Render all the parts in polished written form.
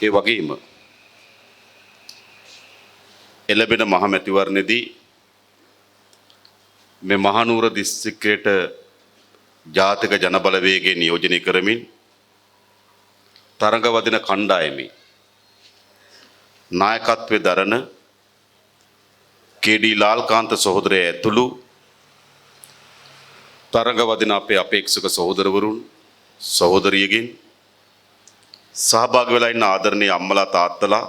ඒ වගේම එළඹෙන මහ මැතිවරණයේදී මේ මහනුවර දිස්ත්‍රික්කයට ජාතික ජනබලවේගය නියෝජනය කරමින් තරඟ වදින කණ්ඩායමේ නායකත්වයේ දරන කේ.ඩී. ලාල්කාන්ත සහෝදරය ඇතුළු තරඟ වදින අපේ අපේක්ෂක සහෝදරවරුන් සහෝදරියගෙන් සහභාගී වෙලා ඉන්න ආදරණීය අම්මලා තාත්තලා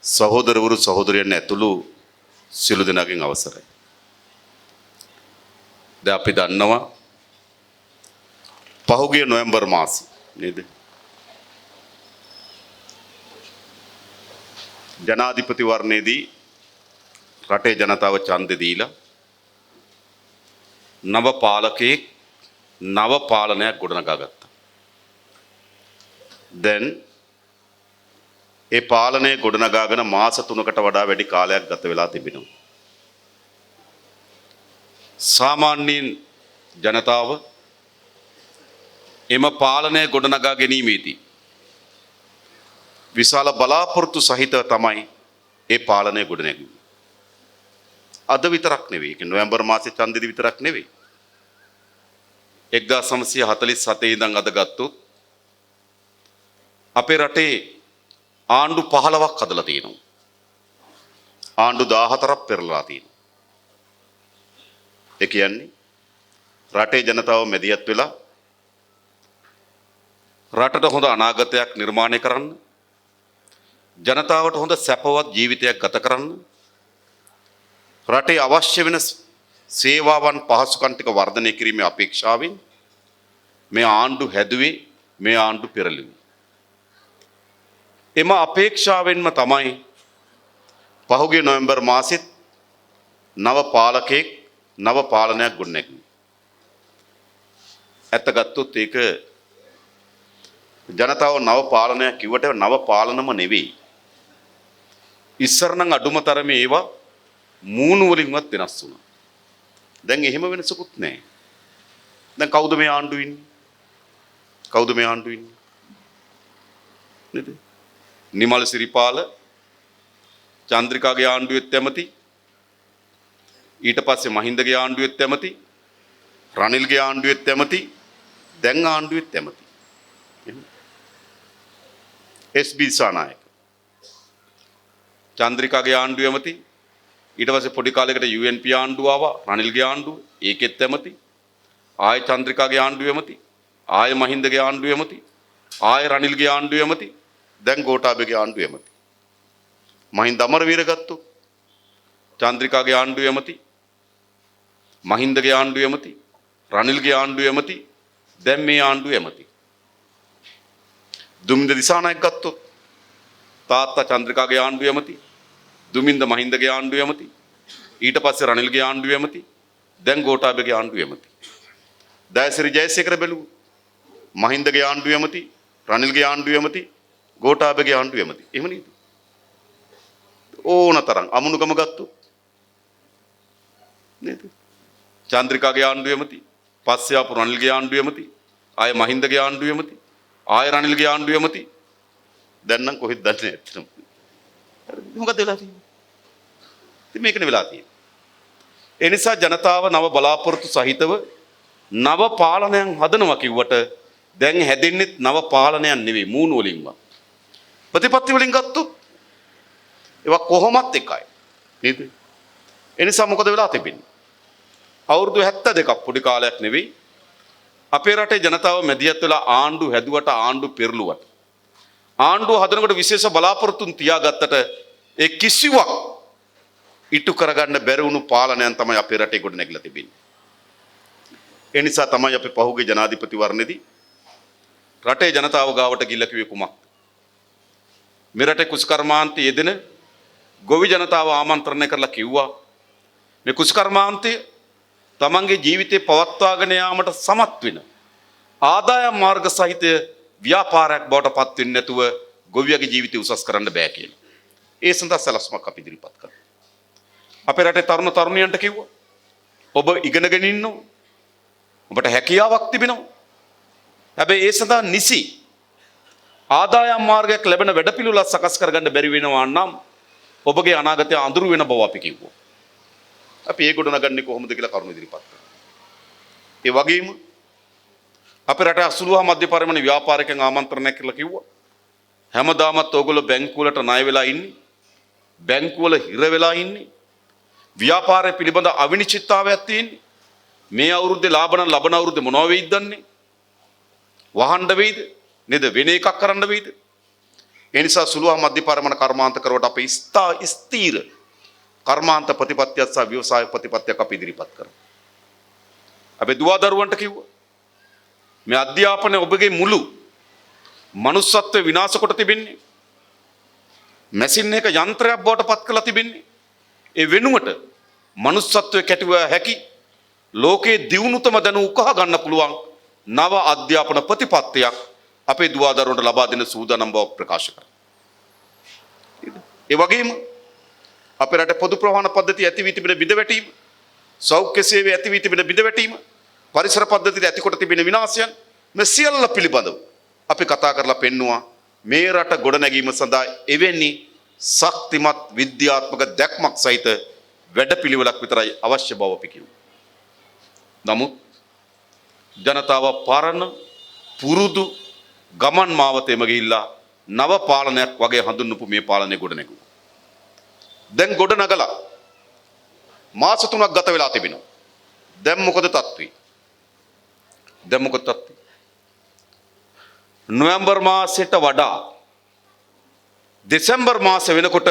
සහෝදරවරු සහෝදරියන් ඇතුළු සියලු දෙනාගෙන් අවසරයි. දැන් අපි දන්නවා පහුගිය නොවැම්බර් මාසෙ නේද ජනාධිපතිවරණයේදී රටේ ජනතාව ඡන්දෙ දීලා නව පාලකයෙක් නව පාලනයක් ගොඩනගා ගත්තා. දැන් ඒ පාලනය ගොඩනගාගෙන මාස 3කට වඩා වැඩි කාලයක් ගත වෙලා තිබෙනවා. සාමාන්‍යයෙන් ජනතාව එම පාලනය ගොඩනගා ගැනීමේදී විශාල බලාපොරොත්තු සහිතව තමයි ඒ පාලනය ගොඩනැගුවේ. අද විතරක් නෙවෙයි. ඒක නොවැම්බර් මාසයේ ඡන්දෙදි විතරක් නෙවෙයි. 1947 ඉඳන් අද ගත්තොත් අපේ රටේ ආණ්ඩු 15ක් හදලා තියෙනවා. ආණ්ඩු 14ක් පෙරලා තියෙනවා. ඒ කියන්නේ රටේ ජනතාව මැදිහත් වෙලා රටට හොඳ අනාගතයක් නිර්මාණය කරන්න, ජනතාවට හොඳ සැපවත් ජීවිතයක් ගත කරන්න, රටේ අවශ්‍ය වෙන සේවාවන් පහසුකම් ටික වර්ධනය කිරීමේ අපේක්ෂාවෙන් මේ ආණ්ඩු හැදුවේ, මේ ආණ්ඩු පෙරළුවේ. එම අපේක්ෂාවෙන්ම තමයි පහුගිය නොවැම්බර් මාසෙත් නව පාලකයෙක් නව පාලනයක් ගොඩනැගුවේ. ඇත්ත ගත්තොත් ඒක ජනතාව නව පාලනයක් කිව්වට නව පාලනම නෙවෙයි. ඉස්සර නම් අඩුම තරමේ ඒවා මූණු වලින්වත් වෙනස් වුණා. දැන් එහෙම වෙනසකුත් නැහැ. දැන් කවුද මේ ආණ්ඩුවේ ඉන්නේ? කවුද මේ ආණ්ඩුවේ ඉන්නේ? නේද? නිමල් සිරිපාල චන්ද්‍රිකාගේ ආණ්ඩුවෙත් ඇමති, ඊට පස්සේ මහින්දගේ ආණ්ඩුවෙත් ඇමති, රනිල්ගේ ආණ්ඩුවෙත් ඇමති, දැන් ආණ්ඩුවෙත් ඇමති. එස්.බී. දිසානායක චන්ද්‍රිකාගේ ආණ්ඩුව ඇමති, ඊට පස්සේ පොඩි කාලයකට UNP ආණ්ඩුව ආවා, රනිල්ගේ ආණ්ඩුව ඒකෙත් ඇමති, ආය චන්ද්‍රිකාගේ ආණ්ඩුව ඇමති, ආය මහින්දගේ ආණ්ඩුව ඇමති, ආය රනිල්ගේ ආණ්ඩුව ඇමති, දැන් ගෝඨාභයගේ ආණ්ඩුව ඇමති. මහින්ද අමරවීර ගත්තොත් චන්ද්‍රිකාගේ ආණ්ඩුව ඇමති, මහින්දගේ ආණ්ඩුව ඇමති, රනිල්ගේ ආණ්ඩුව ඇමති, දැන් මේ ආණ්ඩුව ඇමති. දුමින්ද දිසානායක ගත්තොත් තාත්තා චන්ද්‍රිකාගේ ආණ්ඩුව ඇමති, දුමින්ද මහින්දගේ ආණ්ඩුව ඇමති, ඊට පස්සේ රනිල්ගේ ආණ්ඩුව ඇමති, දැන් ගෝඨාභයගේ ආණ්ඩුව ඇමති. දයසිරි ජයසේකර බැලුව මහින්දගේ ආණ්ඩුව ඇමති, රනිල්ගේ ආණ්ඩුව ඇමති, ගෝඨාභයගේ ආණ්ඩුව ඇමති. එහෙම නේද? ඕනතරම් අමුණුකම ගත්තොත් නේද? චන්ද්‍රිකාගේ ආණ්ඩුව ඇමති, පස්සේ ආපු රනිල්ගේ ආණ්ඩුව ඇමති, ආය මහින්දගේ ආණ්ඩුව ඇමති, ආය රනිල්ගේ ආණ්ඩුව ඇමති, දැන් නම් කොහෙද දන්නේ නැත්තම්. මොකද වෙලා තියෙන්නේ? ඉතින් මේකනේ වෙලා තියෙන්නේ. ඒ නිසා ජනතාව නව බලාපොරොත්තු සහිතව නව පාලනයන් හදනවා කිව්වට දැන් හැදෙන්නේ නව පාලනයන් නෙවෙයි, මූණු වලින්වත්. ප්‍රතිපත්ති වලින් ගත්තොත් ඒවා කොහොමත් එකයි. නේද? ඒ නිසා මොකද වෙලා තිබෙන්නේ? අවුරුදු 72ක් පොඩි කාලයක් නෙවෙයි. අපේ රටේ ජනතාව මැදිහත් වෙලා ආණ්ඩු හැදුවට, ආණ්ඩු පෙරළුවට, ආණ්ඩුව හදනකොට විශේෂ බලාපොරොත්තුන් තියාගත්තට ඒ කිසිවක් ඉටු කරගන්න බැරි වුණු පාලනයන් තමයි අපේ රටේ ගොඩ නැගිලා තිබෙන්නේ. ඒ නිසා තමයි අපි පහුගිය ජනාධිපතිවරණයේදී රටේ ජනතාව ගාවට ගිහිල්ලා කිව්වේ කුමක්ද? මේ රටේ කුසකර්මාන්තයේ යෙදෙන ගොවි ජනතාව ආමන්ත්‍රණය කරලා කිව්වා මේ කුසකර්මාන්තය තමන්ගේ ජීවිතේ පවත්වාගෙන යාමට සමත් වෙන ආදායම් මාර්ග සහිත ව්‍යාපාරයක් බවට පත් වෙන්නේ නැතුව ගොවියගේ ජීවිතය උසස් කරන්න බෑ කියලා. ඒ සඳහා සැලැස්මක් අපි ඉදිරිපත් කරා. අපේ රටේ තරුණ තරුණියන්ට කිව්වා ඔබ ඉගෙනගෙන ඉන්නෝ, ඔබට හැකියාවක් තිබෙනවා. හැබැයි ඒ සඳහා නිසි ආදායම් මාර්ගයක් ලැබෙන වැඩපිළිවෙලක් සකස් කරගන්න බැරි වෙනවා නම් ඔබගේ අනාගතය අඳුරු වෙන බව අපි කිව්වා. අපි ඒ ගොඩනගන්නේ කොහොමද කියලා කරුණු ඉදිරිපත් කරනවා. ඒ වගේම අපේ රට අසුළු හා මධ්‍ය පරිමාණ ව්‍යාපාරිකයන් ආමන්ත්‍රණය කරලා කිව්වා හැමදාමත් ඕගොල්ලෝ බැංකු වලට ණය වෙලා ඉන්නේ. බැංකු වල හිර වෙලා ඉන්නේ. ව්‍යාපාරය පිළිබඳ අවිනිශ්චිතතාවයක් තියෙන්නේ. මේ අවුරුද්දේ ලාභන ලබන අවුරුද්දේ මොනව වෙයිද දන්නේ? වහන්න වෙයිද? නේද? වෙන එකක් කරන්න වෙයිද? ඒ නිසා සුළු හා මධ්‍ය පරිමාණ කර්මාන්ත කරුවට අපේ ස්ථීර කර්මාන්ත ප්‍රතිපත්තියක් සහ ව්‍යවසාය ප්‍රතිපත්තියක් අපි ඉදිරිපත් කරමු. අපි දුවදරුවන්ට කිව්වා මේ අධ්‍යාපනය ඔබගේ මුළු මනුස්සත්වය විනාශ කොට තිබෙන්නේ. මැෂින් එක යන්ත්‍රයක් බවට පත් කරලා තිබෙන්නේ. ඒ වෙනුවට මනුස්සත්වය කැටුව හැකි ලෝකයේ දියුණුතම දැනුම උකහා ගන්න පුළුවන් නව අධ්‍යාපන ප්‍රතිපත්තියක් අපේ දුවදරුවන්ට ලබා දෙන සූදානම් බව ප්‍රකාශ කරා. ඒ වගේම අපේ රටේ පොදු ප්‍රවාහන පද්ධතිය ඇති වී තිබෙන බිඳවැටීම, සෞඛ්‍ය සේවය ඇති වී තිබෙන බිඳවැටීම, පරිසර පද්ධතියට ඇති කොට තිබෙන විනාශයන් මේ සියල්ල පිළිබඳව අපි කතා කරලා පෙන්නවා මේ රට ගොඩනැගීම සඳහා එවැනි ශක්තිමත් විද්‍යාත්මක දැක්මක් සහිත වැඩපිළිවෙලක් විතරයි අවශ්‍ය බව අපි කිව්වා. නමුත් ජනතාව පරණ පුරුදු ගමන් මාවතේම ගිහිල්ලා නව පාලනයක් වගේ හඳුන්වපු මේ පාලනය ගොඩනැගුවා. දැන් ගොඩනගලා මාස 3ක් ගත වෙලා තිබෙනවා. දැන් මොකද තත්ත්වය? නොවැම්බර් මාසෙට වඩා දෙසැම්බර් මාසෙ වෙනකොට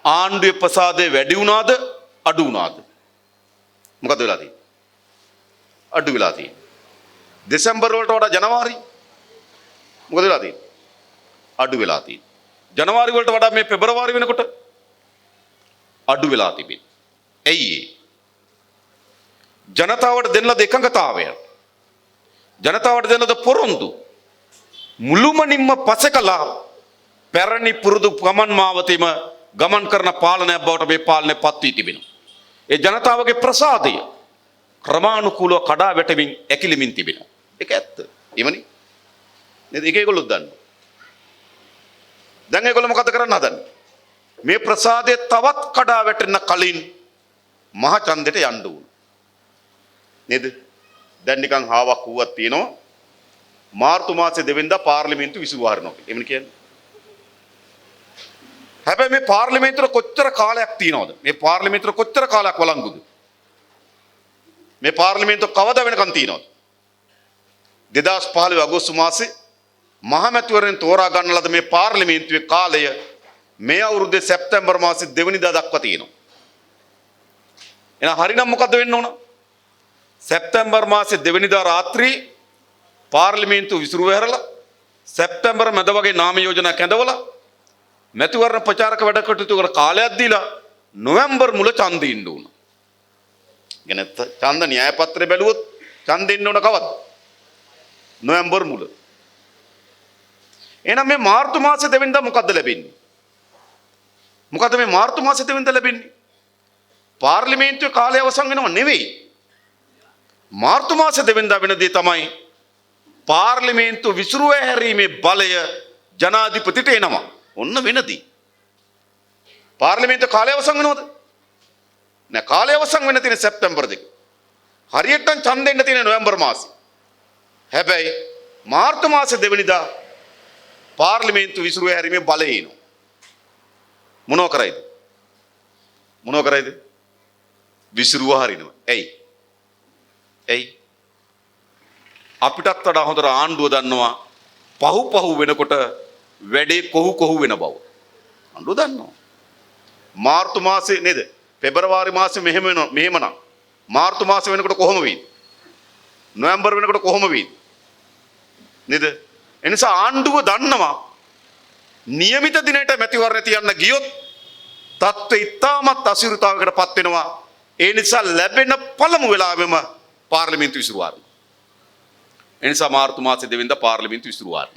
ආණ්ඩුවේ ප්‍රසාදය වැඩි වුණාද අඩු වුණාද? මොකද වෙලා තියෙන්නේ? අඩු වෙලා තියෙන්නේ. දෙසැම්බර් වලට වඩා ජනවාරි මොකද වෙලා තියෙන්නේ? අඩු වෙලා තියෙන්නේ. ජනවාරි වලට වඩා මේ පෙබරවාරි වෙනකොට අඩු වෙලා තිබෙන්නේ. ඇයි ඒ? ජනතාවට දෙන්න ලද එකඟතාවය, ජනතාවට දෙන්න ලද පොරොන්දු මුළුමනින්ම පසකලා පැරණි පුරුදු ගමන් මාවතේම ගමන් කරන පාලනයක් බවට මේ පාලනය පත් වී තිබෙනවා. ඒ ජනතාවගේ ප්‍රසාදය ක්‍රමානුකූලව කඩා වැටෙමින් ඇකිලිමින් තිබෙනවා. ඒක ඇත්ත. එවනේ. නේද? ඒක ඒගොල්ලෝ දන්නවා. දැන් ඒගොල්ලෝ මොකද කරන්න හදන්නේ? මේ ප්‍රසාදය තවත් කඩා වැටෙන්න කලින් මහ ඡන්දෙට යන්න ඕන. නේද? දැන් නිකන් හාවක් වුවක් තියෙනවා. මාර්තු මාසේ 2 වෙනිදා පාර්ලිමේන්තු විසුරුවා හරිනවා. එමන් කියන්නේ. හැබැයි මේ පාර්ලිමේන්තුවේ කොච්චර කාලයක් තියෙනවද? මේ පාර්ලිමේන්තුවේ කොච්චර කාලයක් වළංගුද? මේ පාර්ලිමේන්තුව කවදා වෙනකන් තියෙනවද? 2015 අගෝස්තු මාසේ මහමැතිවරණයෙන් තෝරා ගන්න ලද මේ පාර්ලිමේන්තුවේ කාලය මේ අවුරුද්දේ සැප්තැම්බර් මාසේ 2 වෙනිදා දක්වා තියෙනවා. එහෙනම් හරිනම් මොකද්ද වෙන්න ඕන? සැප්තැම්බර් මාසේ 2 වෙනිදා රාත්‍රී පාර්ලිමේන්තුව විසිරුව හැරලා සැප්තැම්බර් මැද වගේ නාම යෝජනා කැඳවලා මැතිවරණ ප්‍රචාරක වැඩ කටයුතු කර කාලයක් දීලා නොවැම්බර් මුල ඡන්දෙ ඉන්න ඕන. يعني ඡන්ද න්‍යාය පත්‍රය බැලුවොත් ඡන්දෙ ඉන්න ඕන කවද්ද? නොවැම්බර් මුල. එහෙනම් මේ මාර්තු මාසේ 2 වෙනිදා මොකද්ද ලැබෙන්නේ? මොකද මේ මාර්තු මාසේ 2 වෙනිදා ලැබෙන්නේ? පාර්ලිමේන්තුවේ කාලය අවසන් වෙනව නෙවෙයි. මාර්තු මාසේ 2 වෙනිදා වෙන දේ තමයි පාර්ලිමේන්තුව විසිරුව හැරීමේ බලය ජනාධිපතිට එනවා. ඔන්න වෙනදී. පාර්ලිමේන්තුව කාලය අවසන් වෙනවද? නෑ, කාලය අවසන් වෙන තියෙන සැප්තැම්බර් 2. හරියටම ඡන්දෙන්න තියෙන නොවැම්බර් මාසේ. හැබැයි මාර්තු මාසේ 2 වෙනිදා පාර්ලිමේන්තුව විසිරුව හැරීමේ බලය එනවා. මොනව කරයිද? විසිරුව හරිනවා. ඇයි? අපිටත් වඩා හොඳට ආණ්ඩුව දන්නවා පහු වෙනකොට වැඩේ කොහු වෙන බව. ආණ්ඩුව දන්නවා. මාර්තු මාසේ නේද? පෙබරවාරි මාසේ මෙහෙමනම් මාර්තු මාසේ වෙනකොට කොහොම වෙයිද? නොවැම්බර් වෙනකොට කොහොම වෙයිද? නේද? එනිසා ආණ්ඩුව දන්නවා નિયમિત දිනයට මැතිවරණ තියන්න ගියොත් තත්ත්වය ඉතාමත් අසිරිතාවයකට පත් වෙනවා. ඒ නිසා ලැබෙන පළමු වෙලාවෙම පාර්ලිමේන්තු විසිරුවා. ඒ නිසා මාර්තු මාසේ 2 වෙනිදා පාර්ලිමේන්තු විසිරුවා.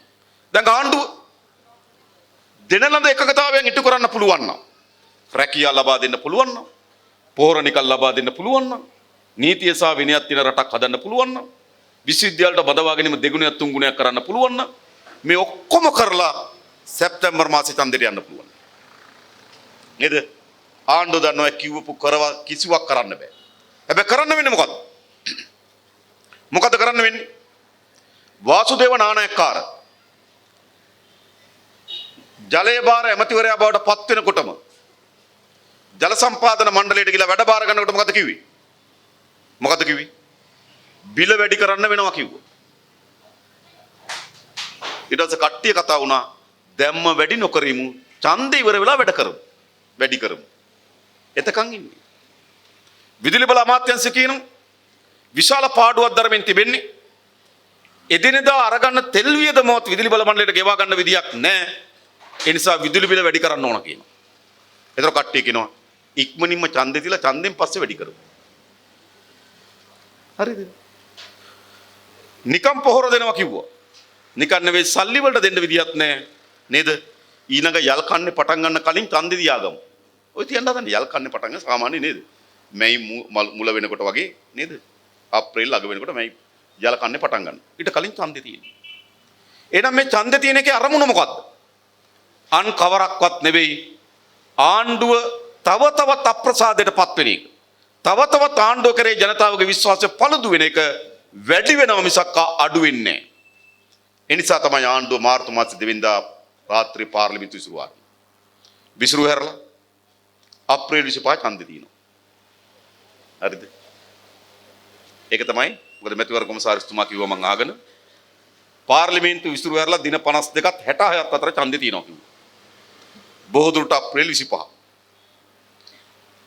දැන් ආණ්ඩුව දෙන ලද එකගතාවයෙන් ඉටු කරන්න පුළුවන් නම්, රැකියාව ලබා දෙන්න පුළුවන් නම්, පොහොර නිකල් ලබා දෙන්න පුළුවන් නම්, නීතිය සහ විනයක් තියෙන රටක් හදන්න පුළුවන් නම්, විශ්වවිද්‍යාලයට බදවා ගැනීම දෙගුණයක් තුන්ගුණයක් කරන්න පුළුවන් නම්, මේ ඔක්කොම කරලා සැප්තැම්බර් මාසේ ඡන්දෙට යන්න පුළුවන්. නේද? ආණ්ඩුව දන්නවා කිව්වපු කරවා කිසිවක් කරන්න බෑ. හැබැයි කරන්න වෙන්නේ මොකද්ද? මොකද කරන්න වෙන්නේ? වාසුදේව නානායක්කාර ජලය භාර ඇමතිවරයා බවට පත් වෙනකොටම ජල සම්පාදන මණ්ඩලයට ගිහලා වැඩ බාර ගන්නකොට මොකද කිව්වේ? මොකද කිව්වේ? බිල වැඩි කරන්න වෙනවා කිව්වා. ඊට පස්සේ කට්ටිය කතා වුණා දැම්ම වැඩි නොකරමු ඡන්දේ ඉවර වෙලා වැඩ කරමු. වැඩි කරමු. එතකන් ඉන්නේ. විදුලි බල අමාත්‍යාංශ කියන විශාල පාඩුවක් දරමින් තිබෙන්නේ එදිනෙදා අරගන්න තෙල් වියදමවත් විදුලි බල මණ්ඩලයට ගෙවා ගන්න විදියක් නැහැ. ඒ නිසා විදුලි බිල වැඩි කරන්න ඕන කියනවා. ඒතර කට්ටිය කියනවා ඉක්මනින්ම ඡන්දේ තියලා ඡන්දෙන් පස්සේ වැඩි කරමු. හරිද? නිකම් පොහොර දෙනවා කිව්වා. නිකන් නෙවෙයි සල්ලි වලට දෙන්න විදියක් නැහැ නේද? ඊළඟ යල් කන්නේ පටන් ගන්න කලින් ඡන්දේ තියාගමු. ඔය තියන්න හදන්නේ යල් කන්නේ පටන් ගන්න සාමාන්‍ය නේද? මැයි මුල වෙනකොට වගේ නේද? අප්‍රේල් අග වෙනකොට මැයි යල් කන්නේ පටන් ගන්න. ඊට කලින් ඡන්දේ තියෙන්නේ. එහෙනම් මේ ඡන්දේ තියෙන එකේ අරමුණ මොකද්ද? අන් කවරක්වත් නෙවෙයි ආණ්ඩුව තව තවත් අප්‍රසාදයටපත් වෙන එක. තව තවත් ආණ්ඩුව කරේ ජනතාවගේ විශ්වාසය පළුදු වෙන එක වැඩි වෙනවා මිසක් අඩු වෙන්නේ නැහැ. ඒ නිසා තමයි ආණ්ඩුව මාර්තු මාසේ 2 වෙනිදා රාත්‍රී පාර්ලිමේන්තු විසිරුවා. විසිරුව හැරලා අප්‍රේල් 25 ඡන්දේ තියෙනවා. හරිද? ඒක තමයි මොකද මැතිවරණ කොමසාරිස්තුමා කිව්වා මං ආගෙන පාර්ලිමේන්තු විසිරුව හැරලා දින 52ත් 66ත් අතර ඡන්දේ තියෙනවා කිව්වා. බොහෝ දුරට අප්‍රේල් 25.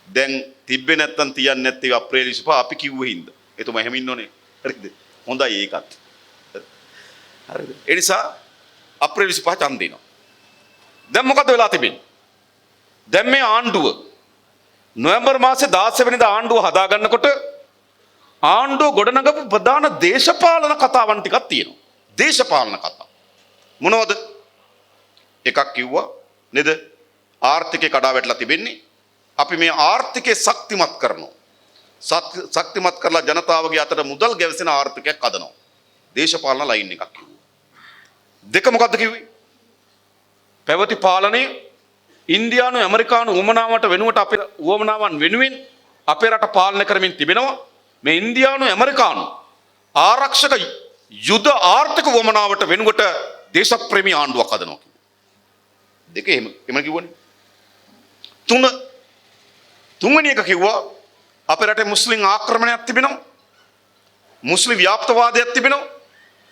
දැන් තිබ්බේ නැත්තම් තියන්නේ නැත්තේ අප්‍රේල් 25 අපි කිව්වේ හින්දා. එතුමා එහෙම ඉන්නෝනේ. හරිද? හොඳයි ඒකත්. හරිද? ඒ නිසා අප්‍රේල් 25 ඡන්ද දෙනවා. දැන් මොකද වෙලා තිබෙන්නේ? දැන් මේ ආණ්ඩුව නොවැම්බර් මාසේ 16 වෙනිදා ආණ්ඩුව හදා ගන්නකොට ආණ්ඩුව ගොඩනගපු ප්‍රධාන දේශපාලන කතාවන් ටිකක් තියෙනවා. දේශපාලන කතා. මොනවද? එකක් කිව්වා නේද? ආර්ථිකය කඩා වැටලා තිබෙන්නේ. අපි මේ ආර්ථිකය ශක්තිමත් කරනවා. ශක්තිමත් කරලා ජනතාවගේ අතට මුදල් ගැවසෙන ආර්ථිකයක් හදනවා. දේශපාලන ලයින් එකක් කිව්වා. දෙක මොකද්ද කිව්වේ? පැවති පාලනයේ ඉන්දියානු ඇමරිකානු උවමනාවට වෙනුවට අපේ උවමනාවන් වෙනුවෙන් අපේ රට පාලනය කරමින් තිබෙනවා. මේ ඉන්දියානු ඇමරිකානු ආරක්ෂක යුද ආර්ථික උවමනාවට වෙනුවට දේශප්‍රේමී ආණ්ඩුවක් හදනවා කිව්වා. දෙක එහෙම කිව්වනේ. තුන්වෙනි එක කිව්වා අපේ රටේ මුස්ලිම් ආක්‍රමණයක් තිබෙනවා. මුස්ලිම් ව්‍යාප්තවාදයක් තිබෙනවා.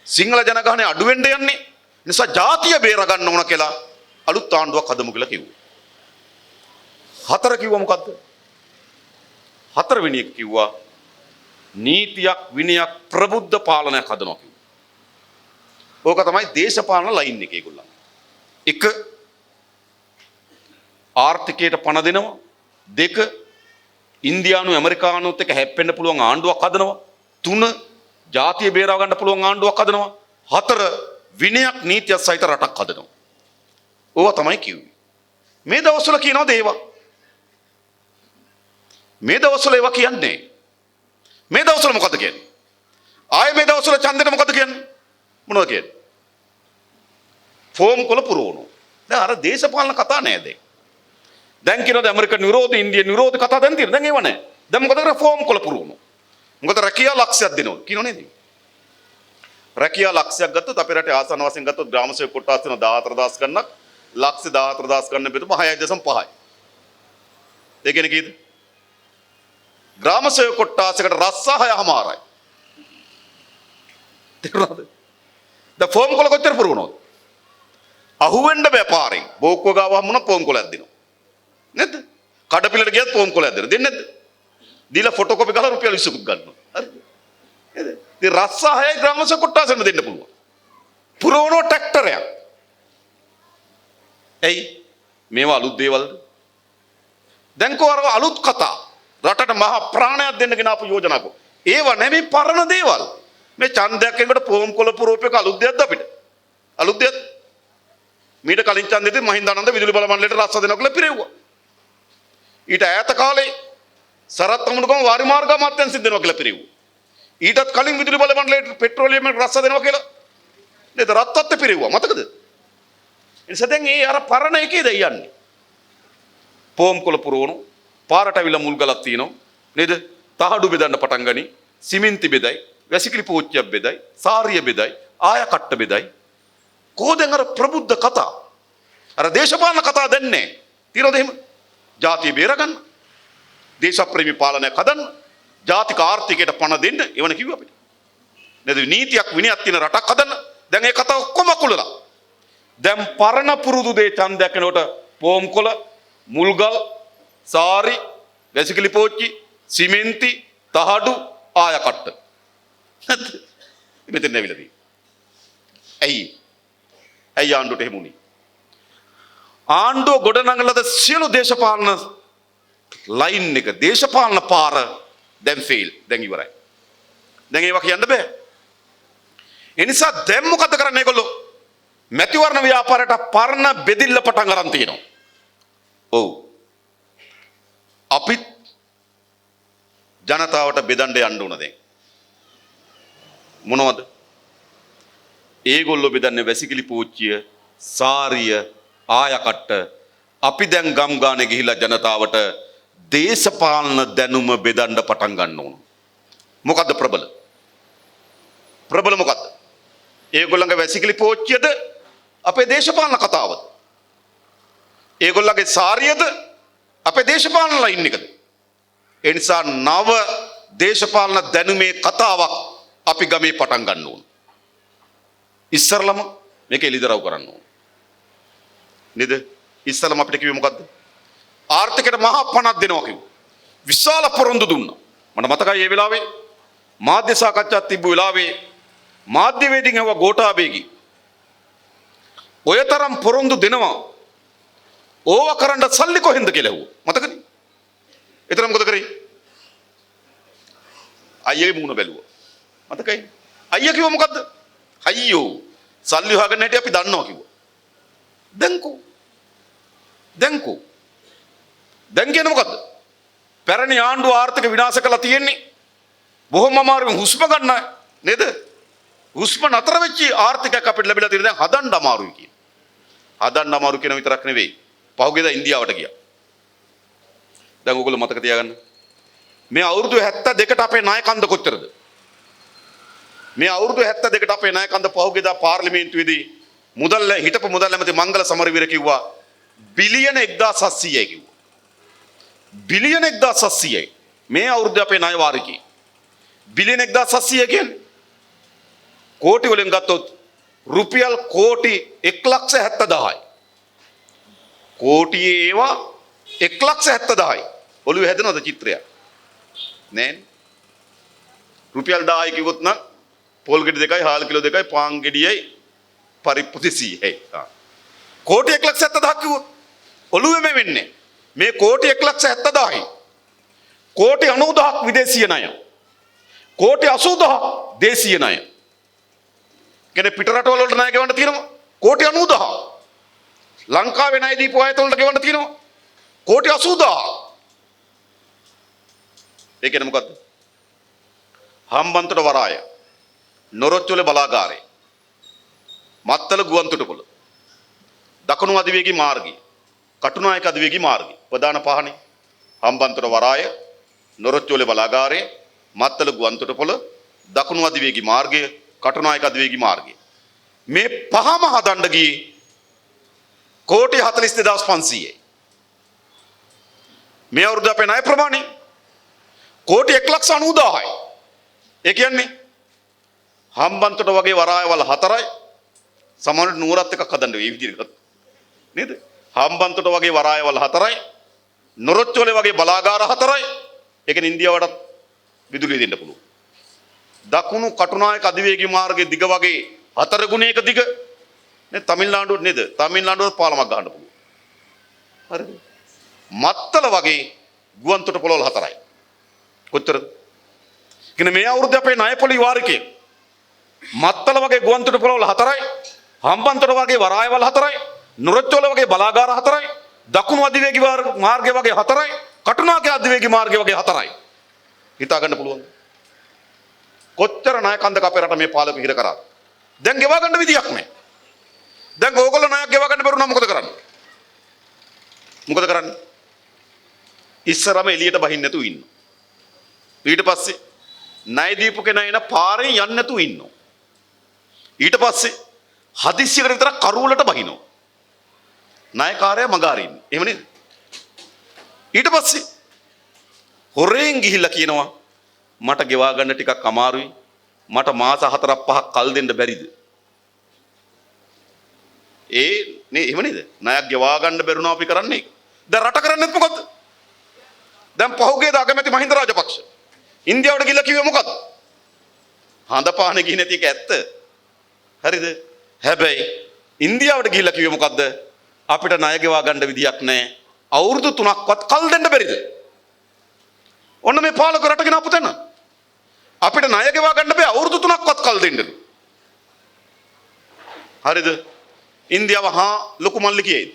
සිංහල ජනගහනය අඩු වෙන්න යන්නේ. නිසා ජාතිය බේර ගන්න ඕන කියලා අලුත් ආණ්ඩුවක් හදමු කියලා කිව්වා. හතර කිව්වා මොකද්ද? හතරවෙනි එක කිව්වා නීතියක් විනයක් ප්‍රබුද්ධ පාලනයක් හදනවා කිව්වා. ඕක තමයි දේශපාලන ලයින් එක ඒගොල්ලන්. එක ආර්ථිකයට පණ දෙනවා. දෙක ඉන්දියානු ඇමරිකානුත් එක්ක හැප්පෙන්න පුළුවන් ආණ්ඩුවක් හදනවා. තුන ජාතිය බේරව ගන්න පුළුවන් ආණ්ඩුවක් හදනවා. හතර විනයක් නීතියක් සහිත රටක් හදනවා. ඕවා තමයි කිව්වේ. මේ දවස්වල කියනවාද ඒවා? මේ දවස්වල ඒවා කියන්නේ. මේ දවස්වල මොකද කියන්නේ? ආයේ මේ දවස්වල ඡන්දෙට මොකද කියන්නේ? මොනවද කියන්නේ? ෆෝම් කොල පුරවනවා. දැන් අර දේශපාලන කතා නෑ දැන්. දැන් කියනවාද ඇමරිකන් විරෝධ ඉන්දියන් විරෝධ කතා දැන් තියෙනවා. දැන් ඒව නෑ. දැන් මොකද කරන්නේ? ෆෝම් කොල පුරවනවා. මොකද රැකියා ලක්ෂයක් දෙනවා. කියනෝ නේද? රැකියා ලක්ෂයක් ගත්තොත් අපේ රටේ ආසන වශයෙන් ගත්තොත් ග්‍රාම සේවක කොට්ටාස් වෙන 14000 ගණනක් ලක්ෂ 14000 ගණන බෙදුම 6.5යි. ඒ කියන්නේ කීයද? ග්‍රාම සේවක කොට්ටාසයකට රස්ස 6.5යි. තේරුණාද? ද ෆෝම් කොල කොච්චර පුරවනවද? අහුවෙන්න බෑ පාරෙන්. බෝක්කුව ගාව හම්බුනොත් ෆෝම් කොලයක් දෙනවා. නේද? කඩපිලට ගියත් ෆෝම් කොලයක් දෙනවා. දෙන්නේ නැද්ද? දීලා ෆොටෝකොපි ගහලා රුපියල් 20කුත් ගන්නවා. හරිද? නේද? ඉතින් රස්ස 6යි ග්‍රාම සේවක කොට්ටාසෙම දෙන්න පුළුවන්. පුරවන ට්‍රැක්ටරයක්. ඇයි මේවා අලුත් දේවල්ද? දැන් කෝ අර අලුත් කතා රටට මහා ප්‍රාණයක් දෙන්න ගෙන ආපු යෝජනාකෝ. ඒවා නෙමෙයි පරණ දේවල්. මේ ඡන්දයක් එකට ෆෝම් කොල පුරෝපේක අලුත් දෙයක්ද අපිට? අලුත් දෙයක්. මීට කලින් ඡන්දෙදි මහින්දානන්ද විදුලි බල මණ්ඩලයට රස්ස දෙනවා කියලා පිරෙව්වා. ඊට ඈත කාලේ සරත් අමුණුකම වාරි මාර්ග අමාත්‍යාංශෙන් දෙනවා කියලා පිරෙව්වා. ඊටත් කලින් විදුලි බල මණ්ඩලයට පෙට්‍රෝලියම් එකට රස්ස දෙනවා කියලා නේද? රත්වත් පිරෙව්වා. මතකද? නිසා දැන් ඒ අර පරණ එකේද යන්නේ. පෝම් කොළ පුරවණු පාරට අවිලා මුල් ගලක් තියෙනවා නේද? තහඩු බෙදන්න පටන් ගනි. සිමෙන්ති බෙදයි, වැසිකිලි පෝච්චියක් බෙදයි, සාරිය බෙදයි, ආය කට්ට බෙදයි. කොහෙන්ද අර ප්‍රබුද්ධ කතා? අර දේශපාලන කතා දෙන්නේ. තියනොද එහෙම? ජාතිය බේරගන්න. දේශප්‍රේමී පාලනයක් හදන්න. ජාතික ආර්ථිකයට පණ දෙන්න එවන කිව්වා අපිට. නේද? නීතියක් විනයක් තියෙන රටක් හදන්න. දැන් ඒ කතාව ඔක්කොම අකුලලා. දැන් පරණ පුරුදු දේ ඡන්දයක් යනකොට පෝම් කොළ, මුල්ගල්, සාරි, වැසිකිලි පෝච්චි, සිමෙන්ති, තහඩු, ආය කට්ට. මෙතන ඇවිල්ලා තියෙන්නේ. ඇයි ආණ්ඩුවට එහෙම උනේ? ආණ්ඩුව ගොඩනගලද සියලු දේශපාලන ලයින් එක දේශපාලන පාර දැන් ෆේල්. දැන් ඉවරයි. දැන් ඒවා කියන්න බෑ. ඒ නිසා දැන් මොකද කරන්නේ ඒගොල්ලෝ? මැතිවරණ ව්‍යාපාරයට පරණ බෙදිල්ල පටන් ගන්න තියෙනවා. ඔව්. අපිත් ජනතාවට බෙදන්න යන්න ඕන දැන්. මොනවද? ඒගොල්ලෝ බෙදන්නේ වැසිකිලි පෝච්චිය, සාරිය, ආයකට්ට. අපි දැන් ගම් ගානේ ගිහිලා ජනතාවට දේශපාලන දැනුම බෙදන්න පටන් ගන්න ඕන. මොකද්ද ප්‍රබල? ප්‍රබල මොකද්ද? ඒගොල්ලන්ගේ වැසිකිලි පෝච්චියද අපේ දේශපාලන කතාවද? ඒගොල්ලන්ගේ සාරියද අපේ දේශපාලන ලයින් එකද? ඒ නිසා නව දේශපාලන දැනුමේ කතාවක් අපි ගමේ පටන් ගන්න ඕන. ඉස්සරලම මේක එලිදරව් කරන්න ඕන. නේද? ඉස්සරලම අපිට කිව්වේ මොකද්ද? ආර්ථිකයට මහා පණක් දෙනවා කිව්වා. විශාල පොරොන්දු දුන්නා. මට මතකයි ඒ වෙලාවේ මාධ්‍ය සාකච්ඡාවක් තිබ්බ වෙලාවේ මාධ්‍යවේදීන් ඇහුවා ගෝඨාභයගේ ඔය තරම් පොරොන්දු දෙනවා ඕව කරන්න සල්ලි කොහෙන්ද කියලා ඇහුවා. මතකනේ? එතන මොකද කරේ? අයියගේ මූණ බැලුවා. මතකයි? අයියා කිව්වා මොකද්ද? අයියෝ සල්ලි හොයාගන්න හැටි අපි දන්නවා කිව්වා. දැන්කෝ දැන් කියන්නේ මොකද්ද? පැරණි ආණ්ඩුව ආර්ථික විනාශ කළා තියෙන්නේ. බොහොම අමාරුවෙන් හුස්ම ගන්න නේද? හුස්ම නතර වෙච්ච ආර්ථිකයක් අපිට ලැබිලා තියෙන දැන් හදන්න අමාරුයි කියන. හදන්න අමාරු කියන විතරක් නෙවෙයි. පහුගියදා ඉන්දියාවට ගියා. දැන් ඔයගොල්ලෝ මතක තියාගන්න. මේ අවුරුදු 72ට අපේ ණය කන්ද කොච්චරද? මේ අවුරුදු 72ට අපේ ණය කන්ද පහුගියදා පාර්ලිමේන්තුවේදී හිටපු මුදල් ඇමති මංගල සමරවීර කිව්වා බිලියන 1700යි කිව්වා. බිලියන 1700යි. මේ අවුරුද්ද අපේ ණය වාරිකේ. බිලියන 1700 කියන්නේ කෝටි වලින් ගත්තොත් රුපියල් කෝටි 1,70,000යි. කෝටියේ ඒවා 1,70,000යි. ඔළුවේ හැදෙනවද චිත්‍රයක්? නෑනේ. රුපියල් 1000යි කිව්වොත් නම් පොල් ගෙඩි දෙකයි, හාල් කිලෝ දෙකයි, පාන් ගෙඩියයි, පරිප්පු 200යි. කෝටි 1,70,000ක් කිව්වොත් ඔළුවේ වෙන්නේ. මේ කෝටි 1,70,000යි. කෝටි 90,000ක් විදේශීය ණය. කෝටි 80,000ක් දේශීය ණය. කියන්නේ පිට රටවල වලට ණය ගෙවන්න තියෙනවා කෝටි 90,000. ලංකාවේ ණය දීපු අයට වලට ගෙවන්න තියෙනවා කෝටි 80,000. ඒ කියන්නේ මොකද්ද? හම්බන්තොට වරාය, නොරොච්චොල බලාගාරේ, මත්තල ගුවන්තොටුපොළ, දකුණු අධිවේගී මාර්ගය, කටුනායක අධිවේගී මාර්ගය, ප්‍රධාන පහනේ හම්බන්තොට වරාය, නොරොච්චොල බලාගාරේ, මත්තල ගුවන්තොටුපොළ, දකුණු අධිවේගී මාර්ගය, කටුනායක අධිවේගී මාර්ගය. මේ පහම හදන්න ගියේ කෝටි 42,500යි. මේ අවුරුද්ද අපේ ණය ප්‍රමාණය කෝටි 1,90,000යි. ඒ කියන්නේ හම්බන්තොට වගේ වරායවල 4යි සමහරවිට නුවරත් එකක් හදන්න වෙයි විදිහට නේද? හම්බන්තොට වගේ වරායවල 4යි, නොරොච්චොලේ වගේ බලාගාර 4යි. ඒක ඉන්දියාවටත් විදුලිය දෙන්න පුළුවන්. දකුණු කටුනායක අධිවේගී මාර්ගයේ දිග වගේ 4 ගුණයක දිග නේ තමිල්නාඩුවට නේද? තමිල්නාඩුවට පාලමක් ගහන්න පුළුවන්. හරිද? මත්තල වගේ ගුවන්තොටුපොළවල 4යි. කොච්චරද? කියන්නේ මේ අවුරුද්දේ අපේ ණය පොලි වාරිකය මත්තල වගේ ගුවන්තොටුපොළවල 4යි, හම්බන්තොට වගේ වරායවල 4යි, නොරොච්චොල වගේ බලාගාර 4යි, දකුණු අධිවේගී මාර්ගය වගේ 4යි, කටුනායක අධිවේගී මාර්ගය වගේ 4යි. හිතා ගන්න පුළුවන්ද? කොච්චර ණය කන්දක අපේ රට මේ පාලක හිර කරාද? දැන් ගෙවා ගන්න විදියක් නැහැ. දැන් ඕගොල්ලෝ ණයක් ගෙවා ගන්න බැරුණා මොකද කරන්නේ? මොකද කරන්නේ? ඉස්සරම එළියට බහින්න නැතුව ඉන්න. ඊට පස්සේ ණය දීපු කෙනා එන පාරේ යන්න නැතුව ඉන්නවා. ඊට පස්සේ හදිස්සියකට විතර කරුවලට බහිනවා. ණයකාරයා මග අරින්න. එහෙම නේද? ඊට පස්සේ හොරෙන් ගිහිල්ලා කියනවා මට ගෙවා ගන්න ටිකක් අමාරුයි. මට මාස 4-5ක් කල් දෙන්න බැරිද? නේ එහෙම නේද? ණයක් ගෙවා ගන්න බැරුණා අපි කරන්නේ. දැන් රට කරන්නේත් මොකද්ද? දැන් පහුගියද අගමැති මහින්ද රාජපක්ෂ ඉන්දියාවට ගිහිල්ලා කිව්වේ මොකද්ද? හඳ පානේ ගිහින් නැති එක ඇත්ත. හරිද? හැබැයි ඉන්දියාවට ගිහිල්ලා කිව්වේ මොකද්ද? අපිට ණය ගෙවා ගන්න විදියක් නැහැ. අවුරුදු 3ක්වත් කල් දෙන්න බැරිද? ඔන්න මේ පාලක රටගෙන අපු තැන. අපිට ණය ගෙවා ගන්න බෑ අවුරුදු 3ක්වත් කල් දෙන්නද? හරිද? ඉන්දියාව හා ලොකු මල්ලි කියයි.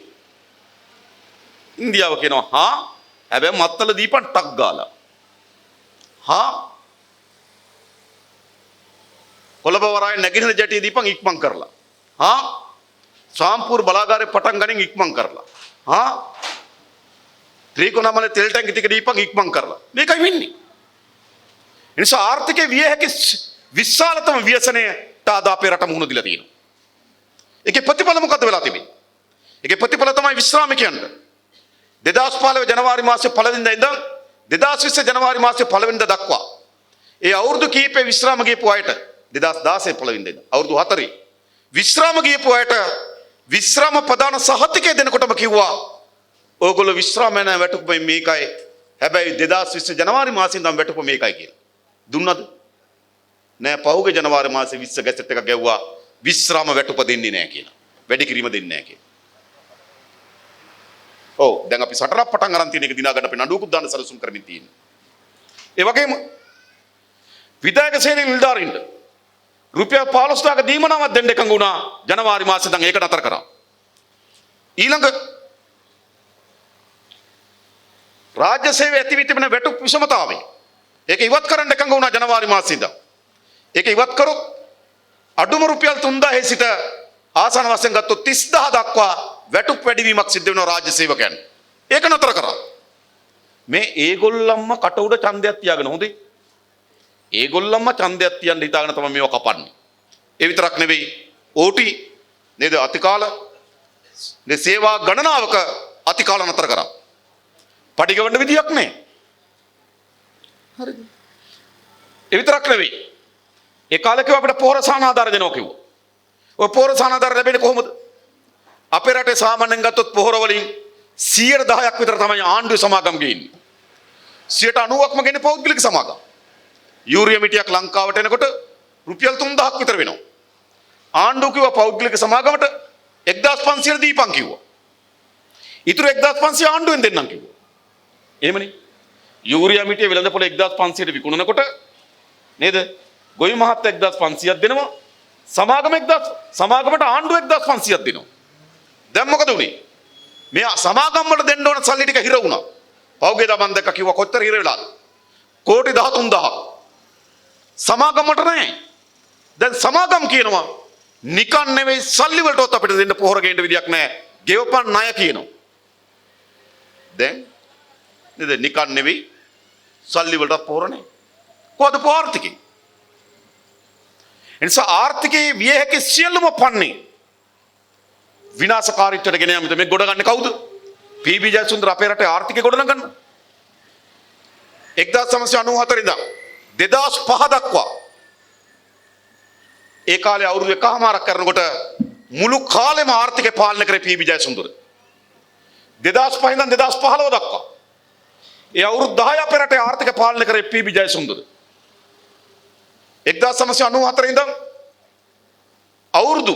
ඉන්දියාව කියනවා හා හැබැයි මත්තල දීපන් ටක් ගාලා. හා කොළඹ වරායේ නැගිටින ජැටිය දීපන් ඉක්මන් කරලා. හා සාම්පූර් බලාගාරේ පටන් ගනින් ඉක්මන් කරලා. හා ත්‍රිකෝණමලේ තෙල් ටැංකි ටික දීපන් ඉක්මන් කරලා. මේකයි වෙන්නේ. ඒ නිසා ආර්ථිකයේ විය හැකි විශාලතම ව්‍යසනයට අද අපේ රට මුහුණ දීලා තියෙනවා. ඒකේ ප්‍රතිඵල මොකද්ද වෙලා තිබෙන්නේ? ඒකේ ප්‍රතිඵල තමයි විශ්‍රාමිකයන්ට 2015 ජනවාරි මාසයේ පළවෙනිදා ඉඳන් 2020 ජනවාරි මාසයේ පළවෙනිදා දක්වා ඒ අවුරුදු කීපේ විශ්‍රාම ගියපු අයට 2016 පළවෙනිදා ඉඳන් අවුරුදු 4 විශ්‍රාම ගියපු අයට විශ්‍රාම ප්‍රදාන සහතිකය දෙනකොටම කිව්වා ඕගොල්ලෝ විශ්‍රාම යන වැටුප මේකයි. හැබැයි 2020 ජනවාරි මාසයේ ඉඳන් වැටුප මේකයි කියලා. දුන්නද? නෑ පහුගිය ජනවාරි මාසයේ 20 ගැසට් එකක් ගැව්වා විශ්‍රාම වැටුප දෙන්නේ නෑ කියලා. වැඩි කිරීම දෙන්නේ නෑ කියලා. ඔව් දැන් අපි සටනක් පටන් අරන් තියෙන එක දිනා ගන්න අපි නඩුවකුත් දාන්න සැලසුම් කරමින් තියෙනවා. ඒ වගේම විධායක සේනයේ නිලධාරීන්ට රුපියල් 15000ක දීමනාවක් දෙන්න එකඟ වුණා ජනවාරි මාසෙන් දැන් ඒක නතර කරා. ඊළඟ රාජ්‍ය සේවයේ ඇති වී තිබෙන වැටුප් විෂමතාවය ඒක ඉවත් කරන්න එකඟ වුණා ජනවාරි මාසෙ ඉඳන්. ඒක ඉවත් කරොත් අඩුම රුපියල් 3000 සිට ආසන වශයෙන් ගත්තොත් 30000 දක්වා වැටුප් වැඩිවීමක් සිද්ධ වෙනවා රාජ්‍ය සේවකයන්. ඒක නතර කරා. මේ ඒගොල්ලන්ම කට උඩ ඡන්දයක් තියාගෙන හොඳේ. ඒගොල්ලන්ම ඡන්දයක් තියන්න හිතාගෙන තමයි මේව කපන්නේ. ඒ විතරක් නෙවෙයි ඕටි නේද අතිකාල නේ සේවා ගණනාවක අතිකාල නතර කරා. පඩිගවන්න විදියක් නැහැ. හරිද? ඒ විතරක් නෙවෙයි. ඒ කාලේ කිව්ව අපිට පොහොර සහන ආධාර දෙනවා කිව්වා. ඔය පොහොර සහන ආධාර ලැබෙන්නේ කොහොමද? අපේ රටේ සාමාන්‍යයෙන් ගත්තොත් පොහොර වලින් 10%ක් විතර තමයි ආණ්ඩුවේ සමාගම් ගේන්නේ. 90%ක්ම ගේන්නේ පෞද්ගලික සමාගම්. යූරියා මිටියක් ලංකාවට එනකොට රුපියල් 3000ක් විතර වෙනවා. ආණ්ඩුව කිව්වා පෞද්ගලික සමාගමට 1500 දීපන් කිව්වා. ඊටු 1500 ආණ්ඩුවෙන් දෙන්නම් කිව්වා. එහෙමනේ. යූරියා මිටිය වෙළඳ පොළ 1500ට විකුණනකොට නේද? ගොවි මහත්තයා 1500ක් දෙනවා. සමාගමට ආණ්ඩුව 1500ක් දෙනවා. දැන් මොකද උනේ? මේ සමාගම් වල දෙන්න ඕන සල්ලි ටික හිර වුණා. පෞගේදා මන් දැක්ක කිව්වා කොච්චර හිර වෙලාද? කෝටි 13000ක්. සමාගමට නැහැ. දැන් සමාගම් කියනවා නිකන් නෙවෙයි සල්ලි වලටවත් අපිට දෙන්න පොහොර ගේන්න විදියක් නැහැ. ගෙවපන් ණය කියනවා. දැන් නේද නිකන් නෙවෙයි සල්ලි වලට පොහොර නැහැ. කොහොමද ආර්ථිකේ? එනිසා ආර්ථිකයේ විය හැකි සියලුම පන්නේ විනාශකාරීත්වයට ගෙන යමිට මේ ගොඩ ගන්න කවුද? පී.බී. ජයසුන්දර අපේ රටේ ආර්ථිකය ගොඩ නගන්න. 1994 ඉඳන් 2005 දක්වා ඒ කාලේ අවුරුදු එකමාරක් කරනකොට මුළු කාලෙම ආර්ථිකය පාලනය කරේ පී.බී. ජයසුන්දර. 2005 ඉඳන් 2015 දක්වා ඒ අවුරුදු 10 අපේ රටේ ආර්ථිකය පාලනය කරේ පී.බී. ජයසුන්දර. 1994 ඉඳන් අවුරුදු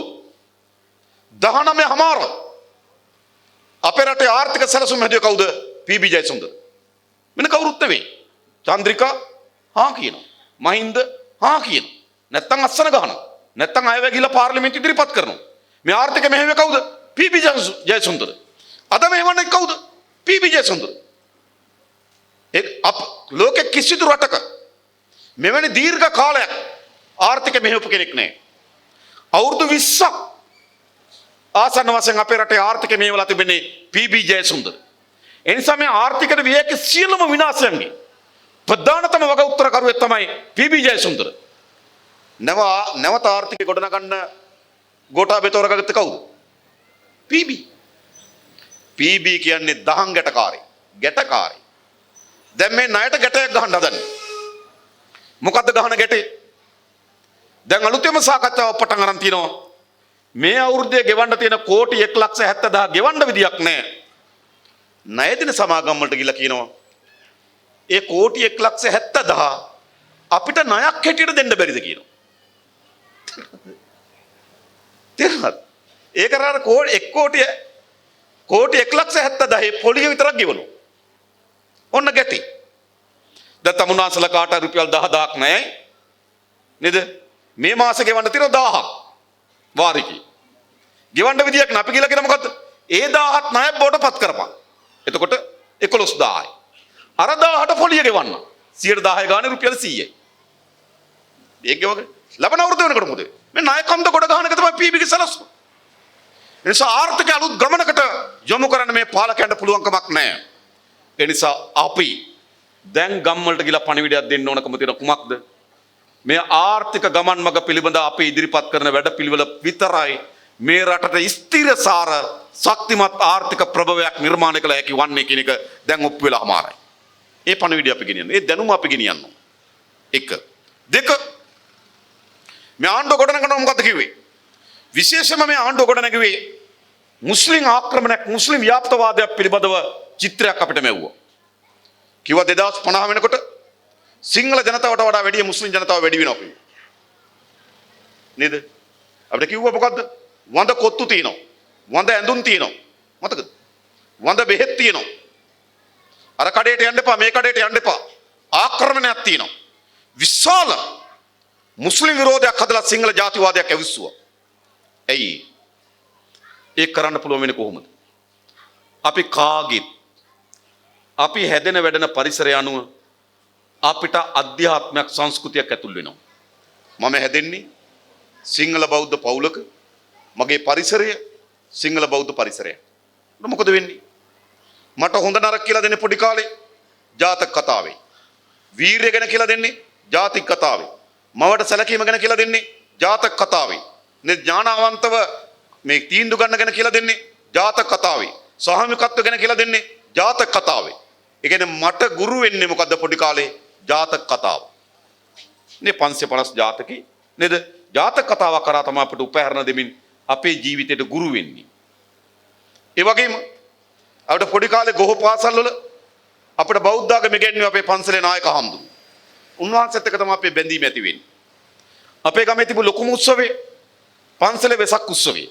19 අපේ රටේ ආර්ථික සැලසුම් හැදුවේ කවුද? පී.බී. ජයසුන්දර. වෙන කවුරුත් නෙවෙයි. චන්ද්‍රිකා හා කියනවා. මහින්ද හා කියනවා. නැත්තම් අස්සන ගහනවා. නැත්තම් අය වැගිලා පාර්ලිමේන්තු ඉදිරිපත් කරනවා. මේ ආර්ථික මෙහෙම කවුද? පී.බී. ජයසුන්දර. අද මෙහෙවන්නේ කවුද? පී.බී. ජයසුන්දර. ලෝකෙ කිසිදු රටක මෙවැනි දීර්ඝ කාලයක් ආර්ථික මෙහෙවපු කෙනෙක් නැහැ. අවුරුදු 20ක් ආසන්න වශයෙන් අපේ රටේ ආර්ථිකය මේ වෙලාව තිබෙන්නේ පී.බී. ජයසුන්දර. ඒ නිසා මේ ආර්ථිකයට විය හැකි සියලුම විනාශයන්ගේ ප්‍රධානතම වග උත්තරකරුවෙක් තමයි පී.බී. ජයසුන්දර. නැවත ආර්ථිකය ගොඩනගන්න ගෝඨාභය තෝරගත්තේ කවුද? පී.බී. පී.බී. කියන්නේ දහං ගැටකාරී. දැන් මේ ණයට ගැටයක් ගහන්න හදන්නේ. මොකද්ද ගහන ගැටේ? දැන් අලුතෙම සාකච්ඡාවක් පටන් ගන්න තියෙනවා. මේ අවුරුද්දේ ගෙවන්න තියෙන කෝටි 1,70,000 ගෙවන්න විදියක් නැහැ. ණය දෙන සමාගම් වලට ගිහලා කියනවා ඒ කෝටි 1,70,000 අපිට ණයක් හැටියට දෙන්න බැරිද කියනවා. තේරුණාද? ඒක රාර කෝටි 1,70,000 පොලිය විතරක් ගෙවනවා. ඔන්න ගැටි. දැන් තමුන්නාසලා කාට රුපියල් 10,000ක් නැයි නේද? මේ මාසේ ගෙවන්න තියෙන 1000ක් වාරිකී. ගෙවන්න විදියක් නැපි කියලා කියන මොකද්ද? ඒ 1000ත් ණය බොටපත් කරපන්. එතකොට 11,000යි. අර 1000ට පොලිය ගෙවන්න. 110 ගානේ රුපියල් 100යි. ඒක ගෙවගෙන ලබන අවුරුද්ද වෙනකොට මොකද? මේ ණය කන්ද ගොඩ ගන්න එක තමයි පී.බී. ගේ සලස්ම. ඒ නිසා ආර්ථික අලුත් ගමනකට යොමු කරන්න මේ පාලකයන්ට පුළුවන් කමක් නැහැ. ඒ නිසා අපි දැන් ගම් වලට ගිහලා පණිවිඩයක් දෙන්න ඕනකම තියෙන කුමක්ද? මේ ආර්ථික ගමන් මඟ පිළිබඳ අපි ඉදිරිපත් කරන වැඩපිළිවෙල විතරයි මේ රටට ස්ථිරසාර ශක්තිමත් ආර්ථික ප්‍රභවයක් නිර්මාණය කළ හැකි වන්නේ කියන එක දැන් ඔප්පු වෙලා අමාරයි. ඒ පණිවිඩය අපි ගෙනියන්න. ඒ දැනුම අපි ගෙනියන්න. 1 2 මේ ආණ්ඩුව ගොඩනගනවා මොකද්ද කිව්වේ? විශේෂයෙන්ම මේ ආණ්ඩුව ගොඩනගුවේ මුස්ලිම් ආක්‍රමණයක් මුස්ලිම් ව්‍යාප්තවාදයක් පිළිබඳව චිත්‍රයක් අපිට මෙව්වා. කිව්වා 2050 වෙනකොට සිංහල ජනතාවට වඩා වැඩි මුස්ලිම් ජනතාව වැඩි වෙනවා කිව්වා. නේද? අපිට කිව්වා මොකද්ද? වඳ කොත්තු තියෙනවා. වඳ ඇඳුම් තියෙනවා. මතකද? වඳ බෙහෙත් තියෙනවා. අර කඩේට යන්න එපා මේ කඩේට යන්න එපා. ආක්‍රමණයක් තියෙනවා. විශාල මුස්ලිම් විරෝධයක් හදලා සිංහල ජාතිවාදයක් ඇවිස්සුවා. ඇයි? ඒක කරන්න පුළුවන් වෙන්නේ කොහොමද? අපි කාගෙත් අපි හැදෙන වැඩෙන පරිසරය අනුව අපිට අධ්‍යාත්මයක් සංස්කෘතියක් ඇතුල් වෙනවා. මම හැදෙන්නේ සිංහල බෞද්ධ පවුලක. මගේ පරිසරය සිංහල බෞද්ධ පරිසරය. මොකද වෙන්නේ? මට හොඳ නරක කියලා දෙන්නේ පොඩි කාලේ ජාතක කතාවේ. වීරය ගැන කියලා දෙන්නේ ජාතික කතාවේ. මවට සැලකීම ගැන කියලා දෙන්නේ ජාතක කතාවේ. නේ ඥානවන්තව මේ තීන්දුව ගන්න ගැන කියලා දෙන්නේ ජාතක කතාවේ. සාමිකත්ව ගැන කියලා දෙන්නේ ජාතක කතාවේ. ඒ කියන්නේ මට ගුරු වෙන්නේ මොකද්ද පොඩි කාලේ? ජාතක කතාව. නේ 550 ජාතකේ නේද? ජාතක කතාවක් කරා තමයි අපිට උපහැරණ දෙමින් අපේ ජීවිතයට ගුරු වෙන්නේ. ඒ වගේම අපිට පොඩි කාලේ ගොහ පාසල් වල අපිට බෞද්ධ ආගම ඉගෙනුවේ අපේ පන්සලේ නායක හාමුදුරුවෝ. උන්වහන්සේත් එක්ක තමයි අපේ බැඳීම ඇති වෙන්නේ. අපේ ගමේ තිබු ලොකුම උත්සවය පන්සලේ වෙසක් උත්සවය.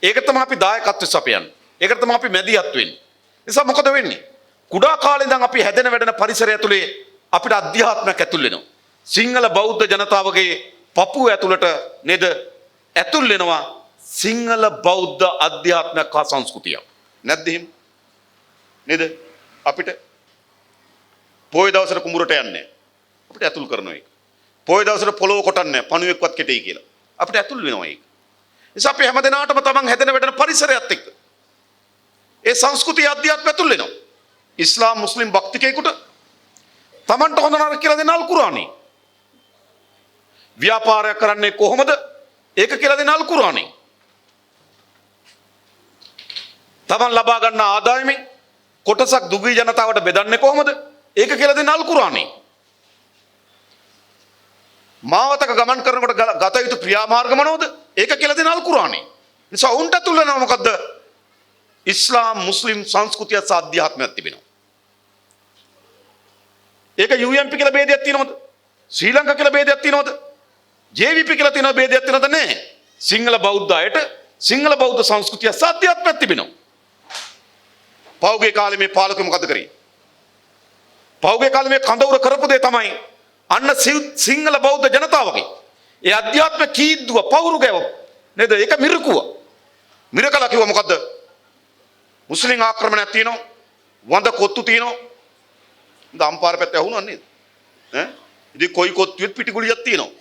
ඒක තමයි අපි දායකත්වය සපයන්නේ. ඒකට තමයි අපි මැදිහත් වෙන්නේ. නිසා මොකද වෙන්නේ? කුඩා කාලේ ඉඳන් අපි හැදෙන වැඩෙන පරිසරය ඇතුලේ අපිට අධ්‍යාත්මයක් ඇතුල් වෙනවා. සිංහල බෞද්ධ ජනතාවගේ පපුව ඇතුළට නේද ඇතුල් වෙනවා සිංහල බෞද්ධ අධ්‍යාත්මයක් හා සංස්කෘතියක්. නැද්ද එහෙම? නේද? අපිට පොය දවසට කුඹුරට යන්නේ අපිට ඇතුල් කරනවා ඒක. පොය දවසට පොළොව කොටන්නේ පණුවෙක්වත් කෙටෙයි කියලා. අපිට ඇතුල් වෙනවා ඒක. නිසා අපි හැමදෙනාටම තමන් හැදෙන වැඩෙන පරිසරයත් එක්ක ඒ සංස්කෘතිය අධ්‍යාත්මය ඇතුල් වෙනවා. ඉස්ලාම් මුස්ලිම් භක්තිකයෙකුට තමන්ට හොඳ නරක කියලා දෙන අල් කුර්ආනේ. ව්‍යාපාරයක් කරන්නේ කොහොමද? ඒක කියලා දෙන අල් කුර්ආනේ. තමන් ලබා ගන්න ආදායමෙන් කොටසක් දුගී ජනතාවට බෙදන්නේ කොහොමද? ඒක කියලා දෙන අල් කුර්ආනේ. මාවතක ගමන් කරනකොට ගත යුතු ක්‍රියාමාර්ග මොනවද? ඒක කියලා දෙන අල් කුර්ආනේ. නිසා උන්ට තුල වෙනව මොකද්ද? ඉස්ලාම් මුස්ලිම් සංස්කෘතිය සහ අධ්‍යාත්මයක් තිබෙනවා. ඒක UMP කියලා ભેදයක් තියෙනවද? ශ්‍රී ලංකා කියලා ભેදයක් තියෙනවද? JVP කියලා තියෙන ભેදයක් තියෙනවද? නැහැ. සිංහල බෞද්ධ අයට සිංහල බෞද්ධ සංස්කෘතිය සහ අධ්‍යාත්මයක් තිබෙනවා. පෞගේ කාලේ මේ පාලකයෝ මොකද කරේ? පෞගේ කාලේ මේ කඳවුර කරපු දේ තමයි අන්න සිංහල බෞද්ධ ජනතාවගේ ඒ අධ්‍යාත්ම කීද්දුව පවුරු ගැව නේද? ඒක මිරිකුව. මිරිකලා කිව්ව මොකද්ද? මුස්ලිම් ආක්‍රමණයක් තියෙනවා. වඳ කොත්තු තියෙනවා. දම්පාර පැත්ත ඇහුණා නේද? ඈ ඉතින් කොයි කොත්තුවෙත් පිටිගුලියක් තියෙනවා.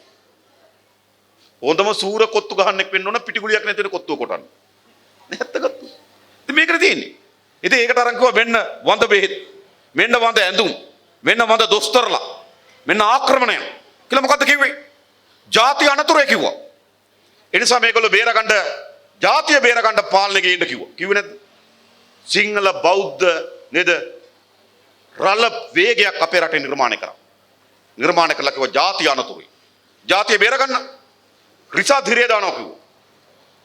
හොඳම සූර කොත්තු ගහන්නෙක් වෙන්න ඕන පිටිගුලියක් නැති වෙන කොත්තුව කොටන්න. ඇත්ත ගත්තා. ඉතින් මේකට තියෙන්නේ. ඉතින් ඒකට අරන් කිව්වා මෙන්න වඳ බෙහෙත්. මෙන්න වඳ ඇඳුම්. මෙන්න වඳ දොස්තරලා. මෙන්න ආක්‍රමණය. කියලා මොකද්ද කිව්වේ? ජාති අනතුරේ කිව්වා. ඒ නිසා මේගොල්ලෝ බේරගන්න ජාතිය බේරගන්න පාලනය ගේන්න කිව්වා. කිව්වේ නැද්ද? සිංහල බෞද්ධ නේද? රළ වේගයක් අපේ රටේ නිර්මාණය කරා. නිර්මාණය කළා කිව්වා ජාතිය අනතුරුයි. ජාතිය බේරගන්න රිසාද් හිරේ දානවා කිව්වා.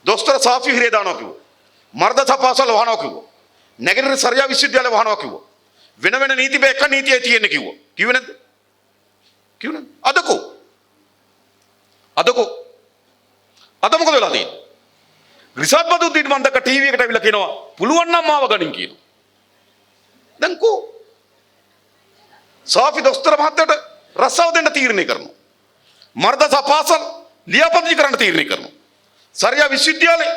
දොස්තර සාෆි හිරේ දානවා කිව්වා. මර්ධ තපාසල වහනවා කිව්වා. නැගෙනහිර සරියා විශ්වවිද්‍යාලය වහනවා කිව්වා. වෙන වෙන නීති බෑ එක නීතියයි තියෙන්නේ කිව්වා. කිව්වේ නැද්ද? කිව්වේ නැද්ද? අදකෝ අද මොකද වෙලා තියෙන්නේ? රිසාද් බදුද්දීන් මන් දැක්ක ටීවී එකට ඇවිල්ලා කියනවා පුළුවන් නම් මාව ගනින් කියනවා. දැන් කෝ සාෆි දොස්තර මහත්තයාට රස්සාව දෙන්න තීරණය කරනවා. මර්ධ සපාසල් ලියාපදිංචි කරන්න තීරණය කරනවා. සරියා විශ්වවිද්‍යාලේ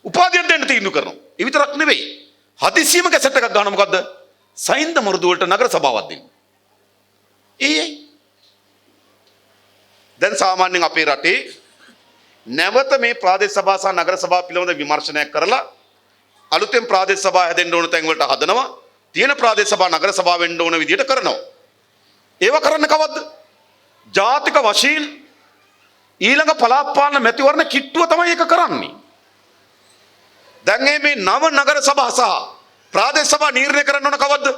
උපාධියක් දෙන්න තීරණය කරනවා. ඒ විතරක් නෙවෙයි. හදිසියම කැසට් එකක් ගන්න මොකද්ද? සයින්ද මරුදු වලට නගර සභාවක් දෙන්න. දැන් සාමාන්‍යයෙන් අපේ රටේ නැවත මේ ප්‍රාදේශ සභා සහ නගර සභා පිළිබඳ විමර්ශනයක් කරලා අලුතෙන් ප්‍රාදේශ සභා හැදෙන්න ඕන තැන් වලට හදනවා. තියෙන ප්‍රාදේශ සභා නගර සභා වෙන්න ඕන විදියට කරනවා. ඒව කරන්නේ කවද්ද? ජාතික වශයෙන් ඊළඟ පළාත් පාලන මැතිවරණ කිට්ටුව තමයි ඒක කරන්නේ. දැන් මේ නව නගර සභා සහ ප්‍රාදේශ සභා නිර්ණය කරන්න ඕන කවද්ද?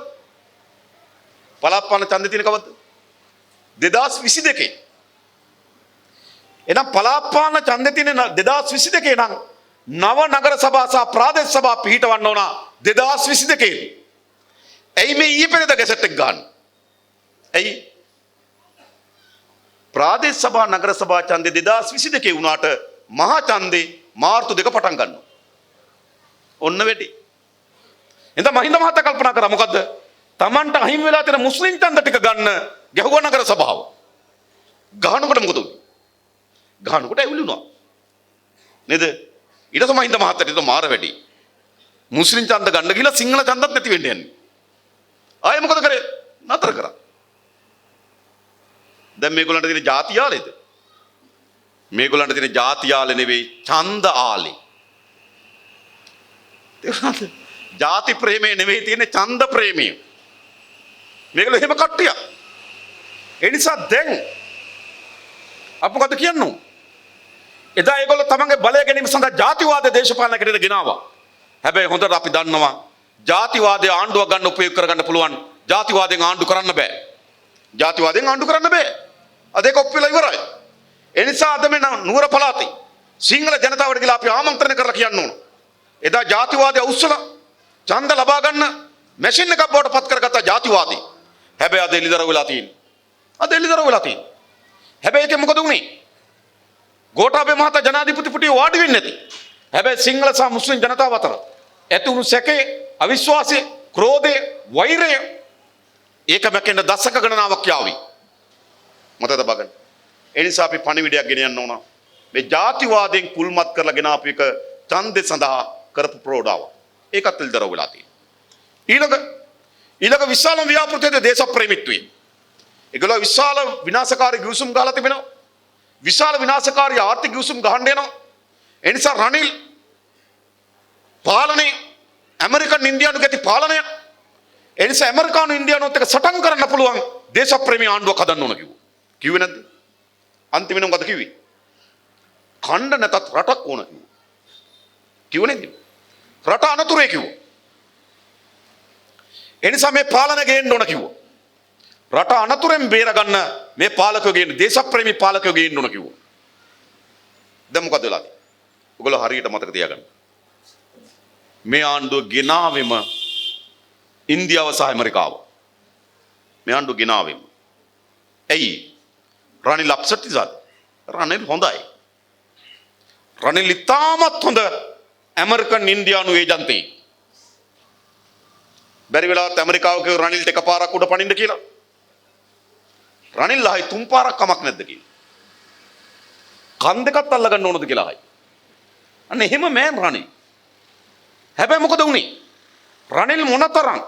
පළාත් පාලන ඡන්දය තියෙන කවද්ද? 2022. එහෙනම් පළාත් පාලන ඡන්දය තියෙන 2022 නම් නව නගර සභා සහ ප්‍රාදේශ සභා පිහිටවන්න ඕන 2022. ඇයි මේ ඊයේ පෙරේද ගැසට් එක ගන්න? ඇයි? ප්‍රාදේශ සභා නගර සභා ඡන්දේ 2022 වුණාට මහා ඡන්දේ මාර්තු 2 පටන් ගන්නවා. ඔන්න වෙටි. එතන මහින්ද මහත්තයා කල්පනා කරා මොකද්ද? Tamanට අහිමි වෙලා තියෙන මුස්ලිම් ඡන්ද ටික ගන්න ගැහුවා නගර සභාව. ගහනකොට මොකද උනේ? ගහනකොට ඇවිලුණා. නේද? ඊට පස්සේ මහින්ද මහත්තයාට ඒක මාර වැඩි. මුස්ලිම් ඡන්ද ගන්න ගිහලා සිංහල ඡන්දත් නැති වෙන්න යන්නේ. ආයෙ මොකද කරේ? නතර කරා. දැන් මේගොල්ලන්ට තියෙන ಜಾති ආලේද? මේගොල්ලන්ට තියෙන ಜಾති ආලේ නෙවෙයි ඡන්ද ආලේ. තේරුණාද? ಜಾති ප්‍රේමය නෙවෙයි තියෙන්නේ ඡන්ද ප්‍රේමය. මේගොල්ලෝ එහෙම කට්ටියක්. ඒ නිසා දැන් අප මොකද කියන්නේ? එදා ඒගොල්ලෝ තමන්ගේ බලය ගැනීම සඳහා ಜಾතිවාද දේශපාලනයකට ගෙනාවා. හැබැයි හොඳට අපි දන්නවා ಜಾතිවාදයේ ආණ්ඩුවක් ගන්න උපයෝග කරගන්න පුළුවන්. ಜಾතිවාදයෙන් ආණ්ඩු කරන්න බෑ. ಜಾතිවාදයෙන් ආණ්ඩු කරන්න බෑ. අද ඒක ඔප්පිලා ඉවරයි. ඒ නිසා අද මේ නුවර පළාතේ සිංහල ජනතාවට කියලා අපි ආමන්ත්‍රණය කරලා කියන්න ඕන. එදා ಜಾතිවාදය උස්සලා ඡන්ද ලබා ගන්න මැෂින් එකක් බවට පත් කරගත්ත ಜಾතිවාදී. හැබැයි අද එළිදරව් වෙලා තියෙන්නේ. අද එළිදරව් වෙලා තියෙන්නේ. හැබැයි ඒක මොකද උනේ? ගෝඨාභය මහතා ජනාධිපති පුටිය වාඩි වෙන්නේ නැති. හැබැයි සිංහල සහ මුස්ලිම් ජනතාව අතර ඇති වුණු සැකේ, අවිශ්වාසය, ක්‍රෝධය, වෛරය ඒක මැකෙන්න දශක ගණනාවක් යාවි. මතක තබා ගන්න. ඒ නිසා අපි පණිවිඩයක් ගෙන යන්න ඕන. මේ ಜಾතිවාදයෙන් කුල්මත් කරලා ගෙන ආපු එක ඡන්දේ සඳහා කරපු ප්‍රෝඩාව. ඒකත් එළිදරව් වෙලා තියෙනවා. ඊළඟ විශාල ව්‍යාපෘතියද දේශප්‍රේමීත්වයේ. ඒගොල්ලෝ විශාල විනාශකාරී ගිවිසුම් ගහලා තිබෙනවා. විශාල විනාශකාරී ආර්ථික ගිවිසුම් ගහන්න යනවා. ඒ නිසා රනිල් පාලනේ ඇමරිකන් ඉන්දියානු ගැති පාලනය. ඒ නිසා ඇමරිකානු ඉන්දියානුත් එක්ක සටන් කරන්න පුළුවන් දේශප්‍රේමී ආණ්ඩුවක් හදන්න ඕන කිව්වා. කිව්වේ නැද්ද? අන්තිමට මොකද කිව්වේ? ඛණ්ඩ නැතත් රටක් ඕන කිව්වා. කිව්වේ නේද? රට අනතුරේ කිව්වා. ඒ නිසා මේ පාලනය ගේන්න ඕන කිව්වා. රට අනතුරෙන් බේරගන්න මේ පාලකයෝ ගේන්න දේශප්‍රේමී පාලකයෝ ගේන්න ඕන කිව්වා. දැන් මොකද වෙලා තියෙන්නේ? ඔයගොල්ලෝ හරියට මතක තියාගන්න. මේ ආණ්ඩුව ගෙනාවෙම ඉන්දියාව සහ ඇමරිකාව. මේ ආණ්ඩුව ගෙනාවෙම. ඇයි? රනිල් අප්සෙට් ඉසාද? රනිල් හොඳයි. රනිල් ඉතාමත් හොඳ ඇමරිකන් ඉන්දියානු ඒජන්තෙක්. බැරි වෙලාවත් ඇමරිකාව කිව්ව රනිල්ට එකපාරක් උඩ පනින්න කියලා. රනිල් ආයි තුන් පාරක් කමක් නැද්ද කියලා. කන් දෙකත් අල්ලගන්න ඕනද කියලා ආයි. අන්න එහෙම මෑන් රනිල්. හැබැයි මොකද වුනේ? රනිල් මොනතරම්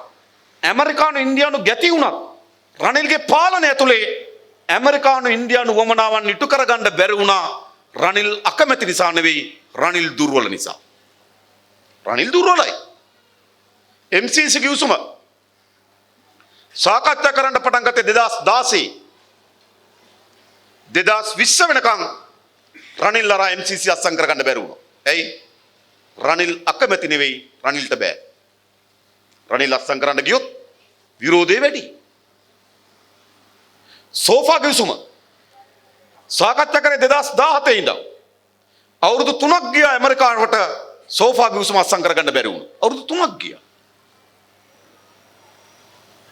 ඇමරිකානු ඉන්දියානු ගැති වුණත් රනිල්ගේ පාලනය ඇතුලේ ඇමරිකානු ඉන්දියානු වමනාවන් ඉටු කරගන්න බැරි වුණා. රනිල් අකමැති නිසා නෙවෙයි, රනිල් දුර්වල නිසා. රනිල් දුර්වලයි. MCC කිව්සුම සාකච්ඡා කරන්න පටන් ගත්තේ 2016 2020 වෙනකන් රනිල් ලරා MCC අත්සන් කරගන්න බැරි වුණා. ඇයි? රනිල් අකමැති නෙවෙයි, රනිල්ට බෑ. රනිල් අත්සන් කරන්න ගියොත් විරෝධය වැඩි. සෝෆා කිව්සුම සාකච්ඡා කරේ 2017 ඉඳන් අවුරුදු 3ක් ගියා ඇමරිකාවට සෝෆා කිව්සුම අත්සන් කරගන්න බැරි වුණා. අවුරුදු 3ක් ගියා.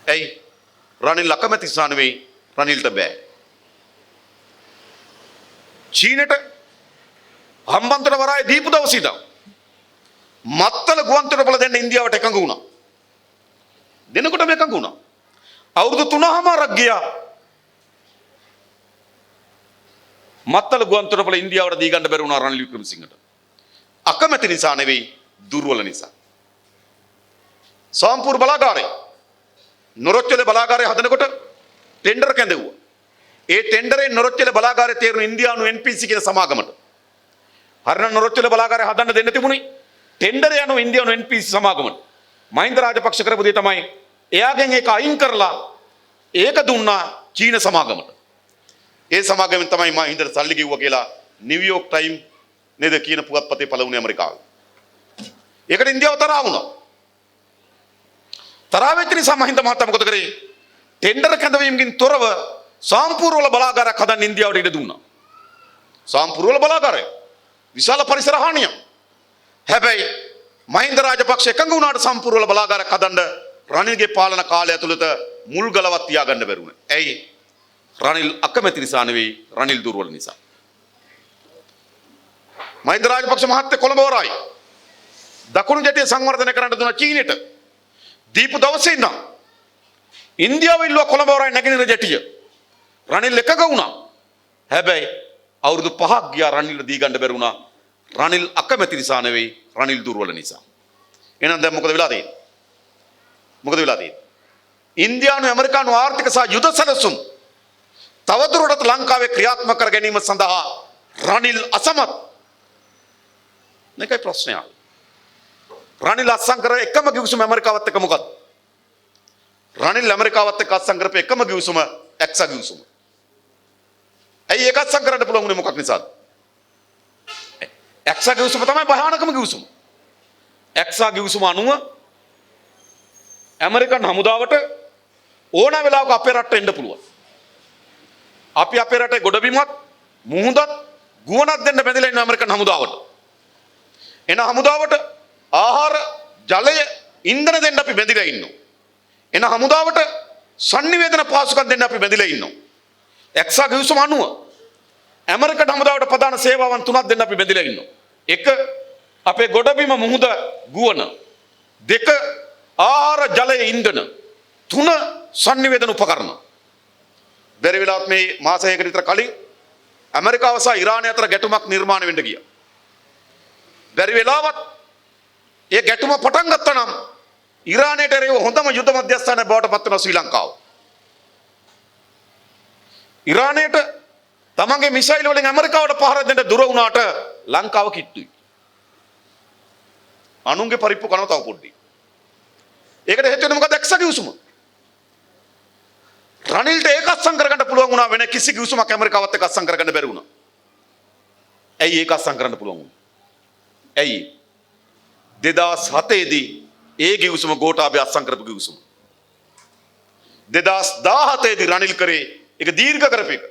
ඇයි? රනිල් අකමැති නිසා නෙවෙයි, රනිල්ට බෑ. චීනට හම්බන්තොට වරාය දීපු දවසේ ඉඳන් මත්තල ගුවන්තොටුපළ දෙන්න ඉන්දියාවට එකඟ වුණා. දෙනකොටම එකඟ වුණා. අවුරුදු 3මාරක් ගියා මත්තල ගුවන්තොටුපළ ඉන්දියාවට දී ගන්න බැරි වුණා රනිල් වික්‍රමසිංහට. අකමැති නිසා නෙවෙයි, දුර්වල නිසා. සාම්පූර් බලාගාරය නොරොච්චල බලාගාරය හදනකොට ටෙන්ඩර් කැඳෙව්වා. ඒ ටෙන්ඩරේ නොරොච්චල බලාගාරය තේරුණු ඉන්දියානු NPC කියන සමාගමට. හරිනම් නොරොච්චල බලාගාරය හදන්න දෙන්න තිබුණේ ටෙන්ඩර් යන ඉන්දියානු NPC සමාගමට. මහින්ද රාජපක්ෂ කරපු දේ තමයි එයාගෙන් ඒක අයින් කරලා ඒක දුන්නා චීන සමාගමට. ඒ සමාගමෙන් තමයි මහින්දට සල්ලි කිව්වා කියලා නිව්යෝක් ටයිම් නේද කියන පුවත්පතේ පළවුණේ ඇමරිකාවේ. ඒකට ඉන්දියාව තරහා වුණා. තරහා වෙච්ච නිසා මහින්ද මහතා මොකද කරේ? ටෙන්ඩර් කැඳවීමකින් තොරව සාම්පූර් වල බලාගාරයක් හදන්න ඉන්දියාවට ඉඩ දුන්නා. සාම්පූර් වල බලාගාරය විශාල පරිසර හානියක්. හැබැයි මහින්ද රාජපක්ෂ එකඟ වුණාට සම්පූර්ණ වල බලාගාරයක් හදන්න රනිල්ගේ පාලන කාලය ඇතුළත මුල් ගලවත් තියාගන්න බැරුණා. ඇයි? රනිල් අකමැති නිසා නෙවෙයි, රනිල් දුර්වල නිසා. මහින්ද රාජපක්ෂ මහත්තයා කොළඹ වරායි දකුණු ජැටිය සංවර්ධනය කරන්න දුන්නා චීනෙට. දීපු දවසේ ඉඳන් ඉන්දියාව ඉල්ලුවා කොළඹ වරායි නැගෙනහිර ජැටිය. රනිල් එකඟ වුණා. හැබැයි අවුරුදු 5ක් ගියා රනිල්ට දී ගන්න බැරි වුණා. රනිල් අකමැති නිසා නෙවෙයි, රනිල් දුර්වල නිසා. එහෙනම් දැන් මොකද වෙලා තියෙන්නේ? මොකද වෙලා තියෙන්නේ? ඉන්දියානු ඇමරිකානු ආර්ථික සහ යුද සැලසුම් තවදුරටත් ලංකාවේ ක්‍රියාත්මක කර ගැනීම සඳහා රනිල් අසමත්. මේකයි ප්‍රශ්නය. රනිල් අත්සන් කර එකම කිවිසුම ඇමරිකාවත් එක්ක මොකක්ද? රනිල් ඇමරිකාවත් එක්ක අත්සන් කරපු එකම කිවිසුම එක්සා කිවිසුම. ඇයි ඒක අත්සන් කරන්න පුළුවන් උනේ මොකක් නිසාද? එක්සා කිවිසුම තමයි භයානකම කිවිසුම. එක්සා කිවිසුම අනුව ඇමරිකන් හමුදාවට ඕන වෙලාවක අපේ රටට එන්න පුළුවන්. අපි අපේ රටේ ගොඩබිමත් මුහුදත් ගුවනක් දෙන්න බැඳලා ඉන්න ඇමරිකන් හමුදාවට. එන හමුදාවට ආහාර, ජලය, ඉන්ධන දෙන්න අපි බැඳලා ඉන්නවා. එන හමුදාවට sannivedana පහසුකම් දෙන්න අපි බැඳලා ඉන්නවා. එක්සා කිවිසුම අනුව ඇමරිකන් හමුදාවට ප්‍රධාන සේවාවන් තුනක් දෙන්න අපි බැඳලා ඉන්නවා. එක අපේ ගොඩබිම මුහුද ගුවන. දෙක ආහාර, ජලය, ඉන්ධන. තුන sannivedana උපකරණ. බැරි වෙලාවත් මේ මාසයකට විතර කලින් ඇමරිකාව සහ ඉරානය අතර ගැටුමක් නිර්මාණය වෙන්න ගියා. බැරි වෙලාවත් ඒ ගැටුම පටන් ගත්තා නම් ඉරානයට එරෙහිව හොඳම යුද මධ්‍යස්ථානයක් බවට පත් වෙනවා ශ්‍රී ලංකාව. ඉරානයට තමන්ගේ මිසයිල් වලින් ඇමරිකාවට පහර දෙන්න දුර වුණාට ලංකාව කිට්ටුයි. අනුන්ගේ පරිප්පු කරන තව පොඩ්ඩයි. ඒකට හේතුව වෙන්නේ මොකද? එක්සා කිවිසුම. රනිල්ට ඒක අත්සන් කරගන්න පුළුවන් වුණා, වෙන කිසි කිවිසුමක් ඇමරිකාවත් එක්ක අත්සන් කරගන්න බැරි වුණා. ඇයි ඒක අත්සන් කරන්න පුළුවන් වුණේ? ඇයි? 2007 දී ඒ කිවිසුම ගෝඨාභය අත්සන් කරපු කිවිසුම. 2017 දී රනිල් කරේ ඒක දීර්ඝ කරපු එක.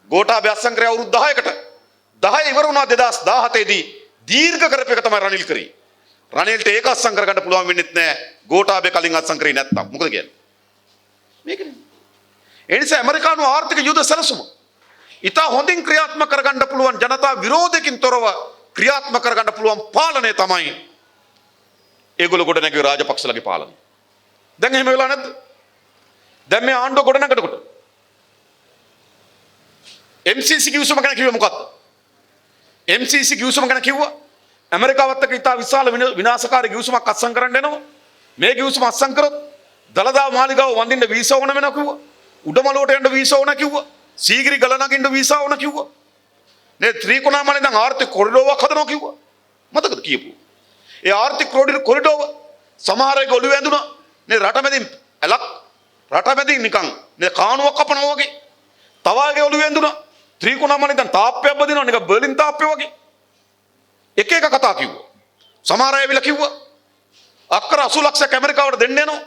ගෝඨාභය අත්සන් කරේ අවුරුදු 10කට. 10 ඉවර වුණා 2017 දී දීර්ඝ කරපු එක තමයි රනිල් කරේ. රනිල්ට ඒක අත්සන් කරගන්න පුළුවන් වෙන්නේත් නැහැ. ගෝඨාභය කලින් අත්සන් කරේ නැත්තම්. මොකද කියන්නේ? මේකනේ. ඒ නිසා ඇමරිකානු ආර්ථික යුද සැලසුම ඉතා හොඳින් ක්‍රියාත්මක කරගන්න පුළුවන්, ජනතා විරෝධයකින් තොරව ක්‍රියාත්මක කරගන්න පුළුවන් පාලනය තමයි ඒගොල්ලෝ ගොඩ නැගුවේ රාජපක්ෂලගේ පාලනය. දැන් එහෙම වෙලා නැද්ද? දැන් මේ ආණ්ඩුව ගොඩ නැගනකොට MCC කිව්සම ගැන කිව්වේ මොකක්ද? MCC කිව්සම ගැන කිව්වා ඇමරිකාවත් එක්ක ඉතා විශාල විනාශකාරී කිව්සමක් අත්සන් කරන්න එනවා. මේ කිව්සම අත්සන් කරොත් දලදා මාලිගාව වඳින්න වීසා ඕන වෙනවා කිව්වා. උඩමළුවට යන්න වීසා ඕන කිව්වා. සීගිරි ගල නගින්න වීසා ඕන කිව්වා. නේ ත්‍රිකුණාමලෙන් නම් ආර්ථික කොරිඩෝවක් හදනවා කිව්වා. මතකද කියපු? ඒ ආර්ථික කොරිඩෝව සමහර අය ඔළුව ඇඳුනා. නේ රටමැදින් ඇලක් රටමැදින් නිකන් නේ කානුවක් කපනවා වගේ. තව අයගේ ඔළුව ඇඳුනා. ත්‍රිකුණාමණි දැන් තාප්පයක් බදිනවා නිකන් බර්ලින් තාප්පය වගේ. එක එක කතා කිව්වා. සමහර අය විල කිව්වා අක්කර 80 ලක්ෂයක් ඇමරිකාවට දෙන්න යනවා.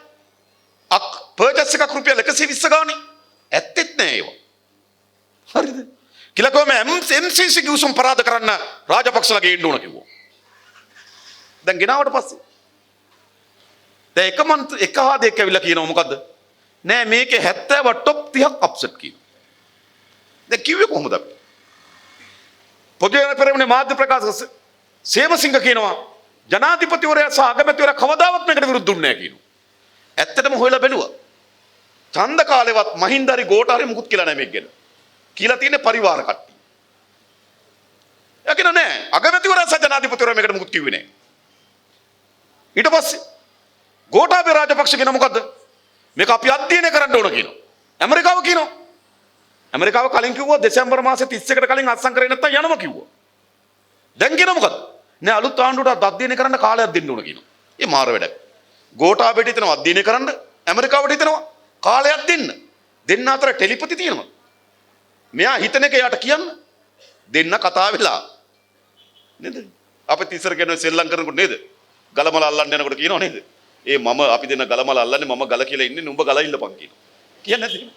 පර්චේස් එකක් රුපියල් 120 ගානේ. ඇත්තෙත් නෑ ඒවා. හරිද? කියලා කොහොම MCC කිව්සුම් පරාද කරන්න රාජපක්ෂලා ගේන්න ඕන කිව්වා. දැන් ගෙනාවට පස්සේ දැන් එක හාදයක් ඇවිල්ලා කියනවා මොකද්ද? නෑ මේකේ 70 টොප් 30ක් අප්සෙට් කියනවා. දැන් කිව්වේ කොහොමද අපි? පොදු ජන පෙරමුණේ මාධ්‍ය ප්‍රකාශක සේමසිංහ කියනවා ජනාධිපතිවරයා සහ අගමැතිවරයා කවදාවත් මේකට විරුද්ධුන්නේ නැහැ කියනවා. ඇත්තටම හොයලා බැලුවා. ඡන්ද කාලෙවත් මහින්දාරි ගෝඨාරි මුකුත් කියලා නැහැ මේක ගැන. කියලා තියෙන්නේ පරිවාර කට්ටිය. යකින නෑ අගමැතිවරයා සහ ජනාධිපතිවරයා මේකට මුකුත් කිව්වේ නැහැ. ඊට පස්සේ ගෝඨාභය රාජපක්ෂ කියන මොකද්ද? මේක අපි අධ්‍යයනය කරන්න ඕන කියනවා. ඇමරිකාව කියනවා. ඇමරිකාව කලින් කිව්වා දෙසැම්බර් මාසේ 31කට කලින් අත්සන් කරේ නැත්තම් යනවා කිව්වා. දැන් කියන මොකද්ද? නෑ අලුත් ආණ්ඩුවට අධ්‍යයනය කරන්න කාලයක් දෙන්න ඕන කියනවා. ඒ මාර වැඩක්. ගෝඨාභයට හිතනවා අධ්‍යයනය කරන්න, ඇමරිකාවට හිතනවා කාලයක් දෙන්න. දෙන්න අතර ටෙලිපති තියෙනවා. මෙයා හිතන එක යාට කියන්න. දෙන්න කතා වෙලා. නේද? අපි තිසර කියන සෙල්ලම් කරනකොට නේද? ගලමල අල්ලන්න යනකොට කියනව නේද? ඒ මම අපි දෙන්න ගලමල අල්ලන්නේ මම ගල කියලා ඉන්නේ නුඹ ගල ඉල්ලපන් කියනවා. කියන්නේ නැද්ද?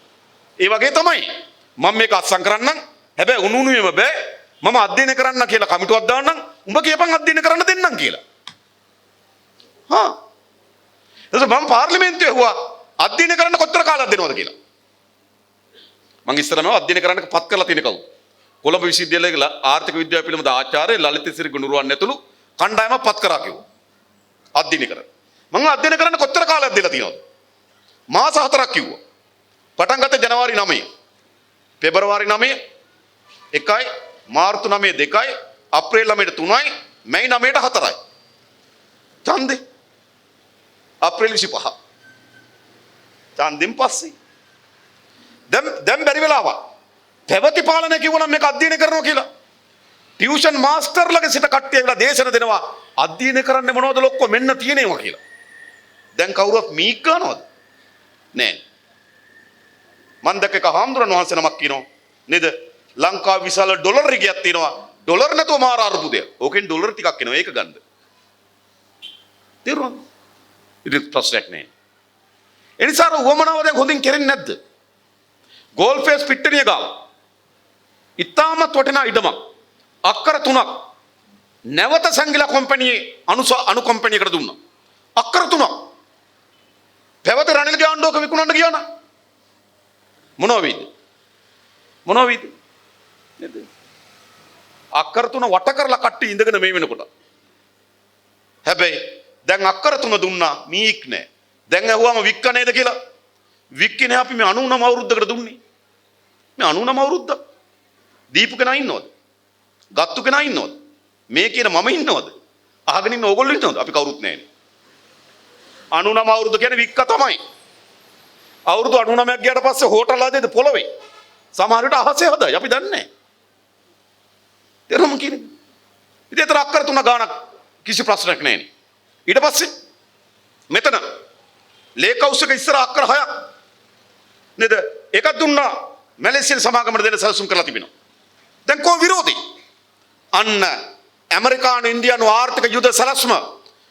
ඒ වගේ තමයි. මම මේක අත්සන් කරන්නම්. හැබැයි උණු උණුවේම බෑ. මම අධ්‍යයනය කරන්න කියලා කමිටුවක් දාන්නම්. උඹ කියපන් අධ්‍යයනය කරන්න දෙන්නම් කියලා. හා. එතකොට මම පාර්ලිමේන්තුවේ හුවා අධ්‍යයනය කරන්න කොච්චර කාලයක් දෙනවද කියලා. මම ඉස්සරම අධ්‍යයනය කරන්න පත් කරලා තියෙන කවුද? කොළඹ විශ්වවිද්‍යාලයේ ගල ආර්ථික විද්‍යාව පිළිබඳ ආචාර්ය ලලිත සිරි ගුණරුවන් ඇතුළු කණ්ඩායමක් පත් කරා කිව්වා. අධ්‍යයනය කරන්න. මම අධ්‍යයනය කරන්න කොච්චර කාලයක් දීලා තියෙනවද? මාස 4ක් කිව්වා. පටන් ගත්තේ ජනවාරි 9. පෙබරවාරි 9 1යි මාර්තු 9 2යි අප්‍රේල් 9 3යි මැයි 9 4යි. ඡන්දේ අප්‍රේල් 25. ඡන්දෙන් පස්සේ දැන් බැරි වෙලාවක්. පැවති පාලනය කිව්වනම් මේක අධ්‍යයනය කරනවා කියලා. ටියුෂන් මාස්ටර්ලගේ සිට කට්ටිය ඇවිල්ලා දේශන දෙනවා අධ්‍යයනය කරන්න මොනවද ලොක්කෝ මෙන්න තියෙනවා කියලා. දැන් කවුරුත් මීක් ගන්නවද? නෑ. මන් දැක්ක එක හාමුදුරන් වහන්සේ නමක් කියනවා නේද? ලංකාව විශාල ඩොලර් රිගයක් තියෙනවා. ඩොලර් නැතුව මාර අර්බුදයක්. ඕකෙන් ඩොලර් ටිකක් එනවා ඒක ගන්න. තේරුණාද? ඉතින් ප්‍රශ්නයක් නෑ. එනිසා වමනාව දැන් හොඳින් කෙරෙන්නේ නැද්ද? ගෝල්ෆේස් පිට්ටනිය ගාව. ඉතාමත් වටිනා ඉඩමක්. අක්කර 3ක් නැවත සංගිලා කොම්පැනියේ අනු කොම්පැනියකට දුන්නා. අක්කර 3ක්. පැවත රනිල්ගේ ආණ්ඩුවක විකුණන්න ගියා නම් මොනවා වෙයිද? මොනවා වෙයිද? නේද? අක්කර 3 වට කරලා කට්ටිය ඉඳගෙන මේ වෙනකොට. හැබැයි දැන් අක්කර 3 දුන්නා මීක් නෑ. දැන් ඇහුවාම වික්ක නේද කියලා. වික්කේ නෑ අපි මේ 99 අවුරුද්දකට දුන්නේ. මේ 99 අවුරුද්ද. දීපු කෙනා ඉන්නවද? ගත්තු කෙනා ඉන්නවද? මේ කියන මම ඉන්නවද? අහගෙන ඉන්න ඕගොල්ලෝ ඉන්නවද? අපි කවුරුත් නෑනේ. 99 අවුරුද්ද කියන්නේ වික්ක තමයි. අවුරුදු 99ක් ගියාට පස්සේ හෝටල් ආදේද පොළවේ. සමහර විට අහසේ හදයි. අපි දන්නේ නැහැ. තේරුම් කියන්නේ. ඉතින් ඒතර අක්කර 3 ගාණක් කිසි ප්‍රශ්නයක් නැහැනේ. ඊට පස්සේ මෙතන ලේක් හවුස් එක ඉස්සර අක්කර 6ක් නේද? එකක් දුන්නා මැලේසියානු සමාගමට දෙන්න සැලසුම් කරලා තිබෙනවා. දැන් කො විරෝධී? අන්න ඇමරිකානු ඉන්දියානු ආර්ථික යුද සැලැස්ම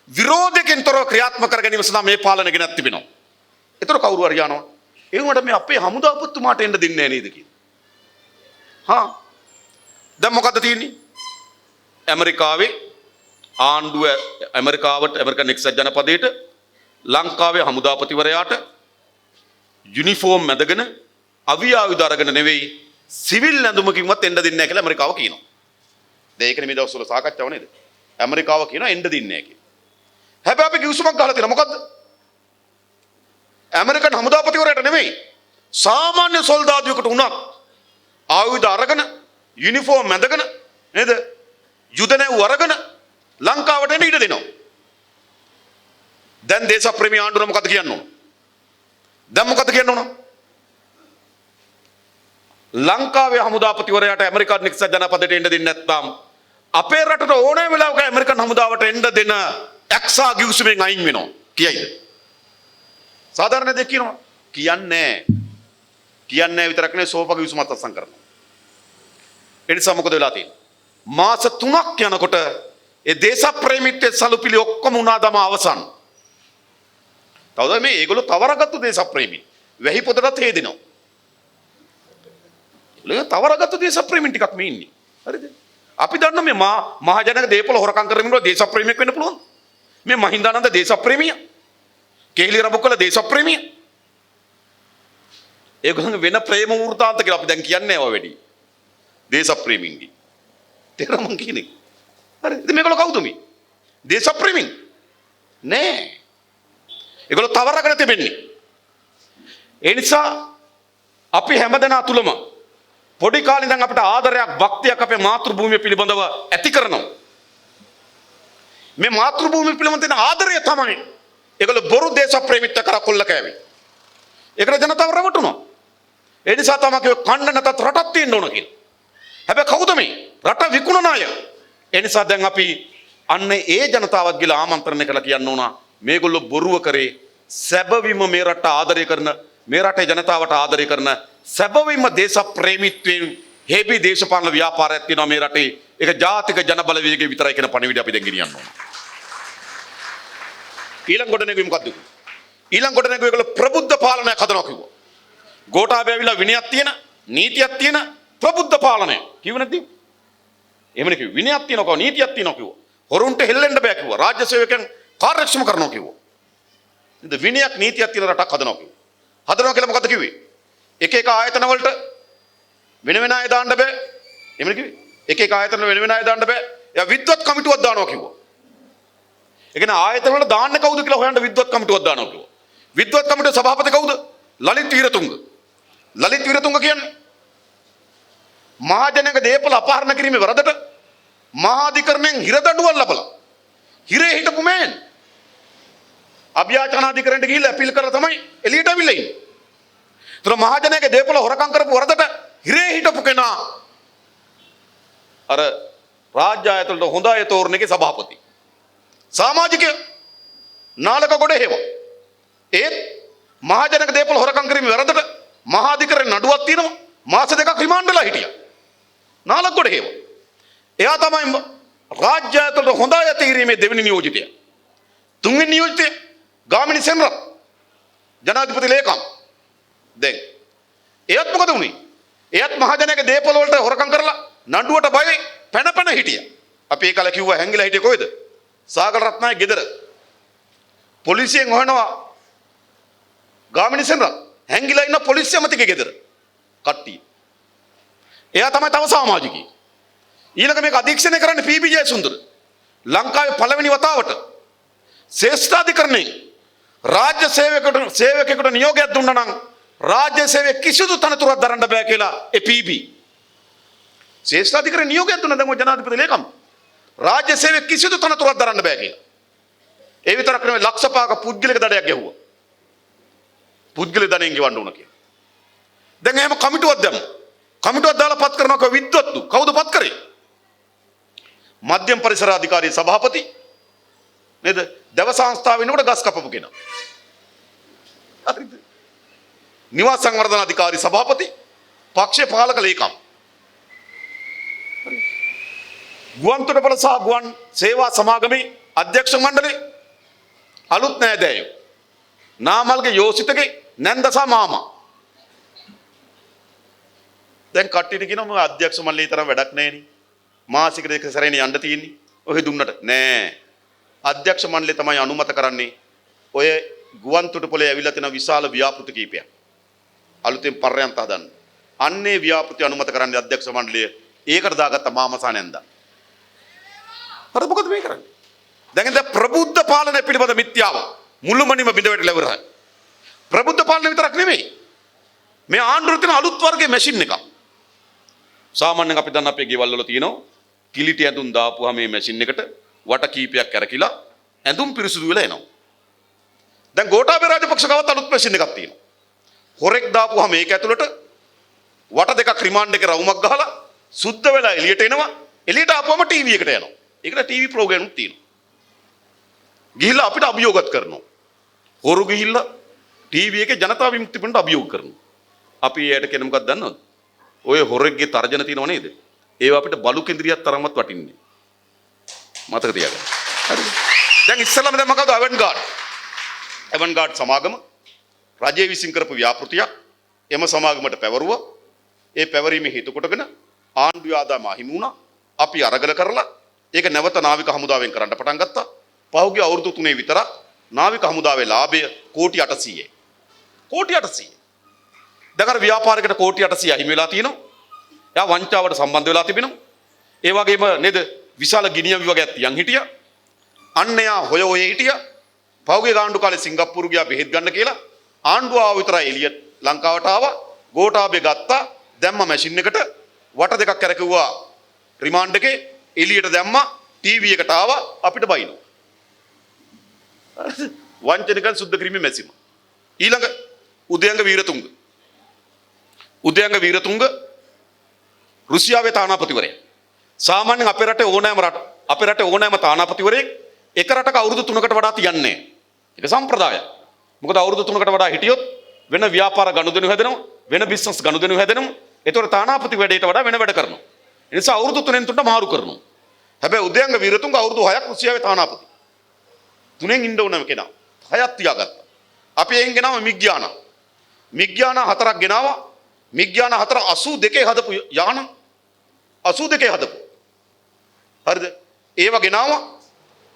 විරෝධයෙන් තොරව ක්‍රියාත්මක කර ගැනීම සඳහා මේ පාලනය ගෙනත් තිබෙනවා. ඒතර කවුරු හරි යනවා. ඒ වුණාට මේ අපේ හමුදාපතිතුමාට එන්න දෙන්නේ නැහැ නේද කියලා. හා දැන් මොකද්ද තියෙන්නේ? ඇමරිකාවේ ආණ්ඩුව ඇමරිකන් එක්සත් ජනපදයට ලංකාවේ හමුදාපතිවරයාට යුනිෆෝම් මැදගෙන අවි ආයුධ අරගෙන නෙවෙයි සිවිල් ඇඳුමකින්වත් එන්න දෙන්නේ නැහැ කියලා ඇමරිකාව කියනවා. දැන් ඒකනේ මේ දවස්වල සාකච්ඡාව නේද? ඇමරිකාව කියනවා එන්න දෙන්නේ නැහැ කියලා. හැබැයි අපි කිව්සුමක් ගහලා තියෙනවා මොකද්ද? ඇමරිකන් හමුදාපතිවරයාට නෙවෙයි සාමාන්‍ය සොල්දාදුවෙකුට උනත් ආයුධ අරගෙන යුනිෆෝම් ඇඳගෙන නේද? යුද නැව් අරගෙන ලංකාවට එන්න ඉඩ දෙනවා. දැන් දේශප්‍රේමී ආණ්ඩුව මොකද කියන්න ඕන? දැන් මොකද කියන්න ඕන? ලංකාවේ හමුදාපතිවරයාට ඇමරිකන් එක්සත් ජනපදයට එන්න දෙන්නේ නැත්නම් අපේ රටට ඕනෑ වෙලාවක ඇමරිකන් හමුදාවට එන්න දෙන එක්සා ගිවිසුමෙන් අයින් වෙනවා කියයිද? සාධාරණ දෙයක් කියනවා. කියන්නේ විතරක් නෙවෙයි සෝප ගිවිසුමත් අත්සන් කරනවා. ඒ නිසා මොකද වෙලා තියෙන්නේ? මාස 3ක් යනකොට ඒ දේශප්‍රේමීත්වයේ සලුපිලි ඔක්කොම උනාදම අවසන්. තවද මේ ඒගොල්ලෝ තවරගත්තු දේශප්‍රේමී. වැහි පොතටත් හේදෙනවා. ඒගොල්ලෝ තවරගත්තු දේශප්‍රේමී ටිකක් මේ ඉන්නේ. හරිද? අපි දන්න මේ මහජනක දේපොළ හොරකම් කරමින් ඉන්න දේශප්‍රේමියෙක් වෙන්න පුළුවන්. මේ මහින්දානන්ද දේශප්‍රේමියා. කේලි රබුකල දේශප්‍රේමියා. ඒගොල්ලෝ වෙන ප්‍රේම වෘතාන්ත කියලා අපි දැන් කියන්නේ ඒවා වැඩි. දේශප්‍රේමින්ගේ. තේරෙනවද මං කියන්නේ? හරි. ඉතින් මේගොල්ලෝ කවුද මේ? දේශප්‍රේමින්. නෑ. ඒගොල්ලෝ තවරගෙන තිබෙන්නේ. ඒ නිසා අපි හැමදෙනා තුලම පොඩි කාලේ ඉඳන් අපිට ආදරයක් භක්තියක් අපේ මාතෘ භූමිය පිළිබඳව ඇති කරනවා. මේ මාතෘ භූමිය පිළිබඳ තියෙන ආදරය තමයි ඒගොල්ලෝ බොරු දේශප්‍රේමීත්ව කර කොල්ල කෑවේ. ඒකට ජනතාව රවටුණා. ඒ නිසා තමයි කිව්වේ කන්න නැතත් රටක් තියෙන්න ඕන කියලා. හැබැයි කවුද මේ රට විකුණන අය? ඒ නිසා දැන් අපි අන්න ඒ ජනතාවත් ගිලා ආමන්ත්‍රණය කළා කියන්න ඕන මේගොල්ලෝ බොරුව කරේ සැබවින්ම මේ රට ආදරය කරන මේ රටේ ජනතාවට ආදරය කරන සැබවින්ම දේශප්‍රේමීත්වයෙන් හේබි දේශපාලන ව්‍යාපාරයක් තියෙනවා මේ රටේ. ඒක ජාතික ජනබලවේගය විතරයි කියන පණිවිඩය අපි දැන් ගෙනියන්න ඕන. ඊළඟ කොට නෙගුවේ මොකද්ද? ඊළඟ කොට නෙගුවේ ඒගොල්ලෝ ප්‍රබුද්ධ පාලනයක් හදනවා කිව්වා. ගෝඨාභය ඇවිල්ලා විනයක් තියෙන නීතියක් තියෙන ප්‍රබුද්ධ පාලනය කිව්ව නැද්ද? එහෙමනේ කිව්වේ. විනයක් තියෙනවා නීතියක් තියෙනවා කිව්වා. හොරුන්ට හෙල්ලෙන්න බෑ කිව්වා. රාජ්‍ය සේවකයන් කාර්යක්ෂම කරනවා කිව්වා. ඉතින් විනයක් නීතියක් තියෙන රටක් හදනවා කිව්වා. හදනවා කියලා මොකද්ද කිව්වේ? එක එක ආයතන වලට වෙන වෙන අය දාන්න බෑ. එහෙමනේ කිව්වේ. එක එක ආයතන වල වෙන වෙන අය දාන්න බෑ. එයා විද්වත් කමිටුවක් දානවා කිව්වා. ඒ කියන්නේ ආයතන වල දාන්නේ කවුද කියලා හොයන්න විද්වත් කමිටුවක් දානවා කිව්වා. විද්වත් කමිටුවේ සභාපති කවුද? ලලිත් වීරතුංග. ලලිත් වීරතුංග කියන්නේ මහජනක දේපල අපහරණ කිරීමේ වරදට මහා අධිකරණයෙන් හිර දඬුවම් ලබලා හිරේ හිටපු මෑන් අභ්‍යාචන අධිකරණයට ගිහිල්ලා අපීල් කරලා තමයි එළියට අවිල්ලා ඉන්නේ. ඒතර මහජනක දේපල හොරකම් කරපු වරදට හිරේ හිටපු කෙනා අර රාජ්‍ය ආයතනවල හොඳ අය තෝරන එකේ සභාපති. සමාජිකය නාලක ගොඩ හේවා. ඒත් මහජනක දේපල හොරකම් කිරීමේ වරදට මහා අධිකරණ නඩුවක් තියෙනවා. මාස දෙකක් රිමාන්ඩ් වෙලා හිටියා. නාලක ගොඩ හේවා. එයා තමයි රාජ්‍ය ආයතනවල හොඳ අය තීරීමේ දෙවෙනි නියෝජිතයා. තුන්වෙනි නියෝජිතයා ගාමිණී සෙනරත් ජනාධිපති ලේකම්. දැන් එයත් මොකද වුනේ? එයත් මහජනක දේපොළ වලට හොරකම් කරලා නඩුවට බයයි පැන හිටියා. අපි ඒකල කිව්වා හැංගිලා හිටියේ කොහෙද? සාගල රත්නායක ගෙදර. පොලිසියෙන් හොයනවා ගාමිණී සෙනරත් හැංගිලා ඉන්න පොලිසිය අමතිගේ ගෙදර. කට්ටිය. එයා තමයි තව සමාජිකයෙක්. ඊළඟ මේක අධීක්ෂණය කරන්නේ පී.බී. ජයසුන්දර. ලංකාවේ පළවෙනි වතාවට ශ්‍රේෂ්ඨාධිකරණයේ රාජ්‍ය සේවකයෙකුට නියෝගයක් දුන්නා නම් රාජ්‍ය සේවයේ කිසිදු තනතුරක් දරන්න බෑ කියලා ඒ පී.බී. ශ්‍රේෂ්ඨාධිකරණයේ නියෝගයක් දුන්නා දැන් ඔය ජනාධිපති ලේකම්. රාජ්‍ය සේවයේ කිසිදු තනතුරක් දරන්න බෑ කියලා. ඒ විතරක් නෙවෙයි ලක්ෂ 5ක පුද්ගලික දඩයක් ගැහුවා. පුද්ගලික දඩයෙන් ගෙවන්න ඕන කියලා. දැන් එහෙම කමිටුවක් දැම්මා. කමිටුවක් දාලා පත් කරනවා විද්වත්තු. කවුද පත් කරේ? මධ්‍යම පරිසර අධිකාරියේ සභාපති නේද? දව සංස්ථාව වෙනකොට ගස් කපපු කෙනා. හරිද? නිවාස සංවර්ධන අධිකාරී සභාපති පක්ෂේ පාලක ලේකම්. හරි. ගුවන්තොටුපළ සහ ගුවන් සේවා සමාගමේ අධ්‍යක්ෂ මණ්ඩලේ අලුත් නෑදෑයෝ. නාමල්ගේ යෝසිතගේ නැන්දසා මාමා. දැන් කට්ටියට කියනවා මම අධ්‍යක්ෂ මණ්ඩලේ තරම් වැඩක් නැහෙනි. මාසික දෙක සැරේනේ යන්න තියෙන්නේ. ඔහෙ දුන්නට නෑ. අධ්‍යක්ෂ මණ්ඩලය තමයි අනුමත කරන්නේ ඔය ගුවන්තොටුපළේ ඇවිල්ලා තියෙන විශාල ව්‍යාපෘති කීපයක්. අලුතෙන් පර්යන්ත හදන්න. අන්නේ ව්‍යාපෘති අනුමත කරන්නේ අධ්‍යක්ෂ මණ්ඩලය. ඒකට දාගත්ත මාමසා නැන්දා. හරි මොකද මේ කරන්නේ? දැන් ඉතින් ප්‍රබුද්ධ පාලනය පිළිබඳ මිත්‍යාව මුළුමනින්ම බිඳවැටලා ඉවරයි. ප්‍රබුද්ධ පාලනය විතරක් නෙමෙයි. මේ ආණ්ඩුවේ තියෙන අලුත් වර්ගයේ මැෂින් එකක්. සාමාන්‍යයෙන් අපි දන්න අපේ ගෙවල් වල තියෙනවා කිලිටි ඇඳුම් දාපුවා මේ මැෂින් එකට වට කීපයක් කරකිලා ඇඳුම් පිරිසුදු වෙලා එනවා. දැන් ගෝඨාභය රාජපක්ෂ ගාවත් අලුත් මැෂින් එකක් තියෙනවා. හොරෙක් දාපුවා මේක ඇතුළට වට දෙකක් රිමාන්ඩ් එකේ රවුමක් ගහලා සුද්ධ වෙලා එළියට එනවා. එළියට ආපුවම ටීවී එකට යනවා. ඒකට ටීවී ප්‍රෝග්‍රෑම් උත් තියෙනවා. ගිහිල්ලා අපිට අභියෝගත් කරනවා. හොරු ගිහිල්ලා ටීවී එකේ ජනතා විමුක්ති පෙරමුණට අභියෝග කරනවා. අපි එයාට කියන මොකක්ද දන්නවද? ඔය හොරෙක්ගේ තර්ජන තියෙනව නේද? ඒවා අපිට බලු කෙන්ද්‍රියක් තරම්වත් වටින්නේ. මතක තියාගන්න. හරිද? දැන් ඉස්සෙල්ලාම දැන් මොකද ඇවන්ගාඩ් සමාගම රජයේ විසින් කරපු ව්‍යාපෘතියක් එම සමාගමට පැවරුවා. ඒ පැවරීමේ හේතු කොටගෙන ආණ්ඩුවේ ආදායම අහිමි වුණා. අපි අරගල කරලා ඒක නැවත නාවික හමුදාවෙන් කරන්න පටන් ගත්තා. පහුගිය අවුරුදු 3 විතර නාවික හමුදාවේ ලාභය කෝටි 800යි. කෝටි 800. දැන් අර ව්‍යාපාරිකට කෝටි 800 අහිමි වෙලා තියෙනවා. එයා වංචාවට සම්බන්ධ වෙලා තිබෙනවා. ඒ වගේම නේද විශාල ගිනියම් විවගයක් තියන් හිටියා. අන්න එයා හොය හිටියා. පහුගිය ආණ්ඩු කාලේ සිංගප්පූරු ගියා බෙහෙත් ගන්න කියලා. ආණ්ඩුව ආව විතරයි එළිය ලංකාවට ආවා. ගෝඨාභය ගත්තා. දැම්ම මැෂින් එකට වට දෙකක් කරකිව්වා රිමාන්ඩ් එකේ එළියට දැම්මා. ටීවී එකට ආවා අපිට බයිනවා. වංචනිකන් සුද්ධ කිරීමේ මැසිම. ඊළඟ උදයංග වීරතුංග රුසියාවේ තානාපතිවරයා. සාමාන්‍යයෙන් අපේ රටේ ඕනෑම තානාපතිවරයෙක් එක රටක අවුරුදු 3කට වඩා තියන්නේ නැහැ. ඒක සම්ප්‍රදායක්. මොකද අවුරුදු 3කට වඩා හිටියොත් වෙන ව්‍යාපාර ගනුදෙනු හැදෙනවා, වෙන බිස්නස් ගනුදෙනු හැදෙනවා. ඒතකොට තානාපති වැඩේට වඩා වෙන වැඩ කරනවා. ඒ නිසා අවුරුදු 3න් 3ට මාරු කරනවා. හැබැයි උදයංග වීරතුංග අවුරුදු 6ක් රුසියාවේ තානාපති. 3න් ඉන්න ඕනම කෙනා. 6ක් තියාගත්තා. අපි එයින් ගෙනාව මිග්යානා 4ක් ගෙනාවා. මිග්යානා 4 82 හදපු යාන 82 හදපු. හරිද? ඒව ගෙනාවා.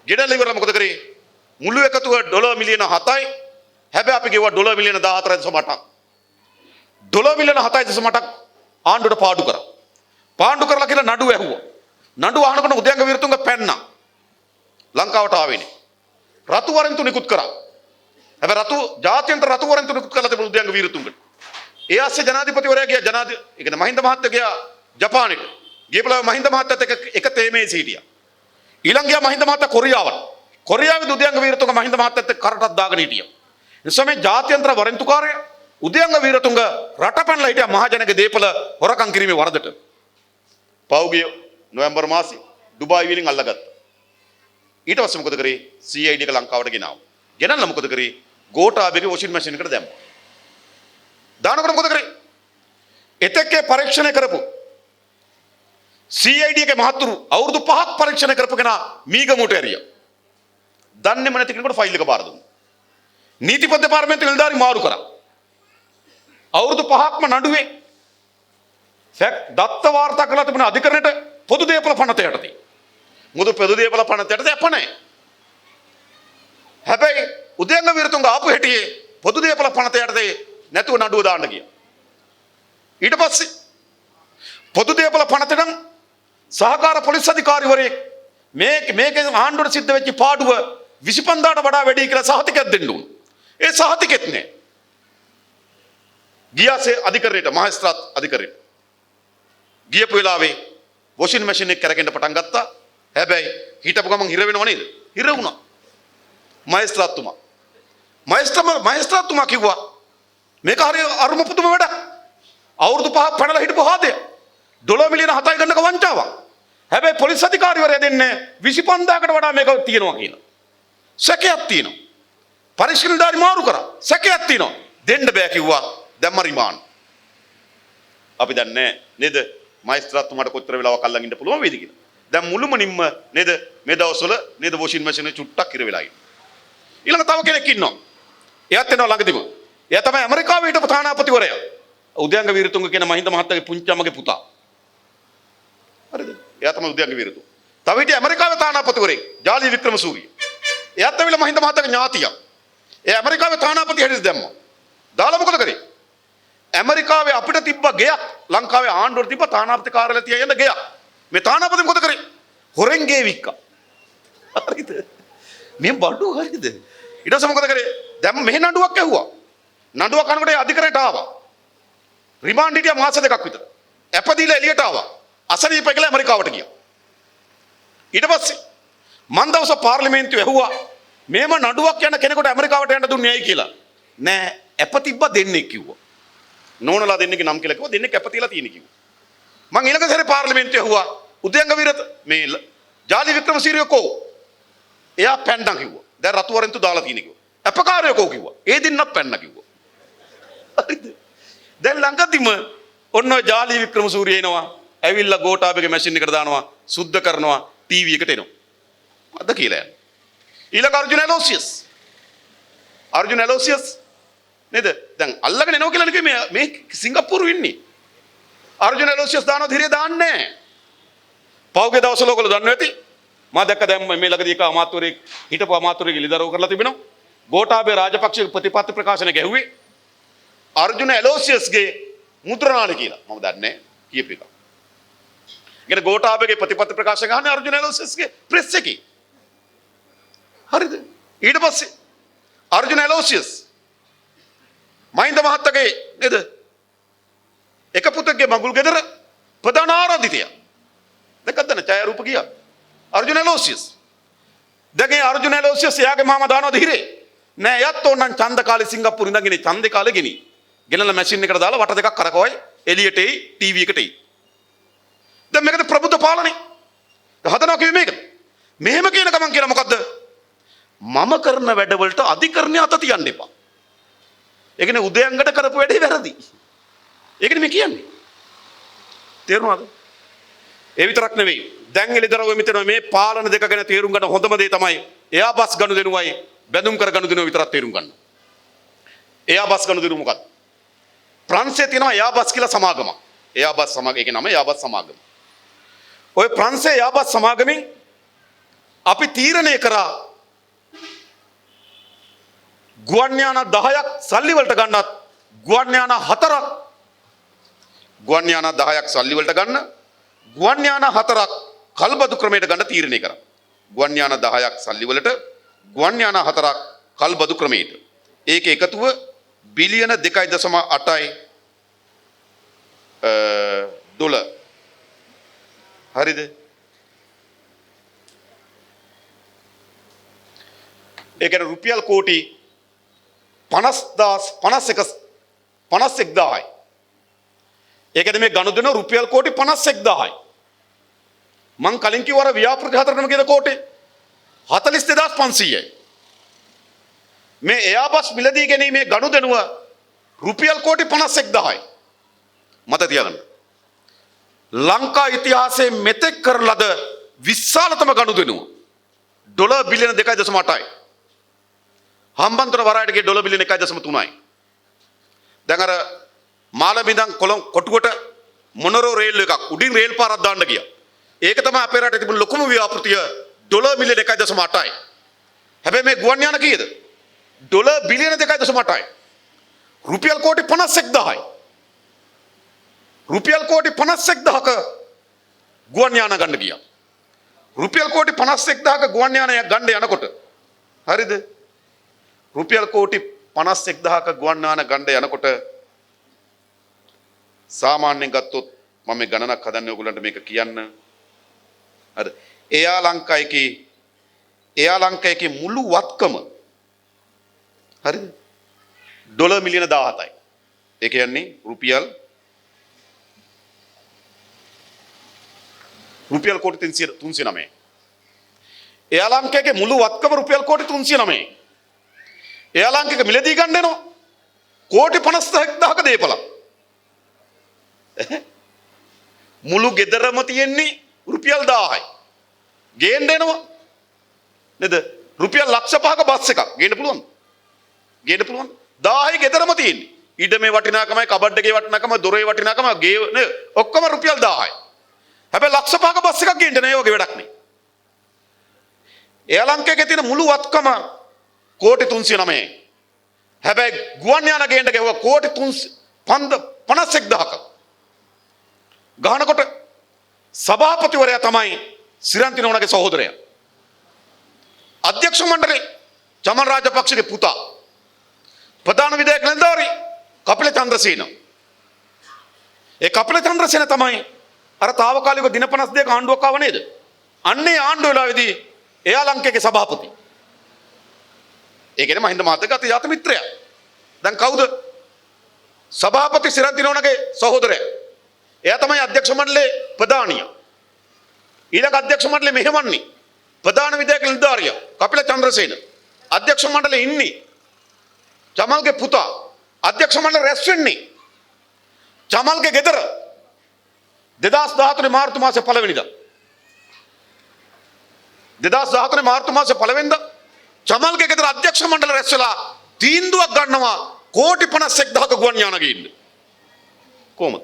ගෙඩල ඉවරලා මොකද කරේ? මුළු එකතුව ඩොලර් මිලියන 7යි. හැබැයි අපි ගෙවුවා ඩොලර් මිලියන 14.8ක්. ඩොලර් මිලියන 7.8ක් ආණ්ඩුවට පාඩු කරා. පාඩු කරලා කියලා නඩුව ඇහුවා. නඩුව අහනකොට උදයංග වීරතුංග පැන්නා. ලංකාවට ආවේනේ. රතු වරෙන්තු නිකුත් කරා. හැබැයි ජාත්‍යන්තර රතු වරෙන්තු නිකුත් කරලා තිබුණු උදයංග වීරතුංගට. ඒ ආස්සේ ජනාධිපතිවරයා ගියා ඒ කියන්නේ මහින්ද මහත්තයා ගියා ජපානෙට. ගියපලා මහින්ද මහත්තයාත් එක තේමේ සිටියා. ඊළඟ ගියා මහින්ද මහත්තයා කොරියාවට. කොරියාවේ උදයංග වීරතුංග මහින්ද මහත්තයාත් කරටක් දාගෙන හිටියා. එනිසා මේ ජාත්‍යන්තර වරෙන්තුකාරය උදයංග වීරතුංග රට පැනලා හිටියා මහජනක දීපල හොරකම් කිරීමේ වරදට. පෞගිය නොවැම්බර් මාසේ ඩුබායි වලින් අල්ලගත්තා. ඊට පස්සේ මොකද කරේ? CID එක ලංකාවට ගෙනාවා. ගෙනල්ලා මොකද කරේ? ගෝඨාභයගේ වොෂින් මැෂින් එකට දැම්මා. දානකොට මොකද කරේ? එතෙක්කේ පරීක්ෂණය කරපු CID එකේ මහතුරු අවුරුදු 5ක් පරීක්ෂණය කරපු කෙනා මීගමුවට ඇරියා. දන්නේම නැති කෙනෙකුට ෆයිල් එක පාර දුන්නා. නීතිපති දෙපාර්තමේන්තුවේ නිලධාරි මාරු කරා. අවුරුදු 5ක්ම නඩුවේ දත්ත වාර්තා කළා තිබුණ අධිකරණයට පොදු දේපල පනත යටතේ. මොකද පොදු දේපල පනත යටතේ අප නැහැ. හැබැයි උදයංග වීරතුංග ආපු හැටියේ පොදු දේපල පනත යටතේ නැතුව නඩුව දාන්න ගියා. ඊට පස්සේ පොදු දේපල පනත නම් සහකාර පොලිස් අධිකාරිවරයෙක් මේකේ ආණ්ඩුවට සිද්ධ වෙච්ච පාඩුව 25000ට වඩා වැඩි කියලා සහතිකයක් දෙන්න ඕන. ඒ සහතිකෙත් නැහැ. ගියාසේ අධිකරණයට මහේස්ත්‍රාත් අධිකරණයට ගියපු වෙලාවේ වොෂින් මැෂින් එක කරගෙන පටන් ගත්තා. හැබැයි හිටපු ගමන් හිර වෙනව නේද? හිර වුණා. මහේස්ත්‍රාත්තුමා කිව්වා මේක හරිය අරුම පුදුම වැඩක්. අවුරුදු 5ක් පැනලා හිටපු හාදය. ඩොලර් මිලියන 7යි ගන්නක වංචාවක්. හැබැයි පොලිස් අධිකාරිවරයා දෙන්නේ 25000කට වඩා මේක තියෙනවා කියලා. සැකයක් තියෙනවා. පරිශීලනධාරි මාරු කරා. සැකයක් තියෙනවා. දෙන්න බෑ කිව්වා. දැම්ම රිමාන්ඩ්. අපි දන්නේ නේද? මහේස්ත්‍රාත්තුමාට කොච්චර වෙලාවක් අල්ලන් ඉන්න පුළුවන් වේද කියලා. දැන් මුළුමනින්ම නේද මේ දවස්වල නේද වොෂින් මැෂින් එක චුට්ටක් ඉර වෙලා ඉන්නේ. ඊළඟ තව කෙනෙක් ඉන්නවා. එයාත් එනවා ළඟදිම. එයා තමයි ඇමරිකාවේ හිටපු තානාපතිවරයා. උදයංග වීරතුංග කියන මහින්ද මහත්තයාගේ පුංචිමගේ පුතා. හරිද? එයා තමයි උදයංග වීරතුංග. තව හිටිය ඇමරිකාවේ තානාපතිවරයෙක් ජාලි වික්‍රමසූරිය. එයාත් ඇවිල්ලා මහින්ද මහත්තයාගේ ඥාතියා. ඒ ඇමරිකාවේ තානාපති හැටියට දැම්මා. දාලා මොකද කරේ? ඇමරිකාවේ අපිට තිබ්බ ගෙයක් ලංකාවේ ආණ්ඩුවට තිබ්බ තානාපති කාර්යාලය තියන ගෙයක්. මේ තානාපති මොකද කරේ? හොරෙන් ගේ වික්කා. හරිද? මේ බඩු හරිද? ඊට පස්සේ මොකද කරේ? දැන් මෙහෙ නඩුවක් ඇහුවා. නඩුවක් කනකොට අධිකරණයට ආවා. රිමාන්ඩ් හිටියා මාස දෙකක් විතර. ඇපදීලා එළියට ආවා. අසනීප කියලා ඇමරිකාවට ගියා. ඊට පස්සේ මන් දවස පාර්ලිමේන්තුවේ ඇහුවා මේම නඩුවක් යන කෙනෙකුට ඇමරිකාවට යන්න දුන්නේ ඇයි කියලා. නෑ ඇප තිබ්බ දෙන්නේ කිව්වා. නෝනලා දෙන්නේගේ නම් කියලා කිව්වා දෙන්නේ ඇප තියලා තියෙන කිව්වා. මං ඊළඟ සැරේ පාර්ලිමේන්තුවේ ඇහුවා උදයංග වීරත මේ ජාලි වික්‍රමසිරිය කෝ එයා පැන්ඩන් කිව්වා. දැන් රතු වරෙන්තු දාලා තියෙන කිව්වා. අපකාරයකෝ කිව්වා. ඒ දෙන්නත් පැන්න කිව්වා. හරිද? දැන් ළඟදිම ඔන්න ඔය ජාලි වික්‍රමසූරිය එනවා. ඇවිල්ලා ගෝඨාභයගේ මැෂින් එකට දානවා. සුද්ධ කරනවා. ටීවී එකට එනවා. අද කියලා යනවා. ඊළඟ අර්ජුන ඇලෝසියස්. අර්ජුන ඇලෝසියස් නේද? දැන් අල්ලගෙන එනවා කියලා නෙකේ මේ සිංගප්පූරු ඉන්නේ. අර්ජුන ඇලෝසියස් දානවා ධීරිය දාන්නේ නැහැ. පෞගේ දවසල ඔයගොල්ලෝ දන්නව ඇති. මම දැක්ක දැන් මේ ළඟදී එක අමාත්‍යවරයෙක් හිටපු අමාත්‍යවරයෙක් ඉලිදරව් කරලා තිබෙනවා. ගෝඨාභය රාජපක්ෂ ප්‍රතිපත්ති ප්‍රකාශන ගැහුවේ අර්ජුන ඇලෝසියස්ගේ මුද්‍රණාලය කියලා. මම දන්නේ කීප එක. ඊට ගෝඨාභයගේ ප්‍රතිපත්ති ප්‍රකාශන ගහන්නේ අර්ජුන ඇලෝසියස්ගේ ප්‍රෙස් එකේ. හරිද? ඊට පස්සේ අර්ජුන ඇලෝසියස් මහින්ද මහත්තයාගේ නේද? එක පුතෙක්ගේ මගුල් ගෙදර ප්‍රධාන ආරාධිතයා. දැක්කද නේ ඡායාරූප ගියා. අර්ජුන ඇලෝසියස්. දැන් ඒ අර්ජුන ඇලෝසියස් එයාගේ මාමා දානවා දිහිරේ. නෑ එයත් ඕනනම් ඡන්ද කාලේ සිංගප්පූරු ඉඳන් ගෙනේ ඡන්දේ කාලේ ගෙනි. ගෙනලා මැෂින් එකට දාලා වට දෙකක් කරකවයි එළියට එයි ටීවී එකට එයි. දැන් මේකද ප්‍රබුද්ධ පාලනේ. හදනවා කිව්වේ මේකද? මෙහෙම කියන ගමන් කියන මොකද්ද? මම කරන වැඩවලට අධිකරණය අත තියන්න එපා. ඒ කියන්නේ උදයන්ගට කරපු වැඩේ වැරදි. ඒකනේ මේ කියන්නේ. තේරුණාද? ඒ විතරක් නෙවෙයි. දැන් එළිදරව් මෙතන මේ පාලන දෙක ගැන තේරුම් ගන්න හොඳම දේ තමයි එයා බස් ගනුදෙනුවයි බැඳුම් කර ගනුදෙනුව විතරක් තේරුම් ගන්න. එයා බස් ගනුදෙනුව මොකක්ද? ප්‍රංශයේ තියෙනවා එයා බස් කියලා සමාගමක්. එයා බස් සමාගම ඒකේ නම එයා බස් සමාගම. ඔය ප්‍රංශයේ එයා බස් සමාගමෙන් අපි තීරණය කරා ගුවන් යාන 10ක් සල්ලි වලට ගන්නත් ගුවන් යාන 4ක් ගුවන් යාන 10ක් සල්ලි වලට ගන්න ගුවන් යාන 4ක් කල්බදු ක්‍රමයට ගන්න තීරණය කරා. ගුවන් යාන 10ක් සල්ලි වලට ගුවන් යාන 4ක් කල්බදු ක්‍රමයට. ඒක එකතුව බිලියන 2.8යි ඩොලර්. හරිද? ඒ කියන්නේ රුපියල් කෝටි 51,000යි. ඒ කියන්නේ මේ ගනුදෙනුව රුපියල් කෝටි 51,000යි. මං කලින් කිව්ව අර ව්‍යාපෘති හතරටම කියන කෝටි 42,500යි. මේ එයාබස් මිලදී ගැනීමේ ගනුදෙනුව රුපියල් කෝටි 51,000යි. මත තියාගන්න. ලංකා ඉතිහාසයේ මෙතෙක් කරන ලද විශාලතම ගනුදෙනුව ඩොලර් බිලියන 2.8යි. හම්බන්තොට වරායටගේ ඩොලර් බිලියන 1.3යි. දැන් අර මාළඹ ඉඳන් කොළඹ කොටුවට මොනරෝ රේල් එකක් උඩින් රේල් පාරක් දාන්න ගියා. ඒක තමයි අපේ රටේ තිබුණු ලොකුම ව්‍යාපෘතිය ඩොලර් මිලියන 1.8යි. හැබැයි මේ ගුවන් යාන කීයද? ඩොලර් බිලියන 2.8යි. රුපියල් කෝටි 51,000යි. රුපියල් කෝටි 51,000ක ගුවන් යාන ගන්න ගියා. රුපියල් කෝටි 51,000ක ගුවන් යාන ගන්න යනකොට හරිද? රුපියල් කෝටි 51,000ක ගුවන් යාන ගන්න යනකොට සාමාන්‍යයෙන් ගත්තොත් මම මේ ගණනක් හදන්නේ ඔයගොල්ලන්ට මේක කියන්න. හරි. එයා ලංකාවේ මුළු වත්කම හරිද? ඩොලර් මිලියන 17යි. ඒ කියන්නේ රුපියල් කෝටි 309. එයා ලංකාවේ මුළු වත්කම රුපියල් කෝටි 309. එයා ලංකාවේ මිලදී ගන්න එනවා කෝටි 51,000ක දේපලක්. මුළු ගෙදරම තියෙන්නේ රුපියල් 1000යි. ගේන්න එනවා නේද? රුපියල් ලක්ෂ 5ක බස් එකක් ගේන්න පුළුවන්ද? ගේන්න පුළුවන්. 1000යි ගෙදරම තියෙන්නේ. ඉඩමේ වටිනාකමයි, කබඩ් එකේ වටිනාකම, දොරේ වටිනාකම ගේ නේ ඔක්කොම රුපියල් 1000යි. හැබැයි ලක්ෂ 5ක බස් එකක් ගේන්න නෑ ඔගේ වැඩක් නේ. එයා ලංකාවේ තියෙන මුළු වත්කම කෝටි 309යි. හැබැයි ගුවන් යාන ගේන්න ගෙවුවා කෝටි 51,000ක. ගහනකොට සභාපතිවරයා තමයි සිරන්ති නෝනාගේ සහෝදරයා. අධ්‍යක්ෂ මණ්ඩලේ චමන් රාජපක්ෂගේ පුතා. ප්‍රධාන විධායක නිලධාරී කපිල චන්ද්‍රසේන. ඒ කපිල චන්ද්‍රසේන තමයි අර తాවකාලික දින 52ක ආණ්ඩුවක් ආව නේද? අන්නේ ආණ්ඩුව වෙලාවේදී එයා ලංකාවේ සභාපති. ඒ කියන්නේ මහින්ද මහත්තයාගේ අතිජාත මිත්‍රයා. දැන් කවුද? සභාපති සිරන්ති නෝනාගේ සහෝදරයා. එයා තමයි අධ්‍යක්ෂ මණ්ඩලයේ ප්‍රධානියා. ඊළඟ අධ්‍යක්ෂ මණ්ඩලයේ මෙහෙවන්නේ ප්‍රධාන විධායක නිලධාරියා කපිල චන්ද්‍රසේන. අධ්‍යක්ෂ මණ්ඩලයේ ඉන්නේ ජමල්ගේ පුතා අධ්‍යක්ෂ මණ්ඩල රැස් වෙන්නේ ජමල්ගේ ගෙදර 2013 මාර්තු මාසේ 1 වෙනිදා 2013 මාර්තු මාසේ 1 වෙනිදා ජමල්ගේ ගෙදර අධ්‍යක්ෂ මණ්ඩල රැස් වෙලා තීන්දුවක් ගන්නවා කෝටි 51,000ක ගුවන් යාන ගින්න කොහොමද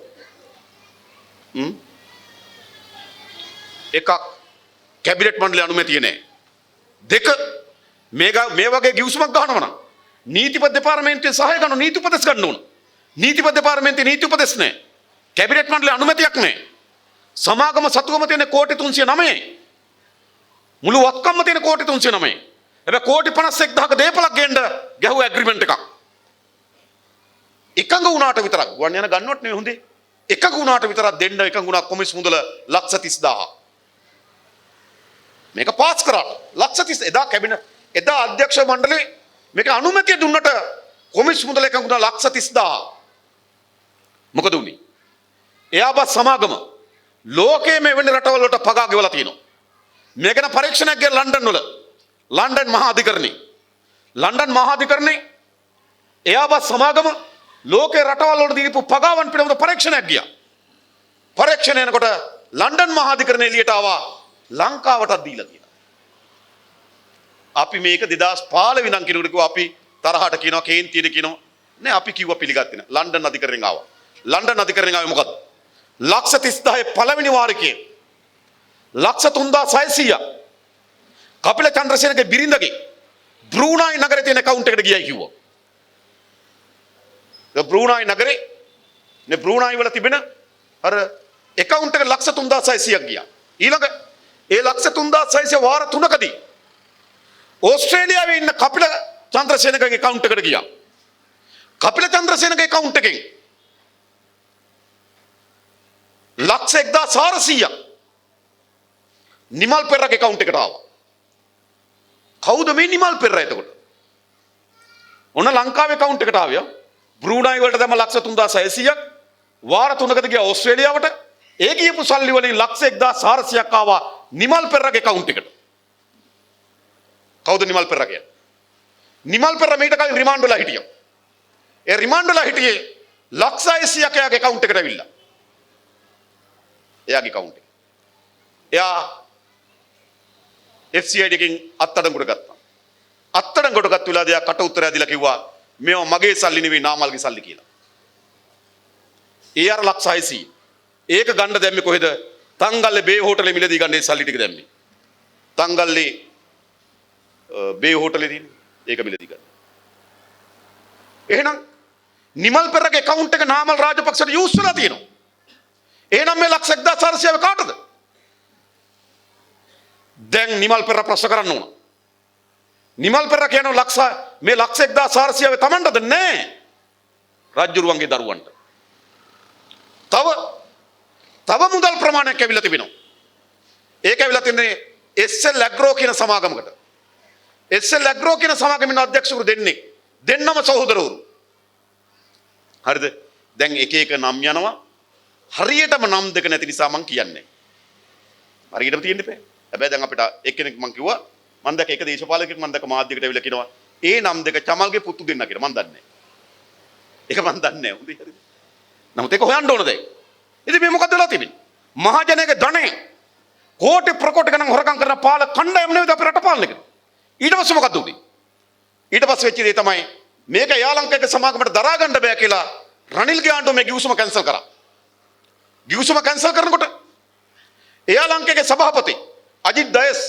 එකක් කැබිනට් මණ්ඩලයේ අනුමැතිය නැහැ දෙක මේ වගේ ගිවිසුමක් ගන්නවා නම් නීතිපති දෙපාර්තමේන්තුවේ සහාය ගන්න නීති උපදෙස් ගන්න ඕන. නීතිපති දෙපාර්තමේන්තුවේ නීති උපදෙස් නැහැ. කැබිනට් මණ්ඩලයේ අනුමැතියක් නැහැ. සමාගම සතුවම තියෙන කෝටි 309. මුළු වත්කම්ම තියෙන කෝටි 309. හැබැයි කෝටි 51,000ක දේපලක් ගේන්න ගැහුව ඇග්‍රීමන්ට් එකක්. එකඟ වුණාට විතරක් ගුවන් යන ගන්නවත් නෙවෙයි හොඳේ. එකඟ වුණාට විතරක් දෙන්න එකඟ වුණා කොමිස් මුදල 1,30,000. මේක පාස් කරා 1,30,000 එදා කැබිනට් එදා අධ්‍යක්ෂ මණ්ඩලේ මේක අනුමැතිය දුන්නට කොමිස් මුදල එකඟ වුණා 1,30,000. මොකද උනේ? එයාපත් සමාගම ලෝකයේ මේ වෙන රටවල් වලට පගා ගෙවලා තියෙනවා. මේක න පරීක්ෂණයක් ගියා ලන්ඩන් වල. ලන්ඩන් මහා අධිකරණේ. ලන්ඩන් මහා අධිකරණේ එයාපත් සමාගම ලෝකයේ රටවල් වලට දීපු පගාවන් පිළිබඳ පරීක්ෂණයක් ගියා. පරීක්ෂණය යනකොට ලන්ඩන් මහා අධිකරණේ එළියට ආවා ලංකාවටත් දීලා තියෙනවා. අපි මේක 2015 ඉඳන් කිනුකට කිව්වා අපි තරහට කියනවා කේන්තියට කියනවා නෑ අපි කිව්වා පිළිගත්තේ නෑ ලන්ඩන් අධිකරණයෙන් ආවා. ලන්ඩන් අධිකරණයෙන් ආවේ මොකද්ද? 1,30,000 පළවෙනි වාරිකයේ 3,600 කපිල චන්ද්‍රසේනගේ බිරිඳගේ බ්‍රූනයි නගරේ තියෙන account එකට ගියයි කිව්වා. බ්‍රූනයි නගරේ නේ බ්‍රූනයි වල තිබෙන අර account එක 3,600ක් ගියා. ඊළඟ ඒ 3,600 වාර 3කදී ඕස්ට්‍රේලියාවේ ඉන්න කපිල චන්ද්‍රසේනගේ account එකට ගියා. කපිල චන්ද්‍රසේනගේ account එකෙන් 1,0400ක් නිමල් පෙරගේ account එකට ආවා. කවුද මේ නිමල් පෙර එතකොට? ඔන්න ලංකාවේ account එකට ආවියා. බ්‍රූනයි වලට දැම්ම 3,600ක් වාර 3කට ගියා ඕස්ට්‍රේලියාවට. ඒ කියපු සල්ලි වලින් 1,0400ක් ආවා නිමල් පෙරගේ account එකට. කවුද නිමල් පෙර කියන්නේ? නිමල් පෙර මීට කලින් රිමාන්ඩ් වෙලා හිටියා. ඒ රිමාන්ඩ් වෙලා හිටියේ 1,600ක් එයාගේ account එකට ඇවිල්ලා. එයාගේ account එක. එයා FCID එකෙන් අත්අඩංගුවට ගත්තා. අත්අඩංගුවට ගත්ත වෙලාවදී එයා කට උත්තරය දීලා කිව්වා මේවා මගේ සල්ලි නෙවෙයි නාමල්ගේ සල්ලි කියලා. ඒ අර 1,600. ඒක ගන්න දැම්මේ කොහෙද? තංගල්ලේ බේ හෝටලේ මිලදී ගන්න ඒ සල්ලි ටික දැම්මේ. තංගල්ලේ බේ හෝටලේ තියෙන ඒක මිලදී ගන්න. එහෙනම් නිමල් පෙරගේ account එක නාමල් රාජපක්ෂට යූස් වෙලා තියෙනවා. එහෙනම් මේ 1,1400 කාටද? දැන් නිමල් පෙර ප්‍රශ්න කරන්න ඕන. නිමල් පෙර කියන මේ 1,1400 තමන්ටද නෑ. රාජ්‍යරුවන්ගේ දරුවන්ට. තව මුදල් ප්‍රමාණයක් ඇවිල්ලා තිබෙනවා. ඒක ඇවිල්ලා තින්නේ SL ඇග්‍රෝ කියන සමාගමකට. SL ඇග්‍රෝ කියන සමාගමේ අධ්‍යක්ෂවරු දෙන්නම සහෝදරවරු. හරිද? දැන් එක එක නම් යනවා. හරියටම නම් දෙක නැති නිසා මං කියන්නේ. හරියටම තියෙන්න බෑ. හැබැයි දැන් අපිට එක්කෙනෙක් මං කිව්වා මං දැක එක දේශපාලකෙක් මං දැක මාධ්‍යයකට ඇවිල්ලා කියනවා ඒ නම් දෙක චමල්ගේ පුතු දෙන්න කියලා. මං දන්නේ නැහැ. ඒක මං දන්නේ නැහැ. හොඳයි හරිද? නමුත් ඒක හොයන්න ඕන දැන්. ඉතින් මේ මොකද වෙලා තිබෙන්නේ? මහජනයාගේ ධනෙ කෝටි ප්‍රකෝටි ගණන් හොරකම් කරන පාලක කණ්ඩායම නෙවෙයි අපේ රට පාලනය කරන්නේ. ඊට පස්සේ මොකද උනේ? ඊට පස්සේ වෙච්ච දේ තමයි මේක යාලංකයක සමාගමට දරා ගන්න බෑ කියලා රනිල්ගේ ආණ්ඩුව මේ ගිවිසුම කැන්සල් කරා. ගිවිසුම කැන්සල් කරනකොට යාලංකයගේ සභාපති අජිත් දයස්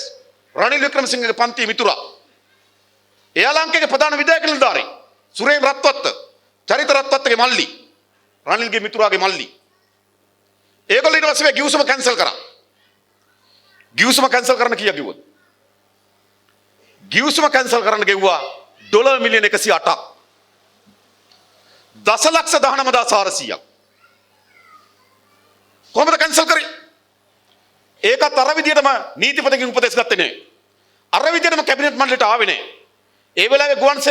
රනිල් වික්‍රමසිංහගේ පන්ති මිතුරා යාලංකයගේ ප්‍රධාන විධායක නිලධාරී සුරේන් රත්වත්ත චරිත රත්වත්තගේ මල්ලි රනිල්ගේ මිතුරාගේ මල්ලි ඒගොල්ලෝ ඊට පස්සේ ගිවිසුම කැන්සල් කරා. ගිවිසුම කැන්සල් කරන්න කීයක් කිව්වද? ගිවිසුම කැන්සල් කරන්න ගෙව්වා ඩොලර් මිලියන 108ක්. දසලක්ෂ 19400ක්. කොහොමද කැන්සල් කරේ? ඒකත් අර විදියටම නීතිපතිගෙන් උපදෙස් ගත්තේ නෑ. අර විදියටම කැබිනට් මණ්ඩලයට ආවේ නෑ. ඒ වෙලාවේ ගුවන්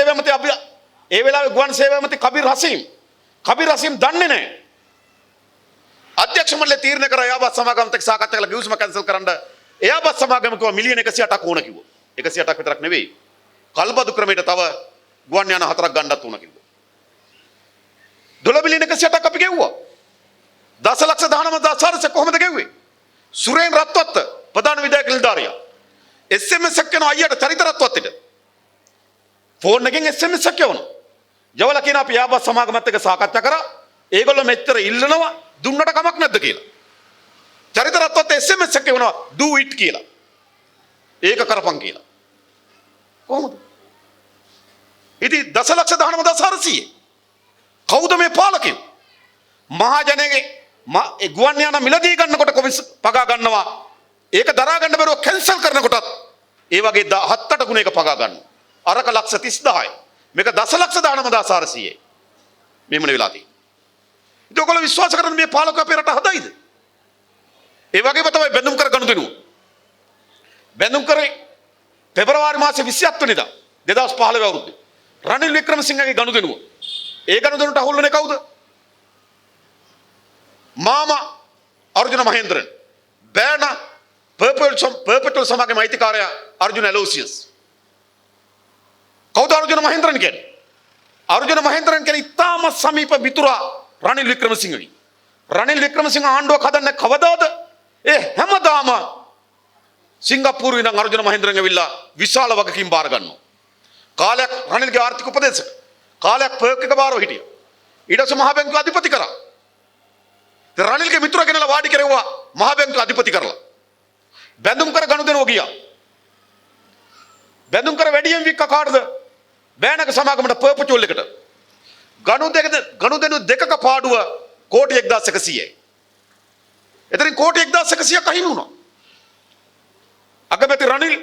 සේවය ඇමති කබීර් හසීම් දන්නේ නෑ. අධ්‍යක්ෂ මණ්ඩලය තීරණය කරා යාබත් සමාගමත් එක්ක සාකච්ඡා කරලා ගිවිසුම කැන්සල් කරන්න. එයාපත් සමාගම කිව්වා මිලියන 108ක් ඕන කිව්වා. 108ක් විතරක් නෙවෙයි. කල්බදු ක්‍රමයට තව ගුවන් යාන 4ක් ගන්නත් උන කිව්වා. 12 බිලියන 160ක් අපි ගෙව්වා. දසලක්ෂ 19,000 කොහොමද ගෙව්වේ? සුරේන් රත්වත්ත ප්‍රධාන විධායක නිලධාරියා SMS එකක් කරන අයියට චරිත රත්වත්තට ෆෝන් එකෙන් SMS එකක් යවනවා. යවලා කියන අපි යාබස් සමාගමත් එක්ක සාකච්ඡා කරා. ඒගොල්ලෝ මෙච්චර ඉල්ලනවා දුන්නට කමක් නැද්ද කියලා. චරිත රත්වත්ත SMS එකක් යවනවා do it කියලා. ඒක කරපන් කියලා. කොහොමද? ඉතින් දසලක්ෂ 19,400 කවුද මේ පාලකයෝ? මහජනගේ ගුවන් යාන මිලදී ගන්නකොට කොමිස් පගා ගන්නවා. ඒක දරා ගන්න බැරුව කැන්සල් කරනකොටත් ඒ වගේ 7-8 ගුණයක පගා ගන්නවා. අරක ලක්ෂ 30000යි. මේක දසලක්ෂ 19,400යි. මෙහෙමනේ වෙලා තියෙන්නේ. ඉතින් ඔයගොල්ලෝ විශ්වාස කරන මේ පාලකයෝ අපේ රට හදයිද? ඒ වගේම තමයි බැඳුම් කර ගනුදෙනුව. බැඳුම් කරේ පෙබරවාරි මාසේ 27 වෙනිදා 2015 අවුරුද්දේ රනිල් වික්‍රමසිංහගේ ගනුදෙනුව. ඒ ගනුදෙනුවට අහුල්ුනේ කවුද? මාමා අර්ජුන මහේන්ද්‍රන්. බෑන පර්පටල් සමාගමේ අයිතිකාරයා අර්ජුන ඇලෝසියස්. කවුද අර්ජුන මහේන්ද්‍රන් කියන්නේ? අර්ජුන මහේන්ද්‍රන් කියන්නේ ඉතාම සමීප මිතුරා රනිල් වික්‍රමසිංහගේ. රනිල් වික්‍රමසිංහ ආණ්ඩුවක් හදන්නේ කවදාද? ඒ හැමදාම සිංගප්පූරුවේ ඉඳන් අර්ජුන මහේන්ද්‍රන් ඇවිල්ලා විශාල වගකීම් බාර ගන්නවා. කාලයක් රනිල්ගේ ආර්ථික උපදේශක. කාලයක් පර්ක් එක බාරව හිටියා. ඊට පස්සේ මහ බැංකුව අධිපති කරා. රනිල්ගේ මිතුරා කෙනලා වාඩි කරෙව්වා මහ බැංකුව අධිපති කරලා. බැඳුම් කර ගනුදෙනුව ගියා. බැඳුම් කර වැඩියෙන් වික්ක කාටද? බෑනක සමාගමට පර්පචුවල් එකට. ගනුදෙනු දෙකක පාඩුව කෝටි 1100යි. එතනින් කෝටි 1100ක් අහිමි වුණා. අගමැති රනිල්,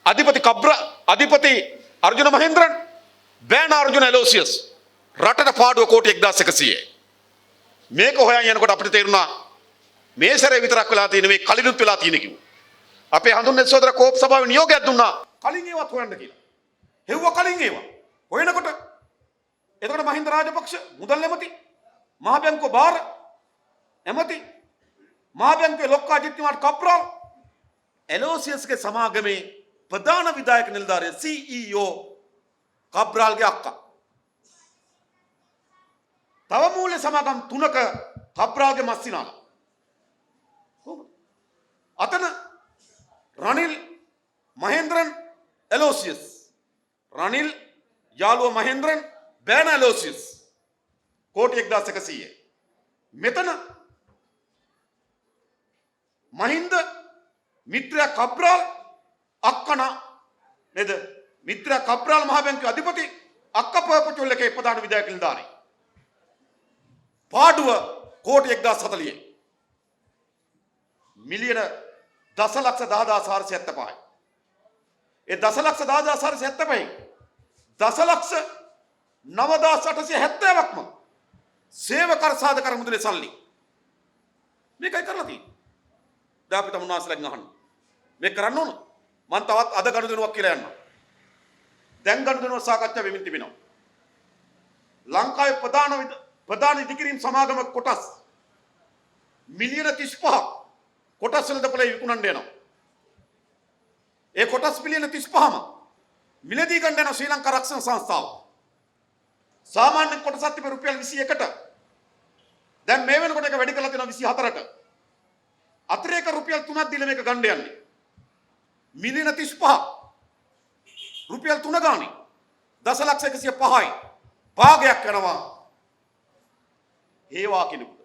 අධිපති අර්ජුන මහේන්ද්‍රන්, බෑන අර්ජුන ඇලෝසියස් රටට පාඩුව කෝටි 1100යි. මේක හොයන් යනකොට අපිට තේරුණා මේ සැරේ විතරක් වෙලා තියෙන මේ කලිනුත් වෙලා තියෙන කිව්ව. අපේ හඳුන්වන සෝදර කෝප් සභාවේ නියෝගයක් දුන්නා කලින් ඒවත් හොයන්න කියලා. හෙව්ව කලින් ඒවා. හොයනකොට එතකොට මහින්ද රාජපක්ෂ මුදල් ඇමති, මහ බැංකුව බාර ඇමති, මහ බැංකුවේ ලොක්කා ජිත්තිමාට කප්රාල්, ඇලෝසියස්ගේ සමාගමේ ප්‍රධාන විධායක නිලධාරියා CEO කප්රාල්ගේ අක්කා. තව මූල්‍ය සමාගම් 3ක කප්රාල්ගේ මස්සිනාලා. අතන රනිල් මහේන්ද්‍රන් ඇලෝසියස්. රනිල් යාළුව මහේන්ද්‍රන් බෑන ඇලෝසියස් කෝටි 1100යි. මෙතන මහින්ද මිත්‍රයා කප්රාල් අක්කන නේද? මිත්‍රයා කප්රාල් මහ බැංකුවේ අධිපති අක්ක පර්පචුවල් එකේ ප්‍රධාන විධායක නිලධාරී. පාඩුව කෝටි 1040යි. මිලියන දසලක්ෂ 10475යි. ඒ දසලක්ෂ 10475යි දසලක්ෂ 9870ක්ම සේවකර සාධකර මුදලේ සල්ලි. මේකයි කරලා තියෙන්නේ. දැන් අපි තමුන්නාසලෙන් අහන්න. මේක කරන්න ඕන. මම තවත් අද ගනුදෙනුවක් කියලා යන්නම්. දැන් ගනුදෙනුව සාකච්ඡා වෙමින් තිබෙනවා. ලංකාවේ ප්‍රධාන ඉදිකිරීම් සමාගම කොටස් මිලියන 35ක් කොටස් වලට පොලේ විකුණන්න යනවා. ඒ කොටස් මිලියන 35ම මිලදී ගන්න යන ශ්‍රී ලංකා රක්ෂණ සංස්ථාව. සාමාන්‍ය කොටසක් තිබෙ රුපියල් 21ට. දැන් මේ වෙනකොට එක වැඩි කරලා තියෙනවා 24ට. අතිරේක රුපියල් 3ක් දීලා මේක ගන්න යන්නේ. මිලියන 35ක් රුපියල් 3 ගානේ දසලක්ෂ 105යි භාගයක් කරනවා ඒවා කෙනෙකුට.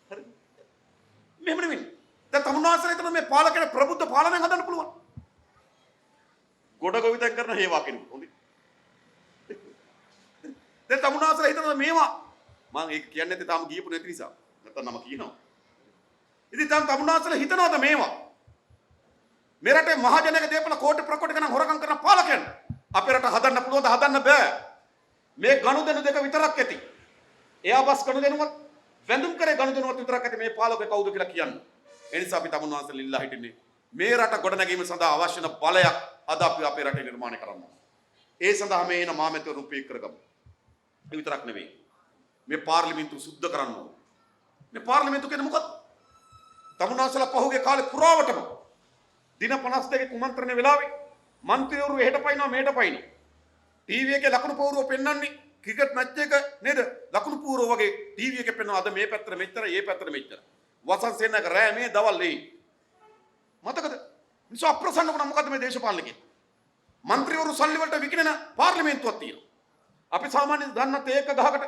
හරි. මෙහෙම නෙවෙයි. දැන් තමුන්නාසලා හිතන මේ පාලකයන් ප්‍රබුද්ධ පාලනයක් හදන්න පුළුවන්. ගොඩ ගොවිතැන් කරන හේවා කෙනෙකුට. හොඳයි. දැන් තමුන්නාසලා හිතන මේවා මම ඒක කියන්නේ නැත්තේ තාම ගියපු නැති නිසා. නැත්තම් නම කියනවා. ඉතින් දැන් තමුන්නාසලා හිතනවාද මේවා? මේ රටේ මහජනක දේපල කෝටි ප්‍රකෝටි ගණන් හොරකම් කරන පාලකයන් අපේ රට හදන්න පුළුවන්ද? හදන්න බෑ. මේ ගනුදෙනු දෙක විතරක් ඇති. එයා බස් ගනුදෙනුවත් වැඳුම් කරේ ගනුදෙනුවත් විතරක් ඇති මේ පාලකයා කවුද කියලා කියන්න. ඒ නිසා අපි තමුන් වහන්සේලා ඉල්ලා හිටින්නේ මේ රට ගොඩනැගීම සඳහා අවශ්‍ය වන බලයක් අද අපි අපේ රටේ නිර්මාණය කරන්න. ඒ සඳහා මේ එන මාමැතිවරු උපයෝග කරගමු. ඒ විතරක් නෙවෙයි. මේ පාර්ලිමේන්තුව සුද්ධ කරන්න ඕන. මේ පාර්ලිමේන්තුව කියන්නේ මොකක්ද? තමුන් වහන්සේලා පහුගිය කාලේ පුරාවටම දින 52 කුමන්ත්‍රණය වෙලාවේ මන්ත්‍රීවරු එහෙට පයින්නවා මෙහෙට පයින්නවා. ටීවී එකේ ලකුණු පවුරුව පෙන්වන්නේ ක්‍රිකට් මැච් එක නේද? ලකුණු පවුරුව වගේ ටීවී එකේ පෙන්වනවා අද මේ පැත්තට මෙච්චර, ඒ පැත්තට මෙච්චර. වසන් සේනක රෑ මේ දවල් ඒ. මතකද? මිනිස්සු අප්‍රසන්න වුණා මොකද මේ දේශපාලනකේ? මන්ත්‍රීවරු සල්ලි වලට විකිනෙන පාර්ලිමේන්තුවක් තියෙනවා. අපි සාමාන්‍යයෙන් දන්නත් ඒක ගහකට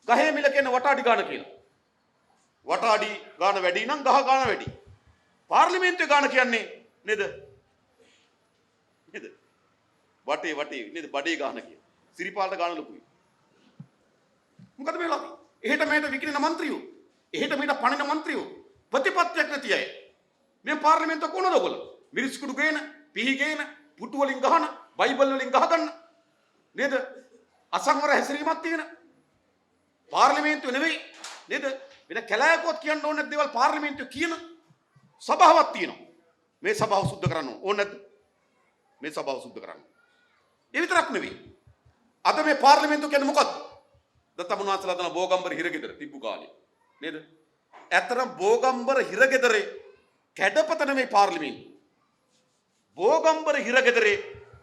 ගහේ මිල කියන වටාඩි ගාන කියලා. වටාඩි ගාන වැඩි නම් ගහ ගාන වැඩි. පාර්ලිමේන්තුවේ ගාන කියන්නේ නේද? නේද? වටේ නේද? බඩේ ගාන කියන. සිරිපාලට ගාන ලොකුයි. මොකද මේ ලාභي? එහෙට මෙහෙට විකිනෙන മന്ത്രിයෝ, එහෙට මෙහෙට පණින മന്ത്രിයෝ ප්‍රතිපත්තියක් නැති අය. මේ පාර්ලිමේන්තුව කොනද ඔයගොල්ලෝ? මිරිස්කුඩු ගේන, පිහි ගේන, පුටු වලින් ගහන, බයිබල් වලින් ගහ ගන්න. නේද? අසංවර හැසිරීමක් තියෙන. පාර්ලිමේන්තුව නෙවෙයි නේද? වෙන කැලෑකොත් කියන්න ඕනේ නැති දේවල් පාර්ලිමේන්තුව කියන සභාවක් තියෙනවා. මේ සභාව සුද්ධ කරන්න ඕනේ නැද්ද? මේ සභාව සුද්ධ කරන්න. ඒ විතරක් නෙවෙයි. අද මේ පාර්ලිමේන්තුව කියන්නේ මොකද්ද? දත්තමුණාසලා දන බෝගම්බර හිරගෙදර තිබ්බු කාලේ. නේද? ඇත්තටම බෝගම්බර හිරගෙදරේ කැඩපත නෙමෙයි පාර්ලිමේන්තුව. බෝගම්බර හිරගෙදරේ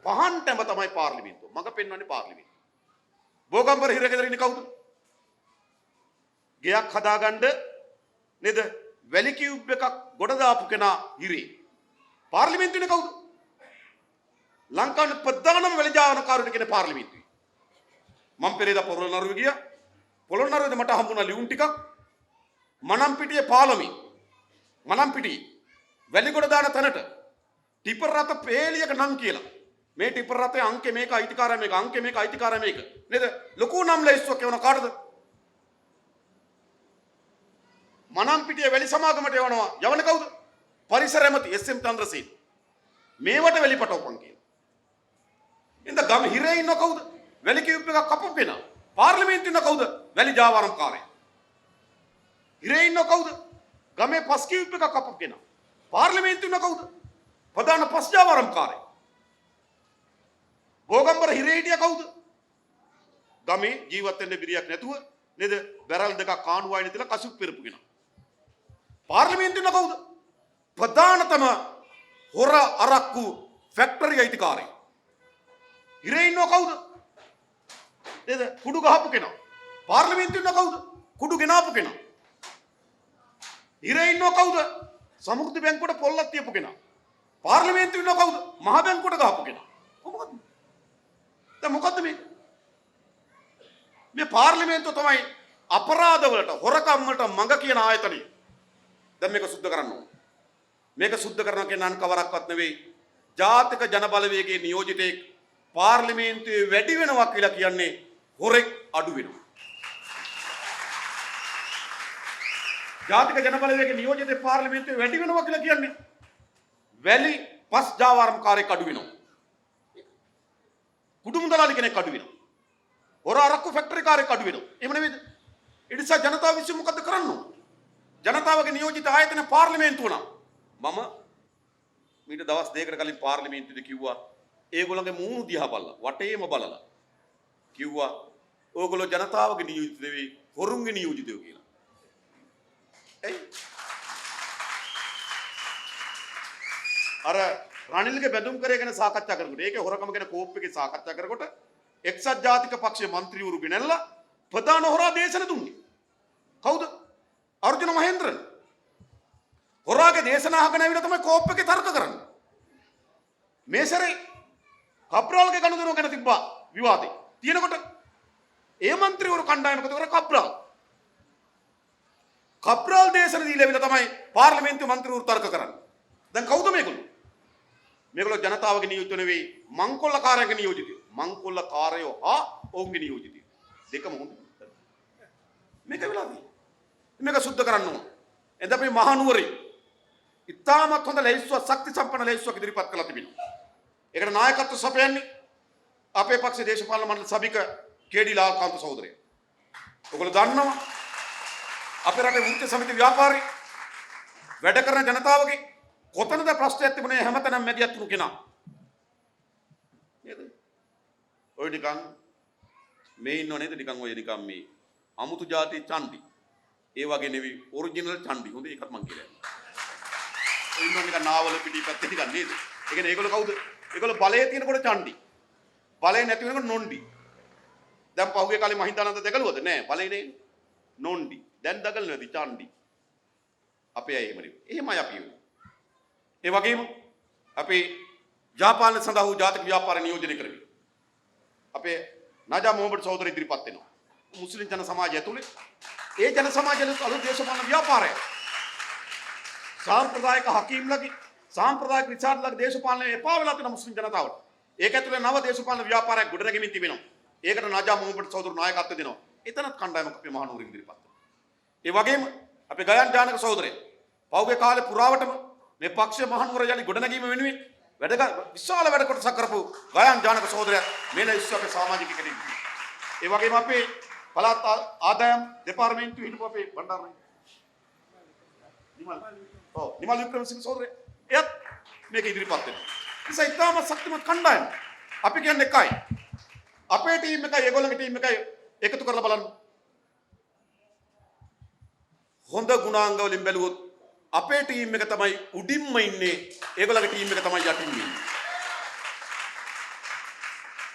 පහන් තැඹ තමයි පාර්ලිමේන්තුව. මග පෙන්වන්නේ පාර්ලිමේන්තුව. බෝගම්බර හිරගෙදර ඉන්නේ කවුද? ගෙයක් හදාගන්න නේද? වැලි කියුබ් එකක් ගොඩ දාපු කෙනා හිරේ. පාර්ලිමේන්තුවේ කවුද? ලංකාවේ ප්‍රධානම වැලිජාවනකාරයෙක් කියන පාර්ලිමේන්තුවේ. මම පෙරේදා පොළොන්නරුවේ ගියා. පොළොන්නරුවේදී මට හම්බුණා ලියුම් ටිකක්. මනම්පිටියේ පාලමේ. මනම්පිටියේ වැලිගොඩ දාන තැනට ටිපර් රථ පේලියක නම් කියලා. මේ ටිපර් රථයේ අංකේ මේක අයිතිකාරය මේක අංකේ මේක අයිතිකාරය මේක. නේද? ලොකු නම් ලැයිස්තුවක් එවන කාටද? මනම්පිටියේ වැලි සමාගමට යවනවා. යවන කවුද? පරිසර ඇමති එස්.එම්. චන්ද්‍රසේන. මේවට වැලිපටවපන් කියලා. ඉතින් ගම හිරේ ඉන්න කවුද? වැලි කියුබ් එකක් කපපු කෙනා. පාර්ලිමේන්තුවේ ඉන්න කවුද? වැලි ජාවාරම්කාරයා. හිරේ ඉන්න කවුද? ගමේ පස් කියුබ් එකක් කපපු කෙනා. පාර්ලිමේන්තුවේ ඉන්න කවුද? ප්‍රධාන පස් ජාවාරම්කාරයා. බෝගම්බර හිරේ හිටියා කවුද? ගමේ ජීවත් වෙන්න බිරියක් නැතුව නේද? බැරල් දෙකක් කාණු වයින් තියලා කසුප් පෙරපු කෙනා. පාර්ලිමේන්තුවේ කවුද? ප්‍රධානතම හොර අරක්කු ෆැක්ටරි අයිතිකාරයා. හිරේ ඉන්නව කවුද? නේද? කුඩු ගහපු කෙනා. පාර්ලිමේන්තුවේ කවුද? කුඩු ගෙනාපු කෙනා. හිරේ ඉන්නව කවුද? සමුද්‍ර බැංකුවට පොල්ලක් තියපු කෙනා. පාර්ලිමේන්තුවේ කවුද? මහ බැංකුවට ගහපු කෙනා. කොහොමද? දැන් මොකද්ද මේ? මේ පාර්ලිමේන්තුව තමයි අපරාධ වලට හොරකම් වලට මඟ කියන ආයතනය. දැන් මේක සුද්ධ කරන්න ඕන. මේක සුද්ධ කරනවා කියන අන් කවරක්වත් නෙවෙයි. ජාතික ජන බලවේගයේ නියෝජිතයෙක් පාර්ලිමේන්තුවේ වැඩි වෙනවා කියලා කියන්නේ හොරෙක් අඩු වෙනවා. ජාතික ජන බලවේගයේ නියෝජිතයෙක් පාර්ලිමේන්තුවේ වැඩි වෙනවා කියලා කියන්නේ වැලි පස් ජාවාරම්කාරයෙක් අඩු වෙනවා. කුඩු මුදලාලි කෙනෙක් අඩු වෙනවා. හොර අරක්කු ෆැක්ටරි කාර්යයක් අඩු වෙනවා. එහෙම නෙවෙයිද? ඒ නිසා ජනතාව විසින් මොකද කරන්න ඕන? ජනතාවගේ නියෝජිත ආයතන පාර්ලිමේන්තුව නම් මම මීට දවස් දෙකකට කලින් පාර්ලිමේන්තුවේ කිව්වා ඒගොල්ලන්ගේ මූණු දිහා බලලා වටේම බලලා කිව්වා ඕගොල්ලෝ ජනතාවගේ නියෝජිත නෙවෙයි හොරුන්ගේ නියෝජිතයෝ කියලා. එයි අර රනිල්ගේ බැඳුම් කරේ ගැන සාකච්ඡා කරනකොට ඒකේ හොරකම ගැන කෝප් එකේ සාකච්ඡා කරනකොට එක්සත් ජාතික පක්ෂයේ മന്ത്രിවරු ගෙනල්ලා ප්‍රධාන හොරා දේශන දුන්නේ. කවුද? අර්ජුන මහේන්ද්‍රන්. හොරාගේ දේශනා අහගෙන ඇවිල්ලා තමයි කෝප් එකේ තර්ක කරන්නේ. මේ සැරේ කබ්‍රාල්ගේ ගනුදෙනුව ගැන තිබ්බා විවාදේ. තියෙනකොට ඒ മന്ത്രിවරු කණ්ඩායමකට කර කබ්‍රාල් දේශන දීලා ඇවිල්ලා තමයි පාර්ලිමේන්තුවේ മന്ത്രിවරු තර්ක කරන්නේ. දැන් කවුද මේගොල්ලෝ? මේගොල්ලෝ ජනතාවගේ නියෝජිත නෙවෙයි මංකොල්ලකාරයන්ගේ නියෝජිතයෝ. මංකොල්ලකාරයෝ හා ඔවුන්ගේ නියෝජිතයෝ. දෙකම හොඳ. මේක වෙලාදී. මේක සුද්ධ කරන්න ඕන. එද අපි මහනුවරේ ඉතාමත් හොඳ ලැයිස්තුවක් ශක්ති සම්පන්න ලැයිස්තුවක් ඉදිරිපත් කළා තිබෙනවා. ඒකට නායකත්ව සපයන්නේ අපේ පක්ෂයේ දේශපාලන මණ්ඩල සභික කේ.ඩී. ලාල්කාන්ත සහෝදරයා. ඔයගොල්ලෝ දන්නවා අපේ රටේ වෘත්තීය සමිති ව්‍යාපාරී වැඩ කරන ජනතාවගේ කොතනද ප්‍රශ්නයක් තිබුණේ හැමතැනම මැදිහත් වුණු කෙනා. නේද? ඔය නිකන් මේ ඉන්නව නේද නිකන් ඔය නිකන් මේ අමුතු જાති චණ්ඩි. ඒ වගේ නෙවෙයි ඔරිජිනල් චණ්ඩි. හොඳ ඒකත් මං කියලා. ඔය ඉන්නව නිකන් නාවල පිටිපැත්තේ නිකන් නේද? ඒ කියන්නේ ඒගොල්ලෝ කවුද? ඒගොල්ලෝ බලයේ තියෙනකොට චණ්ඩි. බලය නැති වෙනකොට නොණ්ඩි. දැන් පහුගිය කාලේ මහින්දානන්ද දැකලුවද? නෑ බලේ නේ. නොණ්ඩි. දැන් දකල් නැති චණ්ඩි. අපේ අය එහෙම නෙවෙයි. එහෙමයි අපි වෙන්නේ. ඒ වගේම අපේ ජාපානයේ සඳහා වූ ජාතික ව්‍යාපාර නියෝජනය කරමි. අපේ නජා මොහොමඩ් සහෝදර ඉදිරිපත් වෙනවා. මුස්ලිම් ජන සමාජය ඇතුලේ ඒ ජන සමාජයේ අලුත් දේශපාලන ව්‍යාපාරය සාම්ප්‍රදායික හකීම්ලගේ සාම්ප්‍රදායික විචාරලගේ දේශපාලනය එපා වෙලා තියෙන මුස්ලිම් ජනතාවට. ඒක ඇතුලේ නව දේශපාලන ව්‍යාපාරයක් ගොඩනැගෙමින් තිබෙනවා. ඒකට නජා මොහොමඩ් සහෝදර නායකත්වය දෙනවා. එතනත් කණ්ඩායමක් අපේ මහනුවර ඉදිරිපත් වෙනවා. ඒ වගේම අපේ ගයන් ජානක සහෝදරය පෞගේ කාලේ පුරාවටම මේ පක්ෂ මහනුවර යලි ගොඩනැගීම වෙනුවෙන් විශාල වැඩ කොටසක් කරපු ගයන් ජානක සහෝදරයා මේන ඉස්සුවගේ සමාජික කෙනෙක්. ඒ වගේම අපේ පළාත් ආදායම් දෙපාර්තමේන්තුවේ හිටපු අපේ බණ්ඩාරනායක නිමල් වික්‍රමසිංහ සහෝදරයා එයත් මේක ඉදිරිපත් වෙනවා. නිසා ඉතාම ශක්තිමත් කණ්ඩායම. අපි කියන්නේ එකයි. අපේ ටීම් එකයි ඒගොල්ලන්ගේ ටීම් එකයි එකතු කරලා බලන්න. හොඳ ගුණාංග වලින් බැලුවොත් අපේ ටීම් එක තමයි උඩින්ම ඉන්නේ. ඒගොල්ලන්ගේ ටීම් එක තමයි යටින් ඉන්නේ.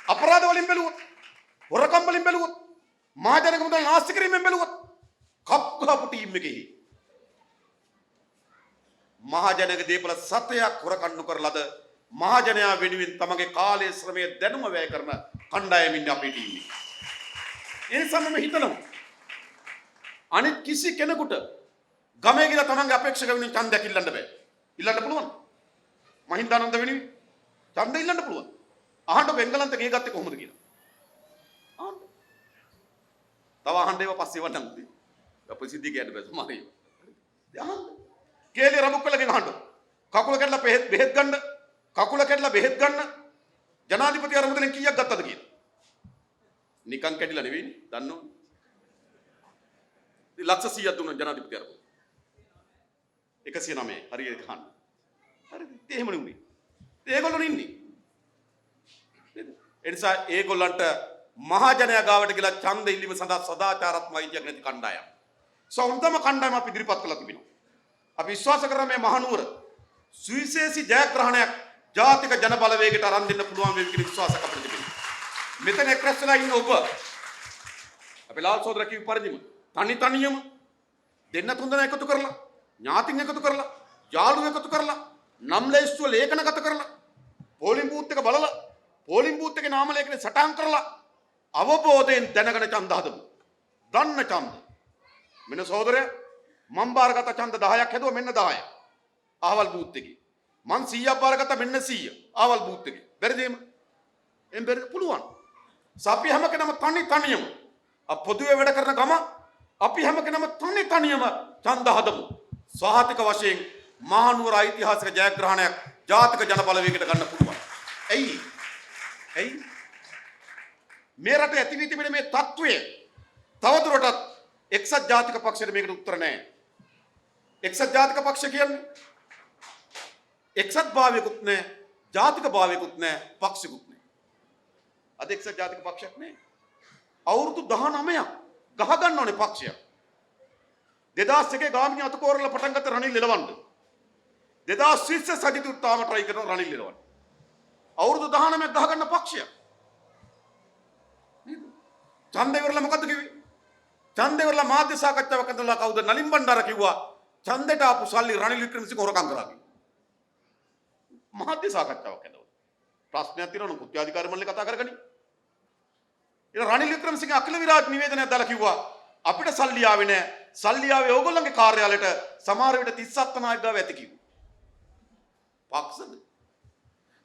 අපරාධ වලින් බැලුවොත්, හොරකම් වලින් බැලුවොත්, මහජනක මුදල් නාස්ති කිරීමෙන් බැලුවොත් කප්පහපු ටීම් එකේ මහජනක දේපල සතයක් හොරකම් කරලාද මහජනයා වෙනුවෙන් තමගේ කාලය ශ්‍රමය දැනුම වැය කරන කණ්ඩායමින් අපේ ටීම් එක. ඒ නිසා මම හිතනවා අනිත් කිසි කෙනෙකුට ගමේ ගිහලා තමන්ගේ අපේක්ෂක වෙනුවෙන් ඡන්දයක් ඉල්ලන්න බෑ. ඉල්ලන්න පුළුවන්. මහින්දානන්ද වෙනුවෙන් ඡන්ද ඉල්ලන්න පුළුවන්. අහන්න බෙන්ගලන්ත ගේ ගත්තේ කොහොමද කියලා. අහන්න. තව අහන්න ඒවා පස්සේ වටන් උදේ. අපේ සිද්ධි කියන්න බෑ සමහරේ. අහන්න. කේලේ රමුක්කලගෙන් අහන්න. කකුල කැඩලා බෙහෙත් ගන්න. කකුල කැඩලා බෙහෙත් ගන්න. ජනාධිපති අරමුදලෙන් කීයක් ගත්තද කියලා. නිකන් කැඩිලා නෙවෙයිනේ. දන්නවනේ. ලක්ෂ 100ක් දුන්නා ජනාධිපති අරමුදල. 109 හරියට ගන්න. හරිද? ඒ එහෙම නෙුනේ. ඒගොල්ලෝ ඉන්නේ. නේද? ඒ නිසා ඒගොල්ලන්ට මහජනයා ගාවට ගිහලා ඡන්ද ඉල්ලීම සඳහා සදාචාරාත්මක අයිතියක් නැති කණ්ඩායම්. සෞන්දම කණ්ඩායම අපි ඉදිරිපත් කළා තිබෙනවා. අපි විශ්වාස කරන මේ මහනුවර සුවිශේෂී ජයග්‍රහණයක් ජාතික ජන බලවේගයට අරන් දෙන්න පුළුවන් වේවි කියලා විශ්වාසයක් අපිට තිබෙනවා. මෙතන එක්රැස් වෙලා ඉන්න ඔබ අපේ ලාල් සෝදර කිව් පරිදිම තනියම දෙන්න තුන් දෙනා එකතු කරලා ඥාතින් එකතු කරලා යාළුවෝ එකතු කරලා නම් ලැයිස්තුව ලේඛනගත කරලා පෝලිං බූත් එක බලලා පෝලිං බූත් එකේ නාම ලේඛනේ සටහන් කරලා අවබෝධයෙන් දැනගෙන ඡන්ද හදමු. දන්න ඡන්ද. මෙන්න සහෝදරයා මම බාරගත ඡන්ද 10ක් හැදුවා මෙන්න 10. ආවල් බූත් එකේ. මං 100ක් බාරගත්තා මෙන්න 100. ආවල් බූත් එකේ. බැරිද එහෙම? එම් බැරිද? පුළුවන්. අපි හැම කෙනම තනියම පොදුවේ වැඩ කරන ගම අපි හැම කෙනම තනියම ඡන්ද හදමු. සහතික වශයෙන් මහනුවර ඓතිහාසික ජයග්‍රහණයක් ජාතික ජන බලවේගයට ගන්න පුළුවන්. ඇයි? මේ රට ඇති වී තිබෙන මේ තත්ත්වය තවදුරටත් එක්සත් ජාතික පක්ෂයට මේකට උත්තර නැහැ. එක්සත් ජාතික පක්ෂ කියන්නේ එක්සත් භාවයකුත් නැහැ, ජාතික භාවයකුත් නැහැ, පක්ෂිකුත් නැහැ. අද එක්සත් ජාතික පක්ෂයක් නැහැ. අවුරුදු 19ක් ගහ ගන්න ඕනේ පක්ෂයක්. 2001 ගාමිණී අතකෝරල පටන් ගත්ත රනිල් එලවන්න. 2020 සජිත් උත්තාම try කරන රනිල් එලවන්න. අවුරුදු 19ක් ගහ ගන්න පක්ෂයක්. නේද? ඡන්දේ ඉවරලා මොකද්ද කිව්වේ? ඡන්දේ ඉවරලා මාධ්‍ය සාකච්ඡාවක් කරලා කවුද නලින් බණ්ඩාර කිව්වා ඡන්දයට ආපු සල්ලි රනිල් වික්‍රමසිංහ හොරකම් කරා කියලා. මාධ්‍ය සාකච්ඡාවක් ඇදවුවා. ප්‍රශ්නයක් තියෙනවනේ කුත්‍යාධිකාරි මණ්ඩලේ කතා කරගනි. ඊට රනිල් වික්‍රමසිංහ අකිල විරාජ් නිවේදනයක් දාලා කිව්වා අපිට සල්ලි ආවේ නැහැ. සල්ලි ආවේ ඕගොල්ලන්ගේ කාර්යාලයට සමහර විට 37 නායක ගාව ඇති කිව්වා. පක්ෂද?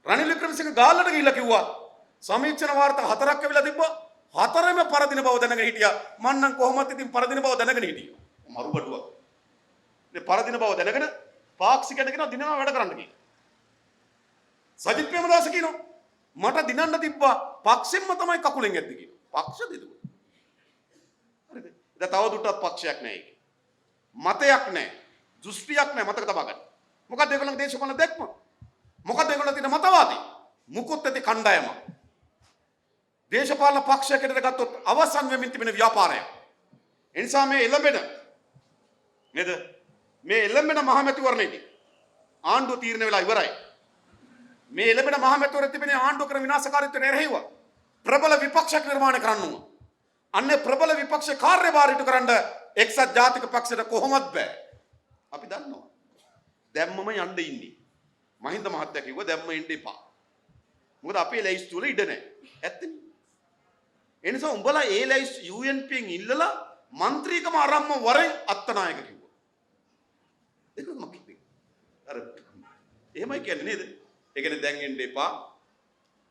රනිල් වික්‍රමසිංහ ගාල්ලට ගිහිල්ලා කිව්වා සමීක්ෂණ වාර්තා 4ක් ඇවිල්ලා තිබ්බා. 4ම පරදින බව දැනගෙන හිටියා. මං නම් කොහොමද ඉතින් පරදින බව දැනගෙන හිටියේ. මරු බඩුවක්. මේ පරදින බව දැනගෙන පාක්ෂිකයන්ට කියනවා දිනනවා වැඩ කරන්න කියලා. සජිත් ප්‍රේමදාස කියනවා මට දිනන්න තිබ්බා පක්ෂෙන්ම තමයි කකුලෙන් ඇද්ද කියනවා. පක්ෂද ඒක? හරිද? දැන් තව දුරටත් පක්ෂයක් නැහැ ඒකේ. මතයක් නැහැ. දෘෂ්ටියක් නැහැ මතක තබා ගන්න. මොකක්ද ඒගොල්ලන්ගේ දේශපාලන දැක්ම? මොකක්ද ඒගොල්ලන් තියෙන මතවාදී? මුකුත් ඇති කණ්ඩායමක්. දේශපාලන පක්ෂයකට ගත්තොත් අවසන් වෙමින් තිබෙන ව්‍යාපාරයක්. ඒ නිසා මේ එළඹෙන නේද? මේ එළඹෙන මහමැතිවරණයේදී ආණ්ඩුව තීරණය වෙලා ඉවරයි. මේ එළඹෙන මහමැතිවරයා තිබෙන ආණ්ඩුව කරන විනාශකාරීත්වයට එරෙහිව ප්‍රබල විපක්ෂයක් නිර්මාණය කරන්න ඕන. අන්නේ ප්‍රබල විපක්ෂ කාර්යභාරයට කරන්න එක්සත් ජාතික පක්ෂයට කොහොමත් බෑ. අපි දන්නවා. දැම්මම යන්න ඉන්නේ. මහින්ද මහත්තයා කිව්වා දැම්ම ඉන්න එපා. මොකද අපේ ලැයිස්තු වල ඉඩ නැහැ. ඇත්තනේ. ඒ නිසා උඹලා ඒ ලැයිස්තු UNP න් ඉල්ලලා മന്ത്രിකම ආරම්භ වරෙන් අත්තනායක කිව්වා. ඒක මම කිව්වේ. අර එහෙමයි කියන්නේ නේද? ඒ කියන්නේ දැන් එන්න එපා.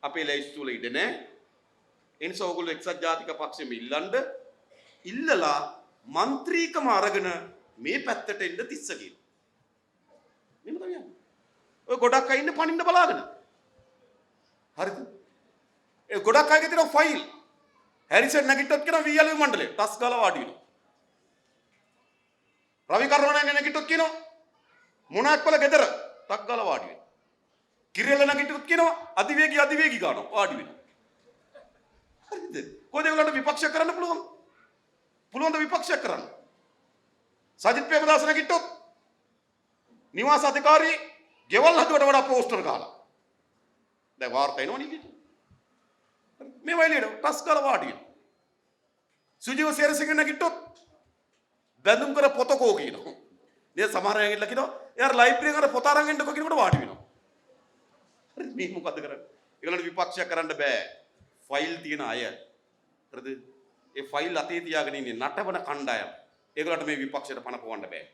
අපේ ලැයිස්තු වල ඉඩ නැහැ. ඒ නිසා ඔයගොල්ලෝ එක්සත් ජාතික පක්ෂෙම ඉල්ලලා മന്ത്രിකම අරගෙන මේ පැත්තට එන්න තිස්ස කියලා. මෙහෙම තමයි යන්නේ. ඔය ගොඩක් අය ඉන්න පනින්න බලාගෙන. හරිද? ඒ ගොඩක් අයගේ තියෙන ෆයිල්. හැරිසන් නැගිට්ටොත් කියන VLV මණ්ඩලය ටස් ගාලා වාඩි වෙනවා. රවි කරුණානායක නැගිට්ටොත් කියනවා මොනාක්වල ගෙදර ටක් ගාලා වාඩි වෙනවා. කිරියල නැගිට්ටොත් කියනවා අධිවේගී ගානවා වාඩි වෙනවා. හරිද? කොහොමද ඒගොල්ලන්ට විපක්ෂ කරන්න පුළුවන්? පුළුවන් ද විපක්ෂ කරන්න? සජිත් ප්‍රේමදාස නැගිට්ටොත් නිවාස අධිකාරී ගෙවල් හදුවට වඩා පෝස්ටර් ගහලා. දැන් වාර්තා එනවනේ කිව්වා. මේ වයිලේට ටස් කරලා වාඩි වෙනවා. සුජීව සේරසිංහ නැගිට්ටොත් බැඳුම් කර පොතකෝ කියනවා. නේද සමහර අය ඉල්ල කියනවා එයාට ලයිබ්‍රරි එකට පොත අරන් එන්නකෝ කියනකොට වාඩි වෙනවා. හරි මේ මොකද්ද කරන්නේ? ඒගොල්ලන්ට විපක්ෂයක් කරන්න බෑ. ෆයිල් තියෙන අය. හරිද? ඒ ෆයිල් අතේ තියාගෙන ඉන්නේ නටවන කණ්ඩායම්. ඒගොල්ලන්ට මේ විපක්ෂයට පණ පොවන්න බෑ.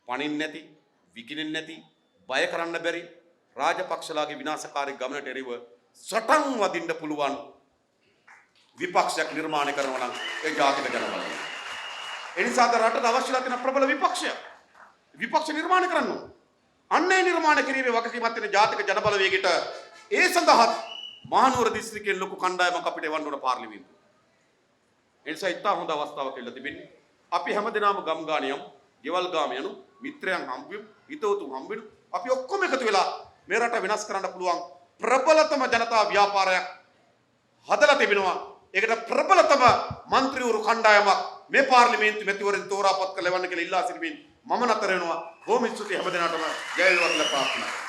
පණින් නැති, විකිනෙන්නේ නැති, බය කරන්න බැරි රාජපක්ෂලාගේ විනාශකාරී ගමනට එරෙහිව සටන් වදින්න පුළුවන් විපක්ෂයක් නිර්මාණය කරනවා නම් ඒ ජාතික ජනබලය. ඒ නිසා රටට අවශ්‍යලා තියෙන ප්‍රබල විපක්ෂයක්. විපක්ෂ නිර්මාණය කරන්න ඕන. අන්නේ නිර්මාණය කිරීමේ වගකීමක් තියෙන ජාතික ජනබලවේගයට ඒ සඳහා මහනුවර දිස්ත්‍රික්කයේ ලොකු කණ්ඩායමක් අපිට එවන්න ඕන පාර්ලිමේන්තුවට. ඒ නිසා ඉතා හොඳ අවස්ථාවක් ලැබිලා තිබෙන්නේ. අපි හැමදෙනාම ගම් ගාන යමු, ගෙවල් ගාම යනු, මිත්‍රයන් හම්බ වෙමු, හිතවතුන් හම්බ වෙමු. අපි ඔක්කොම එකතු වෙලා මේ රට වෙනස් කරන්න පුළුවන් ප්‍රබලතම ජනතා ව්‍යාපාරයක් හදලා තිබෙනවා. ඒකට ප්‍රබලතම മന്ത്രിවරු කණ්ඩායමක් මේ පාර්ලිමේන්තු මැතිවරණ තෝරාපත් කරලා ලැබන්න කියලා ඉල්ලා සිටිමින් මම නතර වෙනවා. බොහොම ස්තුතියි හැමදෙනාටම ජය වේවා කියලා ප්‍රාර්ථනා කරනවා.